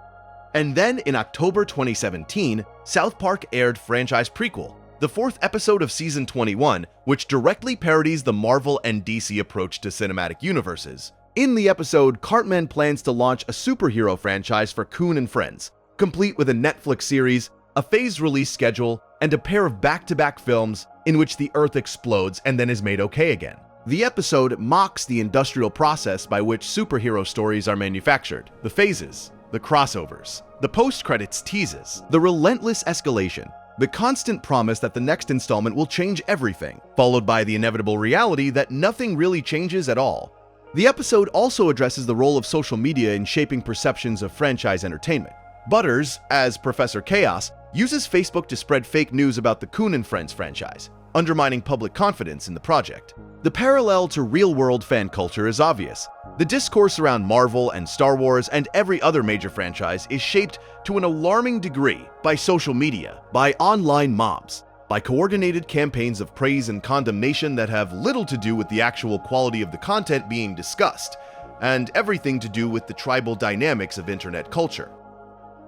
And then in October 2017, South Park aired franchise prequel, the fourth episode of Season 21, which directly parodies the Marvel and DC approach to cinematic universes. In the episode, Cartman plans to launch a superhero franchise for Coon and Friends, complete with a Netflix series, a phased release schedule, and a pair of back-to-back films in which the Earth explodes and then is made okay again. The episode mocks the industrial process by which superhero stories are manufactured, the phases, the crossovers, the post-credits teases, the relentless escalation, the constant promise that the next installment will change everything, followed by the inevitable reality that nothing really changes at all. The episode also addresses the role of social media in shaping perceptions of franchise entertainment. Butters, as Professor Chaos, uses Facebook to spread fake news about the Coon and Friends franchise, undermining public confidence in the project. The parallel to real-world fan culture is obvious. The discourse around Marvel and Star Wars and every other major franchise is shaped to an alarming degree by social media, by online mobs, by coordinated campaigns of praise and condemnation that have little to do with the actual quality of the content being discussed, and everything to do with the tribal dynamics of internet culture.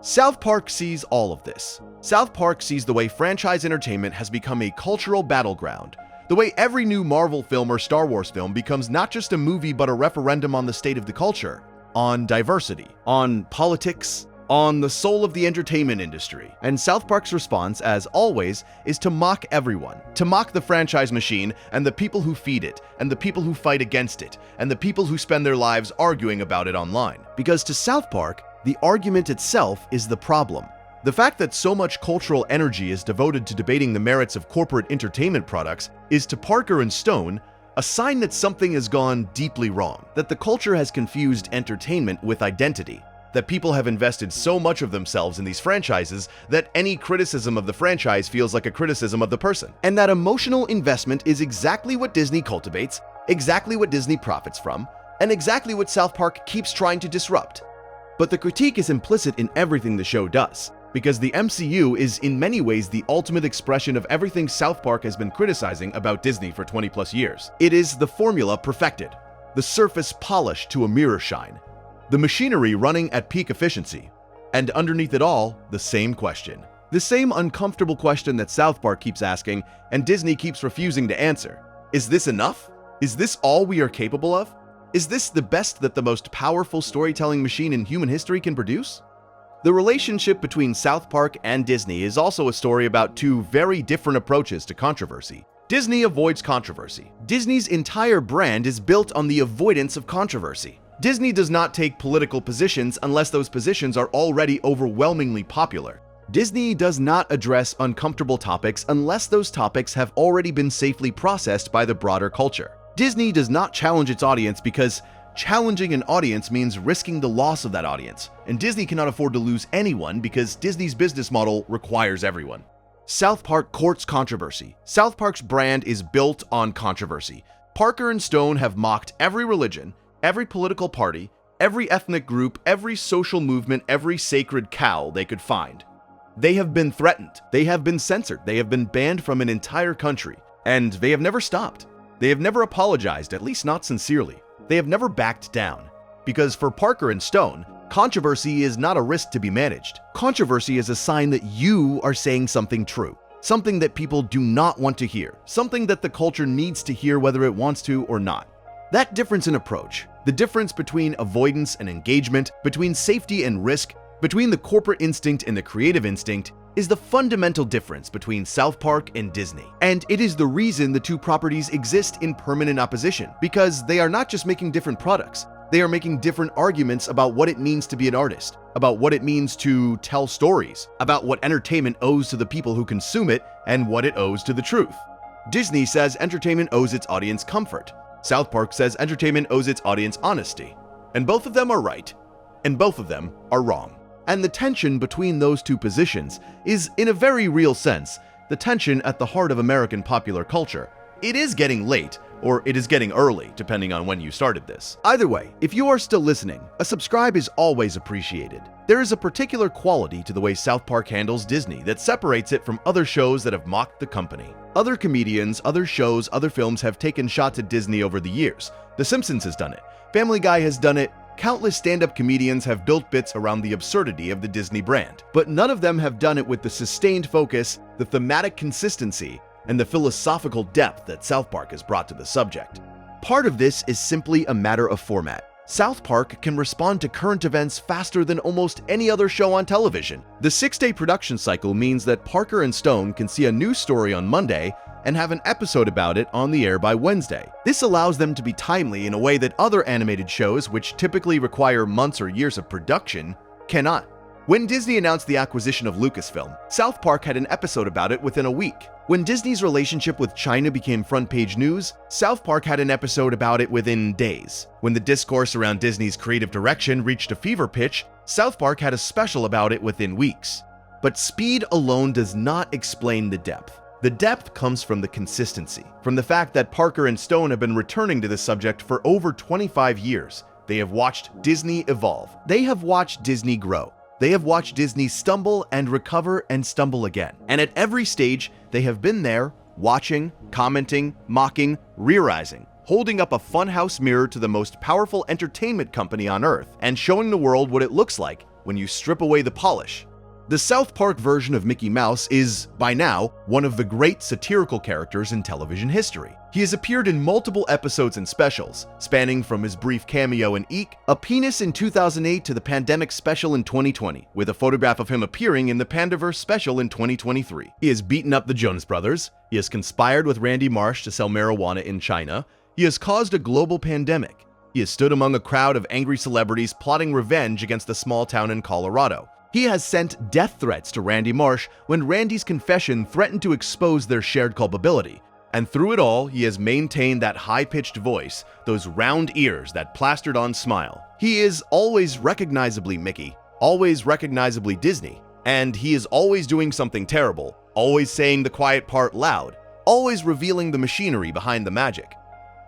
South Park sees all of this. South Park sees the way franchise entertainment has become a cultural battleground, the way every new Marvel film or Star Wars film becomes not just a movie but a referendum on the state of the culture, on diversity, on politics, on the soul of the entertainment industry. And South Park's response, as always, is to mock everyone, to mock the franchise machine and the people who feed it, and the people who fight against it, and the people who spend their lives arguing about it online. Because to South Park, the argument itself is the problem. The fact that so much cultural energy is devoted to debating the merits of corporate entertainment products is, to Parker and Stone, a sign that something has gone deeply wrong, that the culture has confused entertainment with identity, that people have invested so much of themselves in these franchises that any criticism of the franchise feels like a criticism of the person, and that emotional investment is exactly what Disney cultivates, exactly what Disney profits from, and exactly what South Park keeps trying to disrupt. But the critique is implicit in everything the show does, because the MCU is in many ways the ultimate expression of everything South Park has been criticizing about Disney for 20+ years. It is the formula perfected, the surface polished to a mirror shine, the machinery running at peak efficiency, and underneath it all, the same question. The same uncomfortable question that South Park keeps asking and Disney keeps refusing to answer. Is this enough? Is this all we are capable of? Is this the best that the most powerful storytelling machine in human history can produce? The relationship between South Park and Disney is also a story about two very different approaches to controversy. Disney avoids controversy. Disney's entire brand is built on the avoidance of controversy. Disney does not take political positions unless those positions are already overwhelmingly popular. Disney does not address uncomfortable topics unless those topics have already been safely processed by the broader culture. Disney does not challenge its audience because challenging an audience means risking the loss of that audience, and Disney cannot afford to lose anyone because Disney's business model requires everyone. South Park courts controversy. South Park's brand is built on controversy. Parker and Stone have mocked every religion, every political party, every ethnic group, every social movement, every sacred cow they could find. They have been threatened, they have been censored, they have been banned from an entire country, and they have never stopped. They have never apologized, at least not sincerely. They have never backed down. Because for Parker and Stone, controversy is not a risk to be managed. Controversy is a sign that you are saying something true, something that people do not want to hear, something that the culture needs to hear whether it wants to or not. That difference in approach, the difference between avoidance and engagement, between safety and risk, between the corporate instinct and the creative instinct, is the fundamental difference between South Park and Disney. And it is the reason the two properties exist in permanent opposition, because they are not just making different products, they are making different arguments about what it means to be an artist, about what it means to tell stories, about what entertainment owes to the people who consume it, and what it owes to the truth. Disney says entertainment owes its audience comfort. South Park says entertainment owes its audience honesty. And both of them are right, and both of them are wrong. And the tension between those two positions is, in a very real sense, the tension at the heart of American popular culture. It is getting late, or it is getting early, depending on when you started this. Either way, if you are still listening, a subscribe is always appreciated. There is a particular quality to the way South Park handles Disney that separates it from other shows that have mocked the company. Other comedians, other shows, other films have taken shots at Disney over the years. The Simpsons has done it. Family Guy has done it. Countless stand-up comedians have built bits around the absurdity of the Disney brand. But none of them have done it with the sustained focus, the thematic consistency, and the philosophical depth that South Park has brought to the subject. Part of this is simply a matter of format. South Park can respond to current events faster than almost any other show on television. The 6-day production cycle means that Parker and Stone can see a new story on Monday and have an episode about it on the air by Wednesday. This allows them to be timely in a way that other animated shows, which typically require months or years of production, cannot. When Disney announced the acquisition of Lucasfilm, South Park had an episode about it within a week. When Disney's relationship with China became front-page news, South Park had an episode about it within days. When the discourse around Disney's creative direction reached a fever pitch, South Park had a special about it within weeks. But speed alone does not explain the depth. The depth comes from the consistency, from the fact that Parker and Stone have been returning to this subject for over 25 years. They have watched Disney evolve. They have watched Disney grow. They have watched Disney stumble and recover and stumble again. And at every stage, they have been there, watching, commenting, mocking, rearising, holding up a funhouse mirror to the most powerful entertainment company on Earth, and showing the world what it looks like when you strip away the polish. The South Park version of Mickey Mouse is, by now, one of the great satirical characters in television history. He has appeared in multiple episodes and specials, spanning from his brief cameo in Eek, A Penis in 2008 to the Pandemic special in 2020, with a photograph of him appearing in the Pandaverse special in 2023. He has beaten up the Jonas Brothers, he has conspired with Randy Marsh to sell marijuana in China, he has caused a global pandemic, he has stood among a crowd of angry celebrities plotting revenge against a small town in Colorado. He has sent death threats to Randy Marsh when Randy's confession threatened to expose their shared culpability. And through it all, he has maintained that high-pitched voice, those round ears, that plastered-on smile. He is always recognizably Mickey, always recognizably Disney, and he is always doing something terrible, always saying the quiet part loud, always revealing the machinery behind the magic.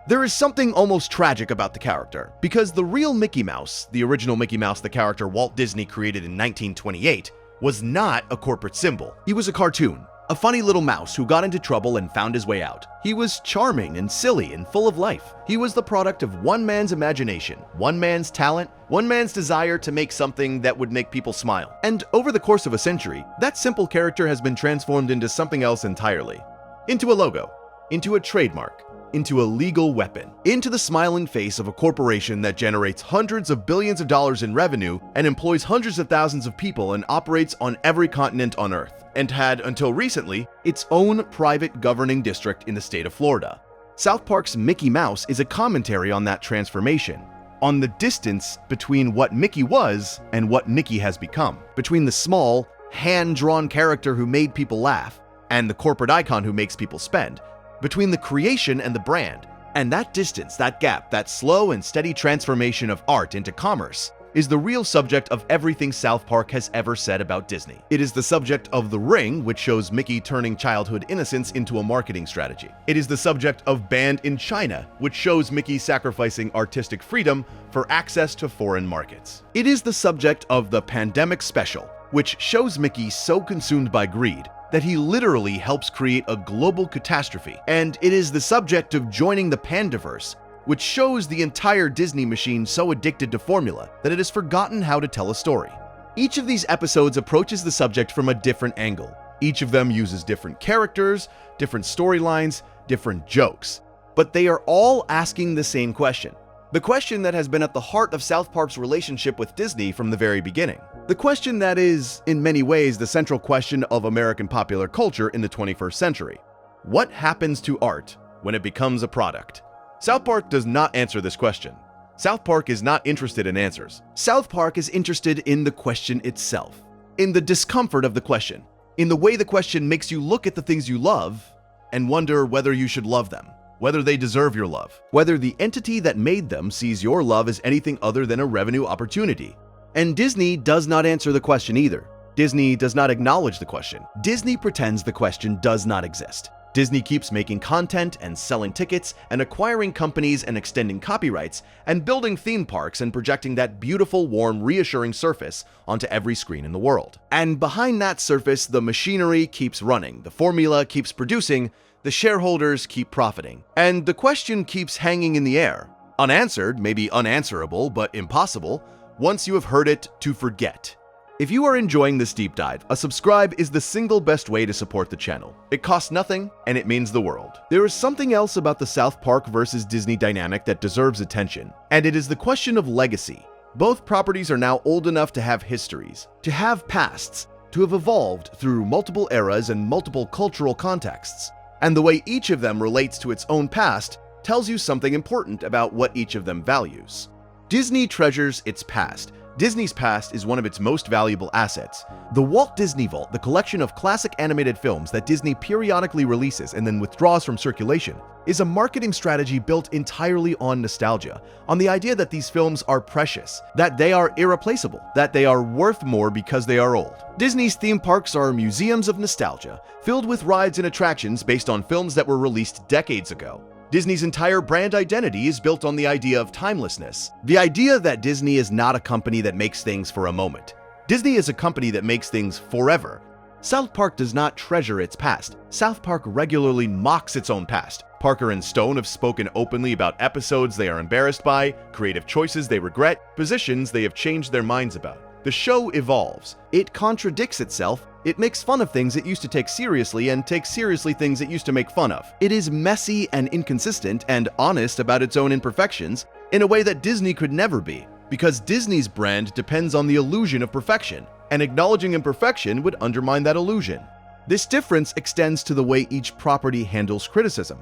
There is something almost tragic about the character, because the real Mickey Mouse, the original Mickey Mouse, the character Walt Disney created in 1928, was not a corporate symbol. He was a cartoon, a funny little mouse who got into trouble and found his way out. He was charming and silly and full of life. He was the product of one man's imagination, one man's talent, one man's desire to make something that would make people smile. And over the course of a century, that simple character has been transformed into something else entirely. Into a logo, into a trademark, into a legal weapon, into the smiling face of a corporation that generates hundreds of billions of dollars in revenue and employs hundreds of thousands of people and operates on every continent on Earth, and had, until recently, its own private governing district in the state of Florida. South Park's Mickey Mouse is a commentary on that transformation, on the distance between what Mickey was and what Mickey has become, between the small, hand-drawn character who made people laugh and the corporate icon who makes people spend, between the creation and the brand. And that distance, that gap, that slow and steady transformation of art into commerce is the real subject of everything South Park has ever said about Disney. It is the subject of The Ring, which shows Mickey turning childhood innocence into a marketing strategy. It is the subject of Banned in China, which shows Mickey sacrificing artistic freedom for access to foreign markets. It is the subject of the Pandemic special, which shows Mickey so consumed by greed that he literally helps create a global catastrophe. And it is the subject of Joining the Pandaverse, which shows the entire Disney machine so addicted to formula that it has forgotten how to tell a story. Each of these episodes approaches the subject from a different angle. Each of them uses different characters, different storylines, different jokes. But they are all asking the same question. The question that has been at the heart of South Park's relationship with Disney from the very beginning. The question that is, in many ways, the central question of American popular culture in the 21st century. What happens to art when it becomes a product? South Park does not answer this question. South Park is not interested in answers. South Park is interested in the question itself, in the discomfort of the question, in the way the question makes you look at the things you love and wonder whether you should love them, whether they deserve your love, whether the entity that made them sees your love as anything other than a revenue opportunity. And Disney does not answer the question either. Disney does not acknowledge the question. Disney pretends the question does not exist. Disney keeps making content and selling tickets and acquiring companies and extending copyrights and building theme parks and projecting that beautiful, warm, reassuring surface onto every screen in the world. And behind that surface, the machinery keeps running, the formula keeps producing, the shareholders keep profiting. And the question keeps hanging in the air. Unanswered, maybe unanswerable, but impossible, once you have heard it, to forget. If you are enjoying this deep dive, a subscribe is the single best way to support the channel. It costs nothing, and it means the world. There is something else about the South Park versus Disney dynamic that deserves attention, and it is the question of legacy. Both properties are now old enough to have histories, to have pasts, to have evolved through multiple eras and multiple cultural contexts. And the way each of them relates to its own past tells you something important about what each of them values. Disney treasures its past. Disney's past is one of its most valuable assets. The Walt Disney Vault, the collection of classic animated films that Disney periodically releases and then withdraws from circulation, is a marketing strategy built entirely on nostalgia, on the idea that these films are precious, that they are irreplaceable, that they are worth more because they are old. Disney's theme parks are museums of nostalgia, filled with rides and attractions based on films that were released decades ago. Disney's entire brand identity is built on the idea of timelessness. The idea that Disney is not a company that makes things for a moment. Disney is a company that makes things forever. South Park does not treasure its past. South Park regularly mocks its own past. Parker and Stone have spoken openly about episodes they are embarrassed by, creative choices they regret, positions they have changed their minds about. The show evolves. It contradicts itself. It makes fun of things it used to take seriously and takes seriously things it used to make fun of. It is messy and inconsistent and honest about its own imperfections in a way that Disney could never be, because Disney's brand depends on the illusion of perfection, and acknowledging imperfection would undermine that illusion. This difference extends to the way each property handles criticism.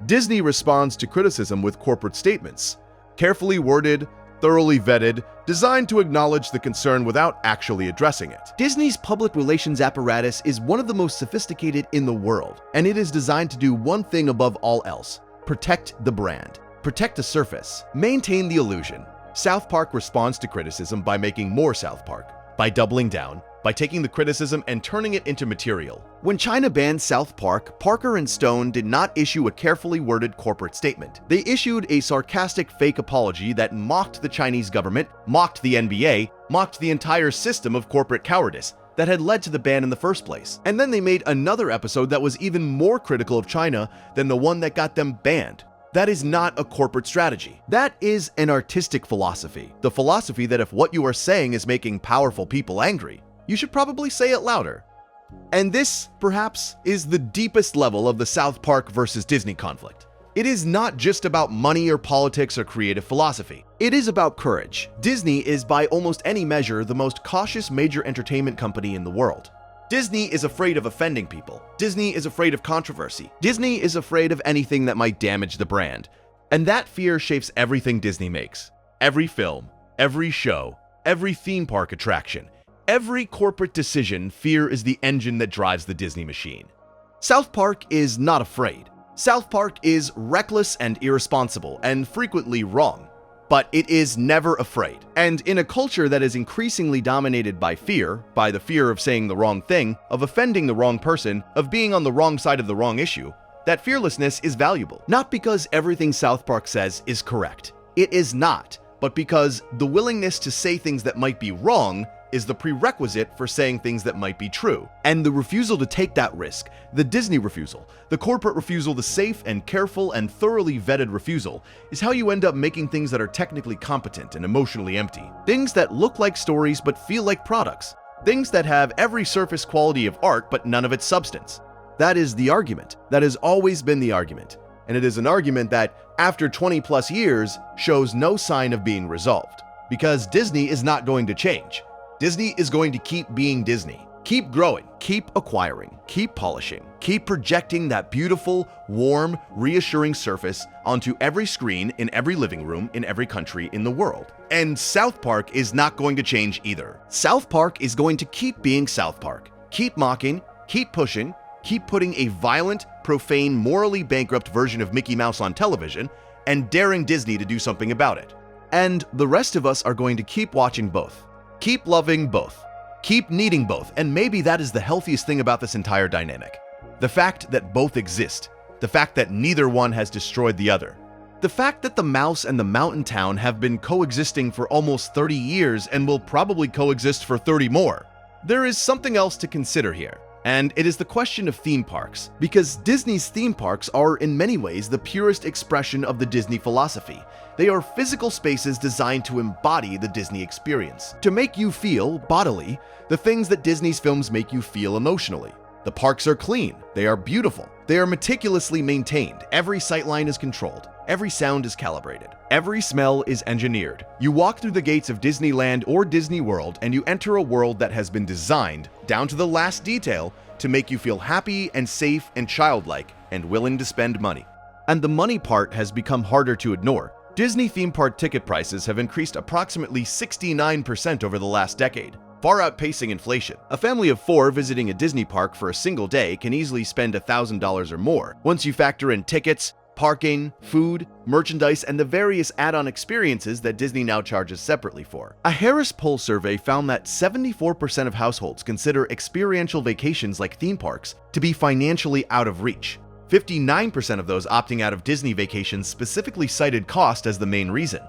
Disney responds to criticism with corporate statements, carefully worded, thoroughly vetted, designed to acknowledge the concern without actually addressing it. Disney's public relations apparatus is one of the most sophisticated in the world, and it is designed to do one thing above all else: protect the brand, protect the surface, maintain the illusion. South Park responds to criticism by making more South Park, by doubling down, by taking the criticism and turning it into material. When China banned South Park, Parker and Stone did not issue a carefully worded corporate statement. They issued a sarcastic fake apology that mocked the Chinese government, mocked the NBA, mocked the entire system of corporate cowardice that had led to the ban in the first place. And then they made another episode that was even more critical of China than the one that got them banned. That is not a corporate strategy. That is an artistic philosophy. The philosophy that if what you are saying is making powerful people angry, you should probably say it louder. And this, perhaps, is the deepest level of the South Park versus Disney conflict. It is not just about money or politics or creative philosophy. It is about courage. Disney is by almost any measure the most cautious major entertainment company in the world. Disney is afraid of offending people. Disney is afraid of controversy. Disney is afraid of anything that might damage the brand. And that fear shapes everything Disney makes. Every film, every show, every theme park attraction, every corporate decision, fear is the engine that drives the Disney machine. South Park is not afraid. South Park is reckless and irresponsible and frequently wrong, but it is never afraid. And in a culture that is increasingly dominated by fear, by the fear of saying the wrong thing, of offending the wrong person, of being on the wrong side of the wrong issue, that fearlessness is valuable. Not because everything South Park says is correct. It is not, but because the willingness to say things that might be wrong is the prerequisite for saying things that might be true. And the refusal to take that risk, the Disney refusal, the corporate refusal, the safe and careful and thoroughly vetted refusal, is how you end up making things that are technically competent and emotionally empty. Things that look like stories but feel like products. Things that have every surface quality of art but none of its substance. That is the argument. That has always been the argument. And it is an argument that, after 20 plus years, shows no sign of being resolved. Because Disney is not going to change. Disney is going to keep being Disney. Keep growing, keep acquiring, keep polishing, keep projecting that beautiful, warm, reassuring surface onto every screen in every living room in every country in the world. And South Park is not going to change either. South Park is going to keep being South Park. Keep mocking, keep pushing, keep putting a violent, profane, morally bankrupt version of Mickey Mouse on television, and daring Disney to do something about it. And the rest of us are going to keep watching both. Keep loving both. Keep needing both, and maybe that is the healthiest thing about this entire dynamic. The fact that both exist. The fact that neither one has destroyed the other. The fact that the mouse and the mountain town have been coexisting for almost 30 years and will probably coexist for 30 more. There is something else to consider here, and it is the question of theme parks, because Disney's theme parks are in many ways the purest expression of the Disney philosophy. They are physical spaces designed to embody the Disney experience, to make you feel, bodily, the things that Disney's films make you feel emotionally. The parks are clean, they are beautiful, they are meticulously maintained, every sightline is controlled, every sound is calibrated, every smell is engineered. You walk through the gates of Disneyland or Disney World and you enter a world that has been designed, down to the last detail, to make you feel happy and safe and childlike and willing to spend money. And the money part has become harder to ignore. Disney theme park ticket prices have increased approximately 69% over the last decade, far outpacing inflation. A family of 4 visiting a Disney park for a single day can easily spend $1,000 or more once you factor in tickets, parking, food, merchandise, and the various add-on experiences that Disney now charges separately for. A Harris Poll survey found that 74% of households consider experiential vacations like theme parks to be financially out of reach. 59% of those opting out of Disney vacations specifically cited cost as the main reason.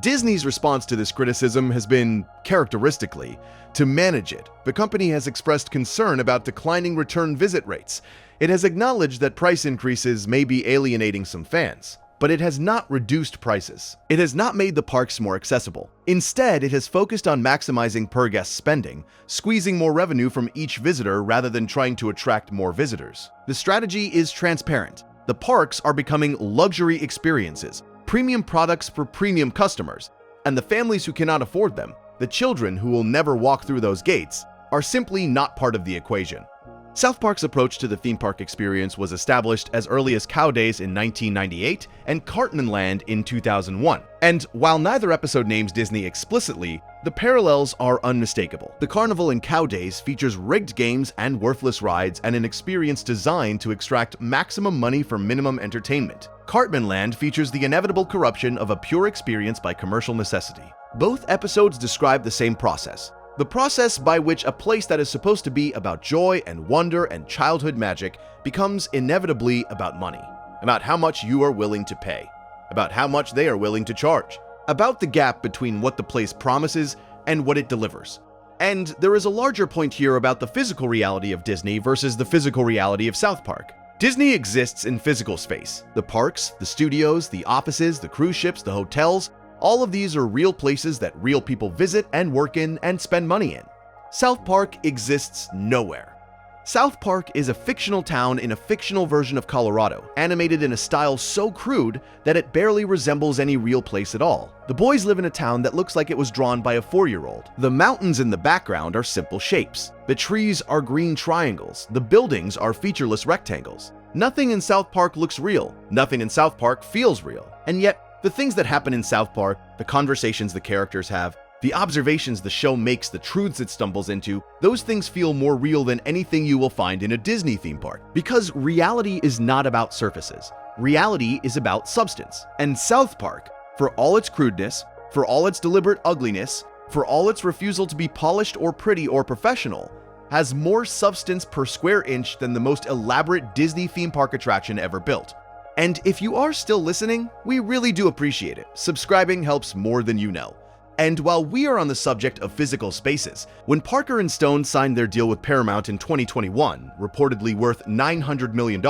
Disney's response to this criticism has been, characteristically, to manage it. The company has expressed concern about declining return visit rates. It has acknowledged that price increases may be alienating some fans, but it has not reduced prices. It has not made the parks more accessible. Instead, it has focused on maximizing per-guest spending, squeezing more revenue from each visitor rather than trying to attract more visitors. The strategy is transparent. The parks are becoming luxury experiences, premium products for premium customers, and the families who cannot afford them, the children who will never walk through those gates, are simply not part of the equation. South Park's approach to the theme park experience was established as early as Cow Days in 1998 and Cartman Land in 2001. And while neither episode names Disney explicitly, the parallels are unmistakable. The carnival in Cow Days features rigged games and worthless rides and an experience designed to extract maximum money for minimum entertainment. Cartman Land features the inevitable corruption of a pure experience by commercial necessity. Both episodes describe the same process. The process by which a place that is supposed to be about joy and wonder and childhood magic becomes inevitably about money, about how much you are willing to pay, about how much they are willing to charge, about the gap between what the place promises and what it delivers. And there is a larger point here about the physical reality of Disney versus the physical reality of South Park. Disney exists in physical space. The parks, the studios, the offices, the cruise ships, the hotels, all of these are real places that real people visit and work in and spend money in. South Park exists nowhere. South Park is a fictional town in a fictional version of Colorado, animated in a style so crude that it barely resembles any real place at all. The boys live in a town that looks like it was drawn by a 4-year-old. The mountains in the background are simple shapes. The trees are green triangles. The buildings are featureless rectangles. Nothing in South Park looks real. Nothing in South Park feels real. And yet, the things that happen in South Park, the conversations the characters have, the observations the show makes, the truths it stumbles into, those things feel more real than anything you will find in a Disney theme park. Because reality is not about surfaces. Reality is about substance. And South Park, for all its crudeness, for all its deliberate ugliness, for all its refusal to be polished or pretty or professional, has more substance per square inch than the most elaborate Disney theme park attraction ever built. And if you are still listening, we really do appreciate it. Subscribing helps more than you know. And while we are on the subject of physical spaces, when Parker and Stone signed their deal with Paramount in 2021, reportedly worth $900 million,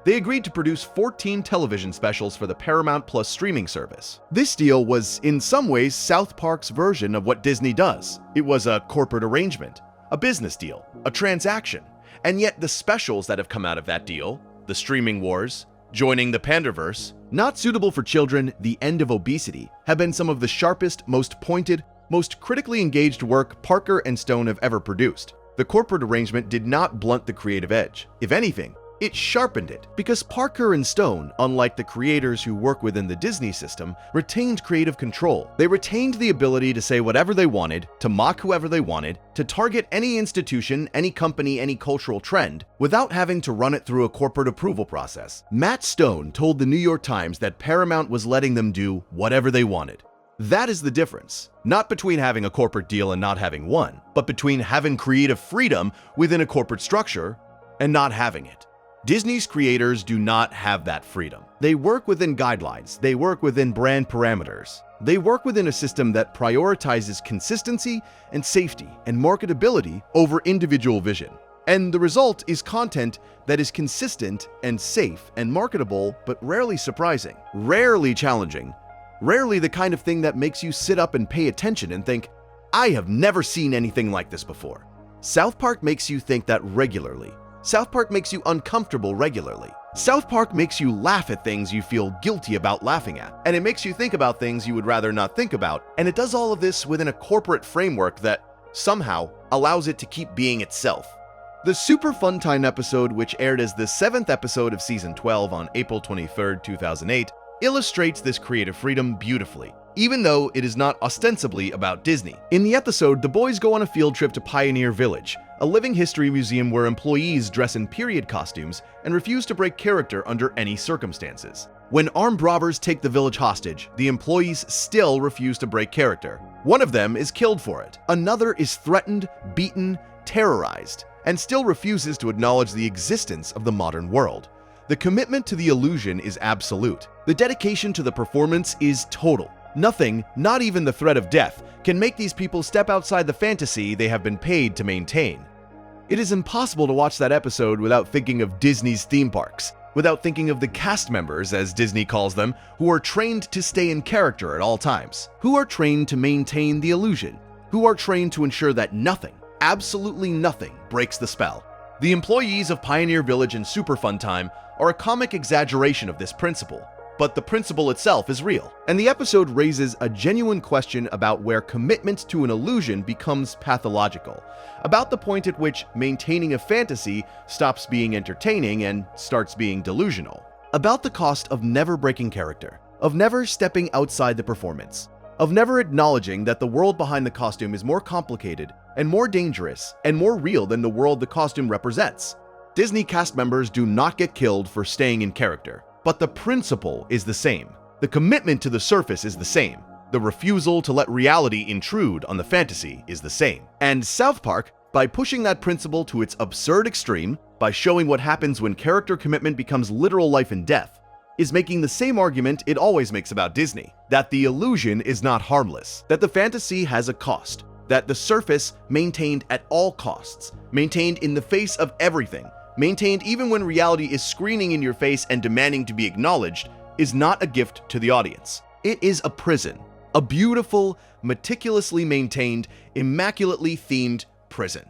they agreed to produce 14 television specials for the Paramount Plus streaming service. This deal was, in some ways, South Park's version of what Disney does. It was a corporate arrangement, a business deal, a transaction. And yet the specials that have come out of that deal, the streaming wars, joining the Panderverse, Not Suitable for Children, The End of Obesity, have been some of the sharpest, most pointed, most critically engaged work Parker and Stone have ever produced. The corporate arrangement did not blunt the creative edge. If anything, it sharpened it, because Parker and Stone, unlike the creators who work within the Disney system, retained creative control. They retained the ability to say whatever they wanted, to mock whoever they wanted, to target any institution, any company, any cultural trend, without having to run it through a corporate approval process. Matt Stone told the New York Times that Paramount was letting them do whatever they wanted. That is the difference, not between having a corporate deal and not having one, but between having creative freedom within a corporate structure and not having it. Disney's creators do not have that freedom. They work within guidelines, they work within brand parameters. They work within a system that prioritizes consistency and safety and marketability over individual vision. And the result is content that is consistent and safe and marketable, but rarely surprising, rarely challenging, rarely the kind of thing that makes you sit up and pay attention and think, I have never seen anything like this before. South Park makes you think that regularly. South Park makes you uncomfortable regularly. South Park makes you laugh at things you feel guilty about laughing at, and it makes you think about things you would rather not think about, and it does all of this within a corporate framework that somehow allows it to keep being itself. The Super Fun Time episode, which aired as the 7th episode of Season 12 on April 23, 2008, illustrates this creative freedom beautifully, even though it is not ostensibly about Disney. In the episode, the boys go on a field trip to Pioneer Village, a living history museum where employees dress in period costumes and refuse to break character under any circumstances. When armed robbers take the village hostage, the employees still refuse to break character. One of them is killed for it. Another is threatened, beaten, terrorized, and still refuses to acknowledge the existence of the modern world. The commitment to the illusion is absolute. The dedication to the performance is total. Nothing, not even the threat of death, can make these people step outside the fantasy they have been paid to maintain. It is impossible to watch that episode without thinking of Disney's theme parks, without thinking of the cast members, as Disney calls them, who are trained to stay in character at all times, who are trained to maintain the illusion, who are trained to ensure that nothing, absolutely nothing, breaks the spell. The employees of Pioneer Village and Super Fun Time are a comic exaggeration of this principle, but the principle itself is real. And the episode raises a genuine question about where commitment to an illusion becomes pathological, about the point at which maintaining a fantasy stops being entertaining and starts being delusional, about the cost of never breaking character, of never stepping outside the performance, of never acknowledging that the world behind the costume is more complicated and more dangerous and more real than the world the costume represents. Disney cast members do not get killed for staying in character, but the principle is the same. The commitment to the surface is the same. The refusal to let reality intrude on the fantasy is the same. And South Park, by pushing that principle to its absurd extreme, by showing what happens when character commitment becomes literal life and death, is making the same argument it always makes about Disney, that the illusion is not harmless, that the fantasy has a cost, that the surface maintained at all costs, maintained in the face of everything, maintained even when reality is screaming in your face and demanding to be acknowledged, is not a gift to the audience. It is a prison. A beautiful, meticulously maintained, immaculately themed prison.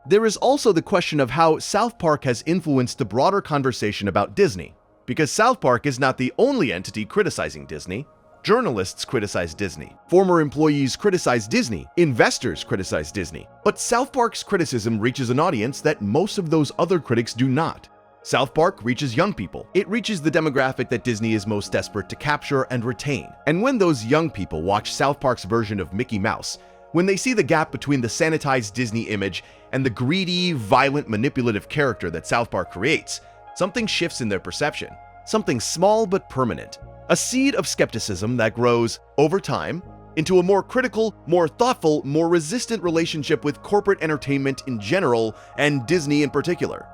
There is also the question of how South Park has influenced the broader conversation about Disney, because South Park is not the only entity criticizing Disney. Journalists criticize Disney, former employees criticize Disney, investors criticize Disney. But South Park's criticism reaches an audience that most of those other critics do not. South Park reaches young people. It reaches the demographic that Disney is most desperate to capture and retain. And when those young people watch South Park's version of Mickey Mouse, when they see the gap between the sanitized Disney image and the greedy, violent, manipulative character that South Park creates, something shifts in their perception. Something small but permanent. A seed of skepticism that grows, over time, into a more critical, more thoughtful, more resistant relationship with corporate entertainment in general and Disney in particular.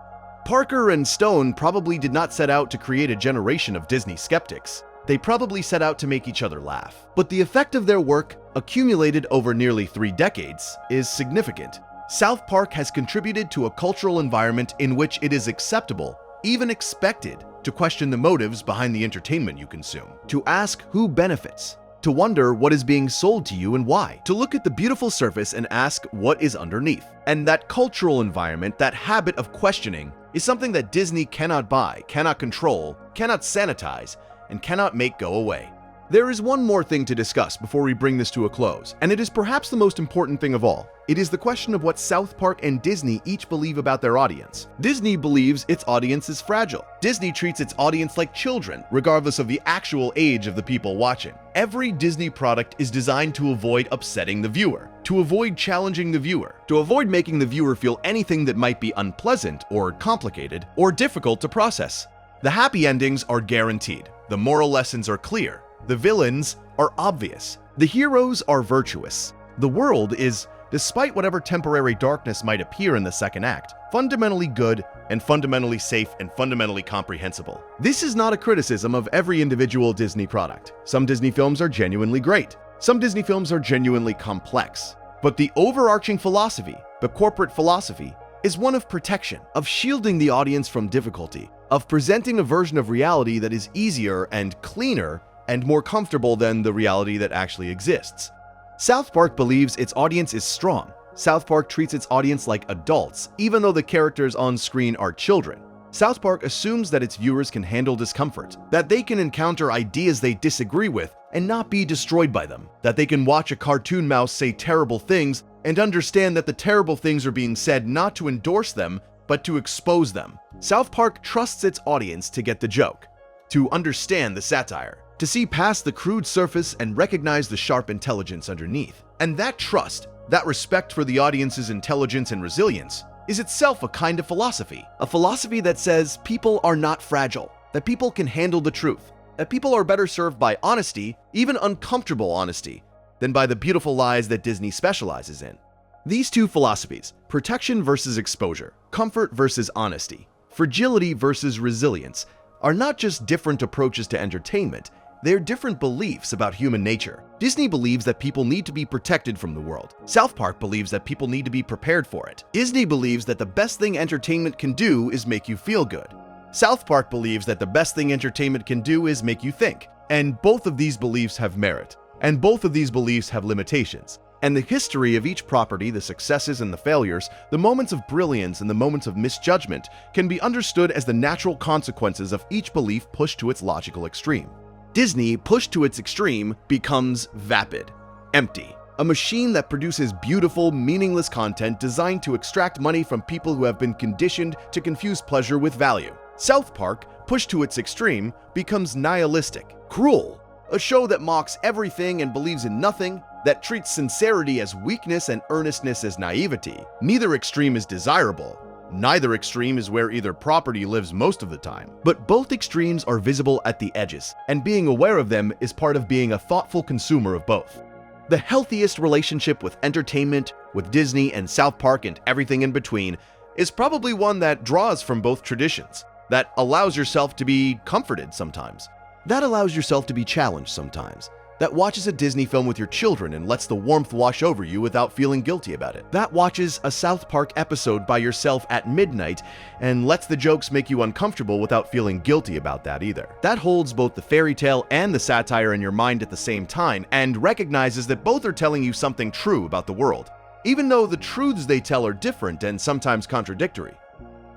Parker and Stone probably did not set out to create a generation of Disney skeptics. They probably set out to make each other laugh. But the effect of their work, accumulated over nearly 3 decades, is significant. South Park has contributed to a cultural environment in which it is acceptable, even expected, to question the motives behind the entertainment you consume, to ask who benefits, to wonder what is being sold to you and why, to look at the beautiful surface and ask what is underneath. And that cultural environment, that habit of questioning, is something that Disney cannot buy, cannot control, cannot sanitize, and cannot make go away. There is one more thing to discuss before we bring this to a close, and it is perhaps the most important thing of all. It is the question of what South Park and Disney each believe about their audience. Disney believes its audience is fragile. Disney treats its audience like children, regardless of the actual age of the people watching. Every Disney product is designed to avoid upsetting the viewer, to avoid challenging the viewer, to avoid making the viewer feel anything that might be unpleasant or complicated or difficult to process. The happy endings are guaranteed. The moral lessons are clear. The villains are obvious. The heroes are virtuous. The world is despite whatever temporary darkness might appear in the second act, fundamentally good and fundamentally safe and fundamentally comprehensible. This is not a criticism of every individual Disney product. Some Disney films are genuinely great. Some Disney films are genuinely complex. But the overarching philosophy, the corporate philosophy, is one of protection, of shielding the audience from difficulty, of presenting a version of reality that is easier and cleaner and more comfortable than the reality that actually exists. South Park believes its audience is strong. South Park treats its audience like adults, even though the characters on screen are children. South Park assumes that its viewers can handle discomfort, that they can encounter ideas they disagree with and not be destroyed by them, that they can watch a cartoon mouse say terrible things and understand that the terrible things are being said not to endorse them, but to expose them. South Park trusts its audience to get the joke, to understand the satire, to see past the crude surface and recognize the sharp intelligence underneath. And that trust, that respect for the audience's intelligence and resilience, is itself a kind of philosophy. A philosophy that says people are not fragile, that people can handle the truth, that people are better served by honesty, even uncomfortable honesty, than by the beautiful lies that Disney specializes in. These two philosophies, protection versus exposure, comfort versus honesty, fragility versus resilience, are not just different approaches to entertainment, they're different beliefs about human nature. Disney believes that people need to be protected from the world. South Park believes that people need to be prepared for it. Disney believes that the best thing entertainment can do is make you feel good. South Park believes that the best thing entertainment can do is make you think. And both of these beliefs have merit. And both of these beliefs have limitations. And the history of each property, the successes and the failures, the moments of brilliance and the moments of misjudgment, can be understood as the natural consequences of each belief pushed to its logical extreme. Disney, pushed to its extreme, becomes vapid, empty, a machine that produces beautiful, meaningless content designed to extract money from people who have been conditioned to confuse pleasure with value. South Park, pushed to its extreme, becomes nihilistic, cruel, a show that mocks everything and believes in nothing, that treats sincerity as weakness and earnestness as naivety. Neither extreme is desirable. Neither extreme is where either property lives most of the time, but both extremes are visible at the edges, and being aware of them is part of being a thoughtful consumer of both. The healthiest relationship with entertainment, with Disney and South Park and everything in between, is probably one that draws from both traditions, that allows yourself to be comforted sometimes, that allows yourself to be challenged sometimes, that watches a Disney film with your children and lets the warmth wash over you without feeling guilty about it. That watches a South Park episode by yourself at midnight and lets the jokes make you uncomfortable without feeling guilty about that either. That holds both the fairy tale and the satire in your mind at the same time and recognizes that both are telling you something true about the world, even though the truths they tell are different and sometimes contradictory.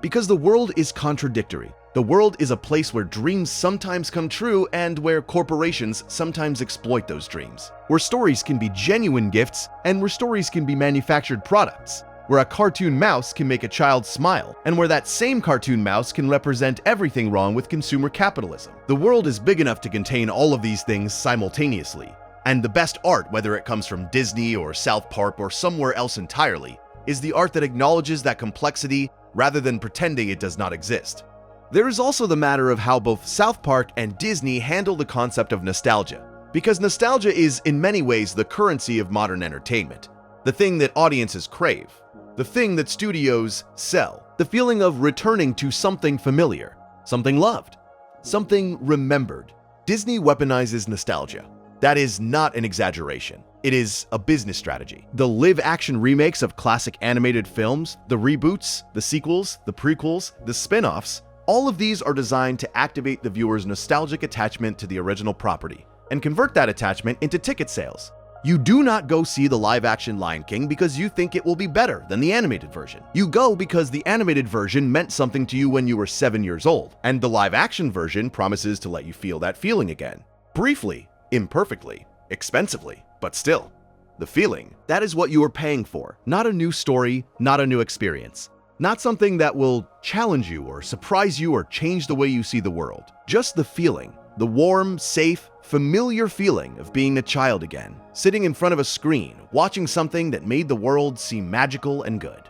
Because the world is contradictory. The world is a place where dreams sometimes come true and where corporations sometimes exploit those dreams. Where stories can be genuine gifts and where stories can be manufactured products. Where a cartoon mouse can make a child smile and where that same cartoon mouse can represent everything wrong with consumer capitalism. The world is big enough to contain all of these things simultaneously. And the best art, whether it comes from Disney or South Park or somewhere else entirely, is the art that acknowledges that complexity rather than pretending it does not exist. There is also the matter of how both South Park and Disney handle the concept of nostalgia, because nostalgia is in many ways the currency of modern entertainment, the thing that audiences crave, the thing that studios sell, the feeling of returning to something familiar, something loved, something remembered. Disney weaponizes nostalgia. That is not an exaggeration. It is a business strategy. The live-action remakes of classic animated films, the reboots, the sequels, the prequels, the spin-offs, all of these are designed to activate the viewer's nostalgic attachment to the original property and convert that attachment into ticket sales. You do not go see the live-action Lion King because you think it will be better than the animated version. You go because the animated version meant something to you when you were 7 years old, and the live-action version promises to let you feel that feeling again. Briefly, imperfectly, expensively, but still. The feeling, that is what you are paying for. Not a new story, not a new experience. Not something that will challenge you or surprise you or change the way you see the world. Just the feeling, the warm, safe, familiar feeling of being a child again, sitting in front of a screen, watching something that made the world seem magical and good.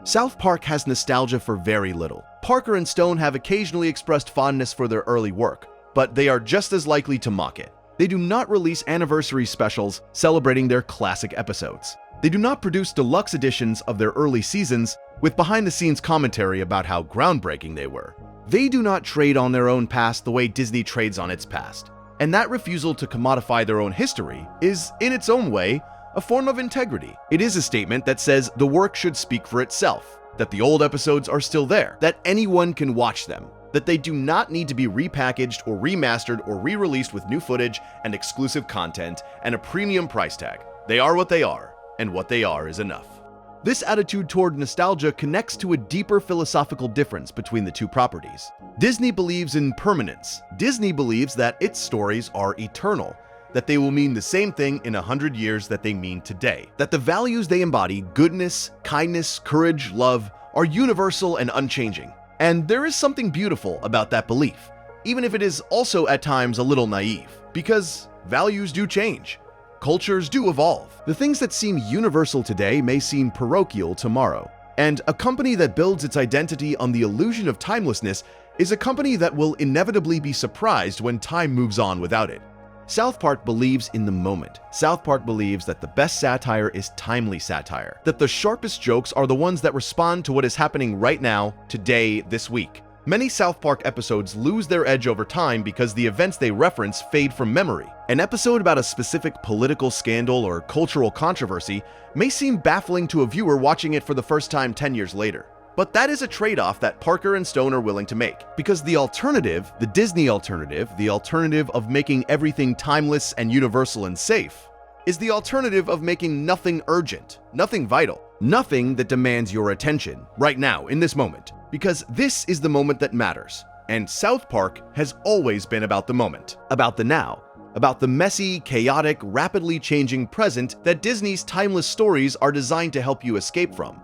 South Park has nostalgia for very little. Parker and Stone have occasionally expressed fondness for their early work, but they are just as likely to mock it. They do not release anniversary specials celebrating their classic episodes. They do not produce deluxe editions of their early seasons with behind-the-scenes commentary about how groundbreaking they were. They do not trade on their own past the way Disney trades on its past. And that refusal to commodify their own history is, in its own way, a form of integrity. It is a statement that says the work should speak for itself, that the old episodes are still there, that anyone can watch them, that they do not need to be repackaged or remastered or re-released with new footage and exclusive content and a premium price tag. They are what they are, and what they are is enough. This attitude toward nostalgia connects to a deeper philosophical difference between the two properties. Disney believes in permanence. Disney believes that its stories are eternal, that they will mean the same thing in 100 years that they mean today, that the values they embody, goodness, kindness, courage, love, are universal and unchanging. And there is something beautiful about that belief, even if it is also at times a little naive, because values do change. Cultures do evolve. The things that seem universal today may seem parochial tomorrow. And a company that builds its identity on the illusion of timelessness is a company that will inevitably be surprised when time moves on without it. South Park believes in the moment. South Park believes that the best satire is timely satire, that the sharpest jokes are the ones that respond to what is happening right now, today, this week. Many South Park episodes lose their edge over time because the events they reference fade from memory. An episode about a specific political scandal or cultural controversy may seem baffling to a viewer watching it for the first time 10 years later. But that is a trade-off that Parker and Stone are willing to make, because the alternative, the Disney alternative, the alternative of making everything timeless and universal and safe, is the alternative of making nothing urgent, nothing vital, nothing that demands your attention right now, in this moment, because this is the moment that matters. And South Park has always been about the moment, about the now, about the messy, chaotic, rapidly changing present that Disney's timeless stories are designed to help you escape from.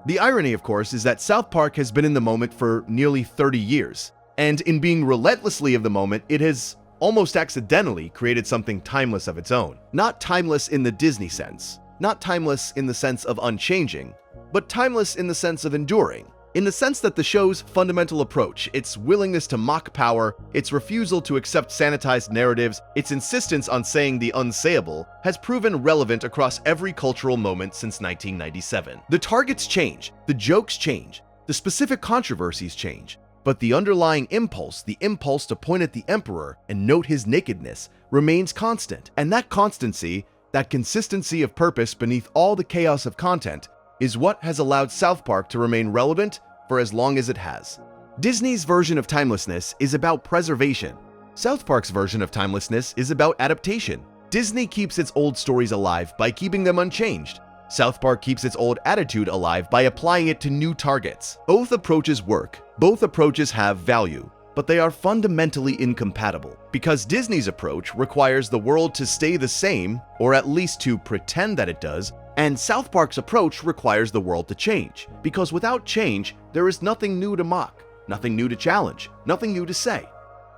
The irony, of course, is that South Park has been in the moment for nearly 30 years, and in being relentlessly of the moment, it has almost accidentally created something timeless of its own. Not timeless in the Disney sense, not timeless in the sense of unchanging, but timeless in the sense of enduring. In the sense that the show's fundamental approach, its willingness to mock power, its refusal to accept sanitized narratives, its insistence on saying the unsayable, has proven relevant across every cultural moment since 1997. The targets change, the jokes change, the specific controversies change, but the underlying impulse, the impulse to point at the Emperor and note his nakedness, remains constant. And that constancy, that consistency of purpose beneath all the chaos of content, is what has allowed South Park to remain relevant for as long as it has. Disney's version of timelessness is about preservation. South Park's version of timelessness is about adaptation. Disney keeps its old stories alive by keeping them unchanged. South Park keeps its old attitude alive by applying it to new targets. Both approaches work. Both approaches have value, but they are fundamentally incompatible, because Disney's approach requires the world to stay the same, or at least to pretend that it does, and South Park's approach requires the world to change, because without change, there is nothing new to mock, nothing new to challenge, nothing new to say.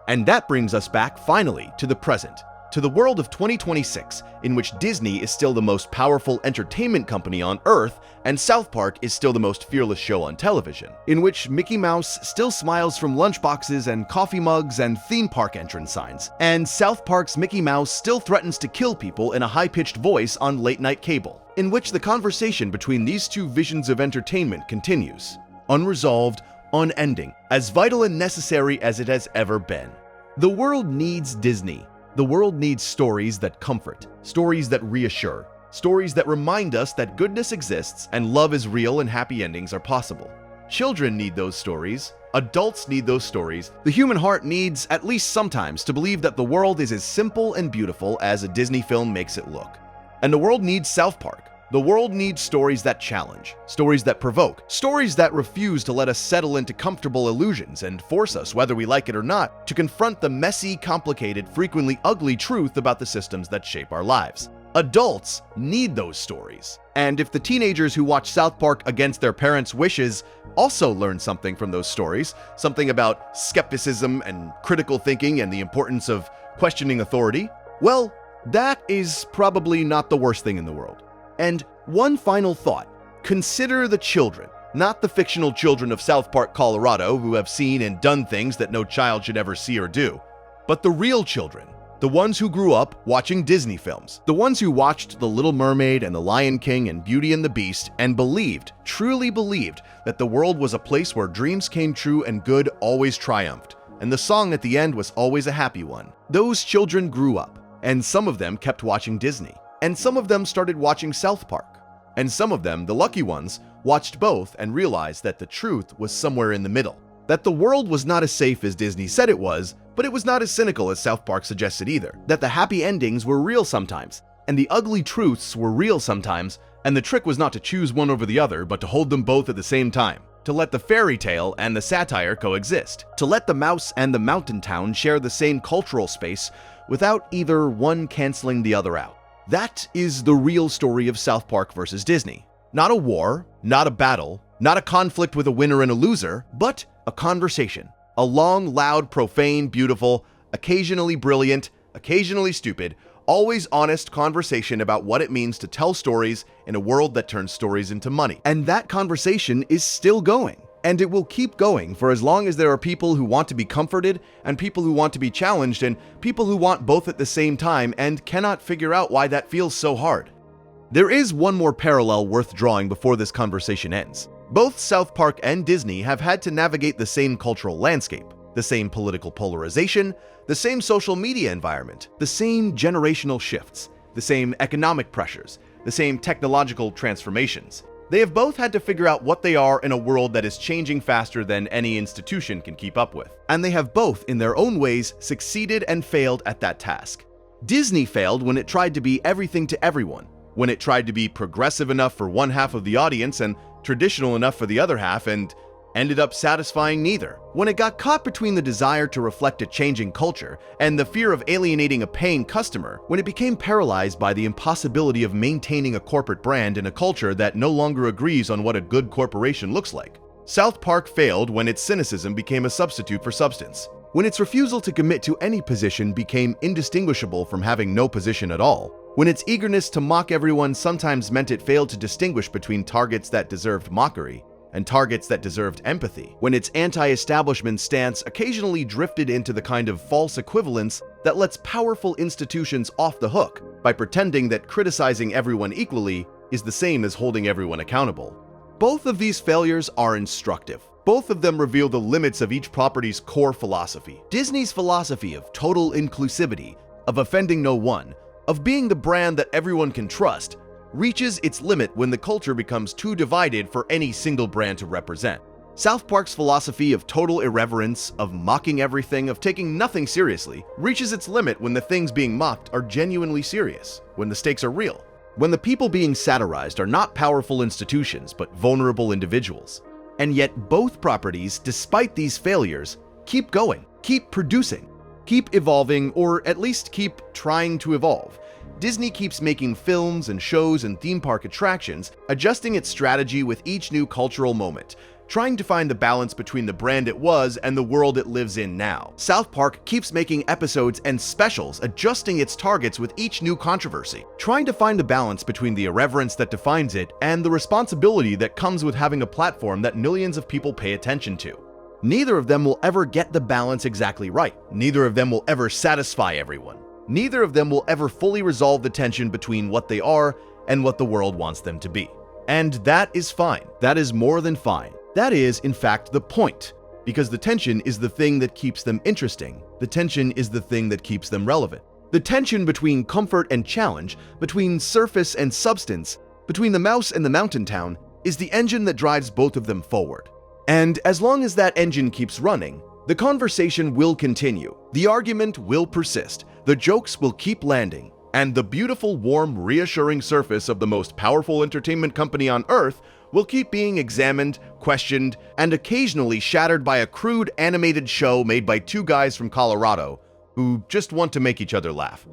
And that brings us back, finally, to the present, to the world of 2026, in which Disney is still the most powerful entertainment company on Earth, and South Park is still the most fearless show on television, in which Mickey Mouse still smiles from lunchboxes and coffee mugs and theme park entrance signs, and South Park's Mickey Mouse still threatens to kill people in a high-pitched voice on late-night cable, in which the conversation between these two visions of entertainment continues, unresolved, unending, as vital and necessary as it has ever been. The world needs Disney. The world needs stories that comfort, stories that reassure, stories that remind us that goodness exists and love is real and happy endings are possible. Children need those stories. Adults need those stories. The human heart needs, at least sometimes, to believe that the world is as simple and beautiful as a Disney film makes it look. And the world needs South Park. The world needs stories that challenge, stories that provoke, stories that refuse to let us settle into comfortable illusions and force us, whether we like it or not, to confront the messy, complicated, frequently ugly truth about the systems that shape our lives. Adults need those stories. And if the teenagers who watch South Park against their parents' wishes also learn something from those stories, something about skepticism and critical thinking and the importance of questioning authority, well, that is probably not the worst thing in the world. And one final thought, consider the children, not the fictional children of South Park, Colorado, who have seen and done things that no child should ever see or do, but the real children, The ones who grew up watching Disney films. The ones who watched The Little Mermaid and The Lion King and Beauty and the Beast and believed, truly believed, that the world was a place where dreams came true and good always triumphed, and the song at the end was always a happy one. Those children grew up, and some of them kept watching Disney, and some of them started watching South Park, and some of them, the lucky ones, watched both and realized that the truth was somewhere in the middle. That the world was not as safe as Disney said it was, but it was not as cynical as South Park suggested either. That the happy endings were real sometimes, and the ugly truths were real sometimes, and the trick was not to choose one over the other, but to hold them both at the same time. To let the fairy tale and the satire coexist. To let the mouse and the mountain town share the same cultural space without either one canceling the other out. That is the real story of South Park versus Disney. Not a war, not a battle, not a conflict with a winner and a loser, but a conversation. A long, loud, profane, beautiful, occasionally brilliant, occasionally stupid, always honest conversation about what it means to tell stories in a world that turns stories into money. And that conversation is still going. And it will keep going for as long as there are people who want to be comforted and people who want to be challenged and people who want both at the same time and cannot figure out why that feels so hard. There is one more parallel worth drawing before this conversation ends. Both South Park and Disney have had to navigate the same cultural landscape, the same political polarization, the same social media environment, the same generational shifts, the same economic pressures, the same technological transformations. They have both had to figure out what they are in a world that is changing faster than any institution can keep up with. And they have both, in their own ways, succeeded and failed at that task. Disney failed when it tried to be everything to everyone, when it tried to be progressive enough for one half of the audience and traditional enough for the other half and ended up satisfying neither. When it got caught between the desire to reflect a changing culture and the fear of alienating a paying customer, when it became paralyzed by the impossibility of maintaining a corporate brand in a culture that no longer agrees on what a good corporation looks like. South Park failed when its cynicism became a substitute for substance. When its refusal to commit to any position became indistinguishable from having no position at all. When its eagerness to mock everyone sometimes meant it failed to distinguish between targets that deserved mockery and targets that deserved empathy. When its anti-establishment stance occasionally drifted into the kind of false equivalence that lets powerful institutions off the hook by pretending that criticizing everyone equally is the same as holding everyone accountable. Both of these failures are instructive. Both of them reveal the limits of each property's core philosophy. Disney's philosophy of total inclusivity, of offending no one, of being the brand that everyone can trust, reaches its limit when the culture becomes too divided for any single brand to represent. South Park's philosophy of total irreverence, of mocking everything, of taking nothing seriously, reaches its limit when the things being mocked are genuinely serious, when the stakes are real, when the people being satirized are not powerful institutions but vulnerable individuals. And yet both properties, despite these failures, keep going, keep producing, keep evolving, or at least keep trying to evolve. Disney keeps making films and shows and theme park attractions, adjusting its strategy with each new cultural moment, trying to find the balance between the brand it was and the world it lives in now. South Park keeps making episodes and specials, adjusting its targets with each new controversy, trying to find the balance between the irreverence that defines it and the responsibility that comes with having a platform that millions of people pay attention to. Neither of them will ever get the balance exactly right. Neither of them will ever satisfy everyone. Neither of them will ever fully resolve the tension between what they are and what the world wants them to be. And that is fine. That is more than fine. That is, in fact, the point. Because the tension is the thing that keeps them interesting. The tension is the thing that keeps them relevant. The tension between comfort and challenge, between surface and substance, between the mouse and the mountain town, is the engine that drives both of them forward. And as long as that engine keeps running, the conversation will continue, the argument will persist, the jokes will keep landing, and the beautiful, warm, reassuring surface of the most powerful entertainment company on Earth will keep being examined, questioned, and occasionally shattered by a crude animated show made by two guys from Colorado who just want to make each other laugh.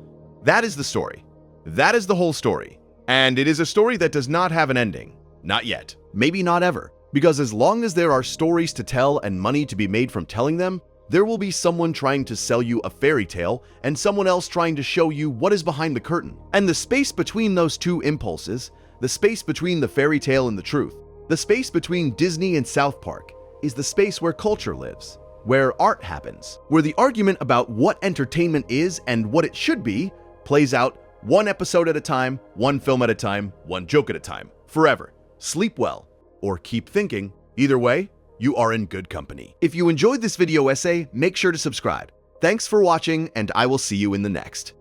That is the story. That is the whole story. And it is a story that does not have an ending. Not yet. Maybe not ever. Because as long as there are stories to tell and money to be made from telling them, there will be someone trying to sell you a fairy tale and someone else trying to show you what is behind the curtain. And the space between those two impulses, the space between the fairy tale and the truth, the space between Disney and South Park, is the space where culture lives. where art happens, where the argument about what entertainment is and what it should be plays out one episode at a time, one film at a time, one joke at a time, forever. Sleep well, or keep thinking. Either way, you are in good company. If you enjoyed this video essay, make sure to subscribe. Thanks for watching, and I will see you in the next.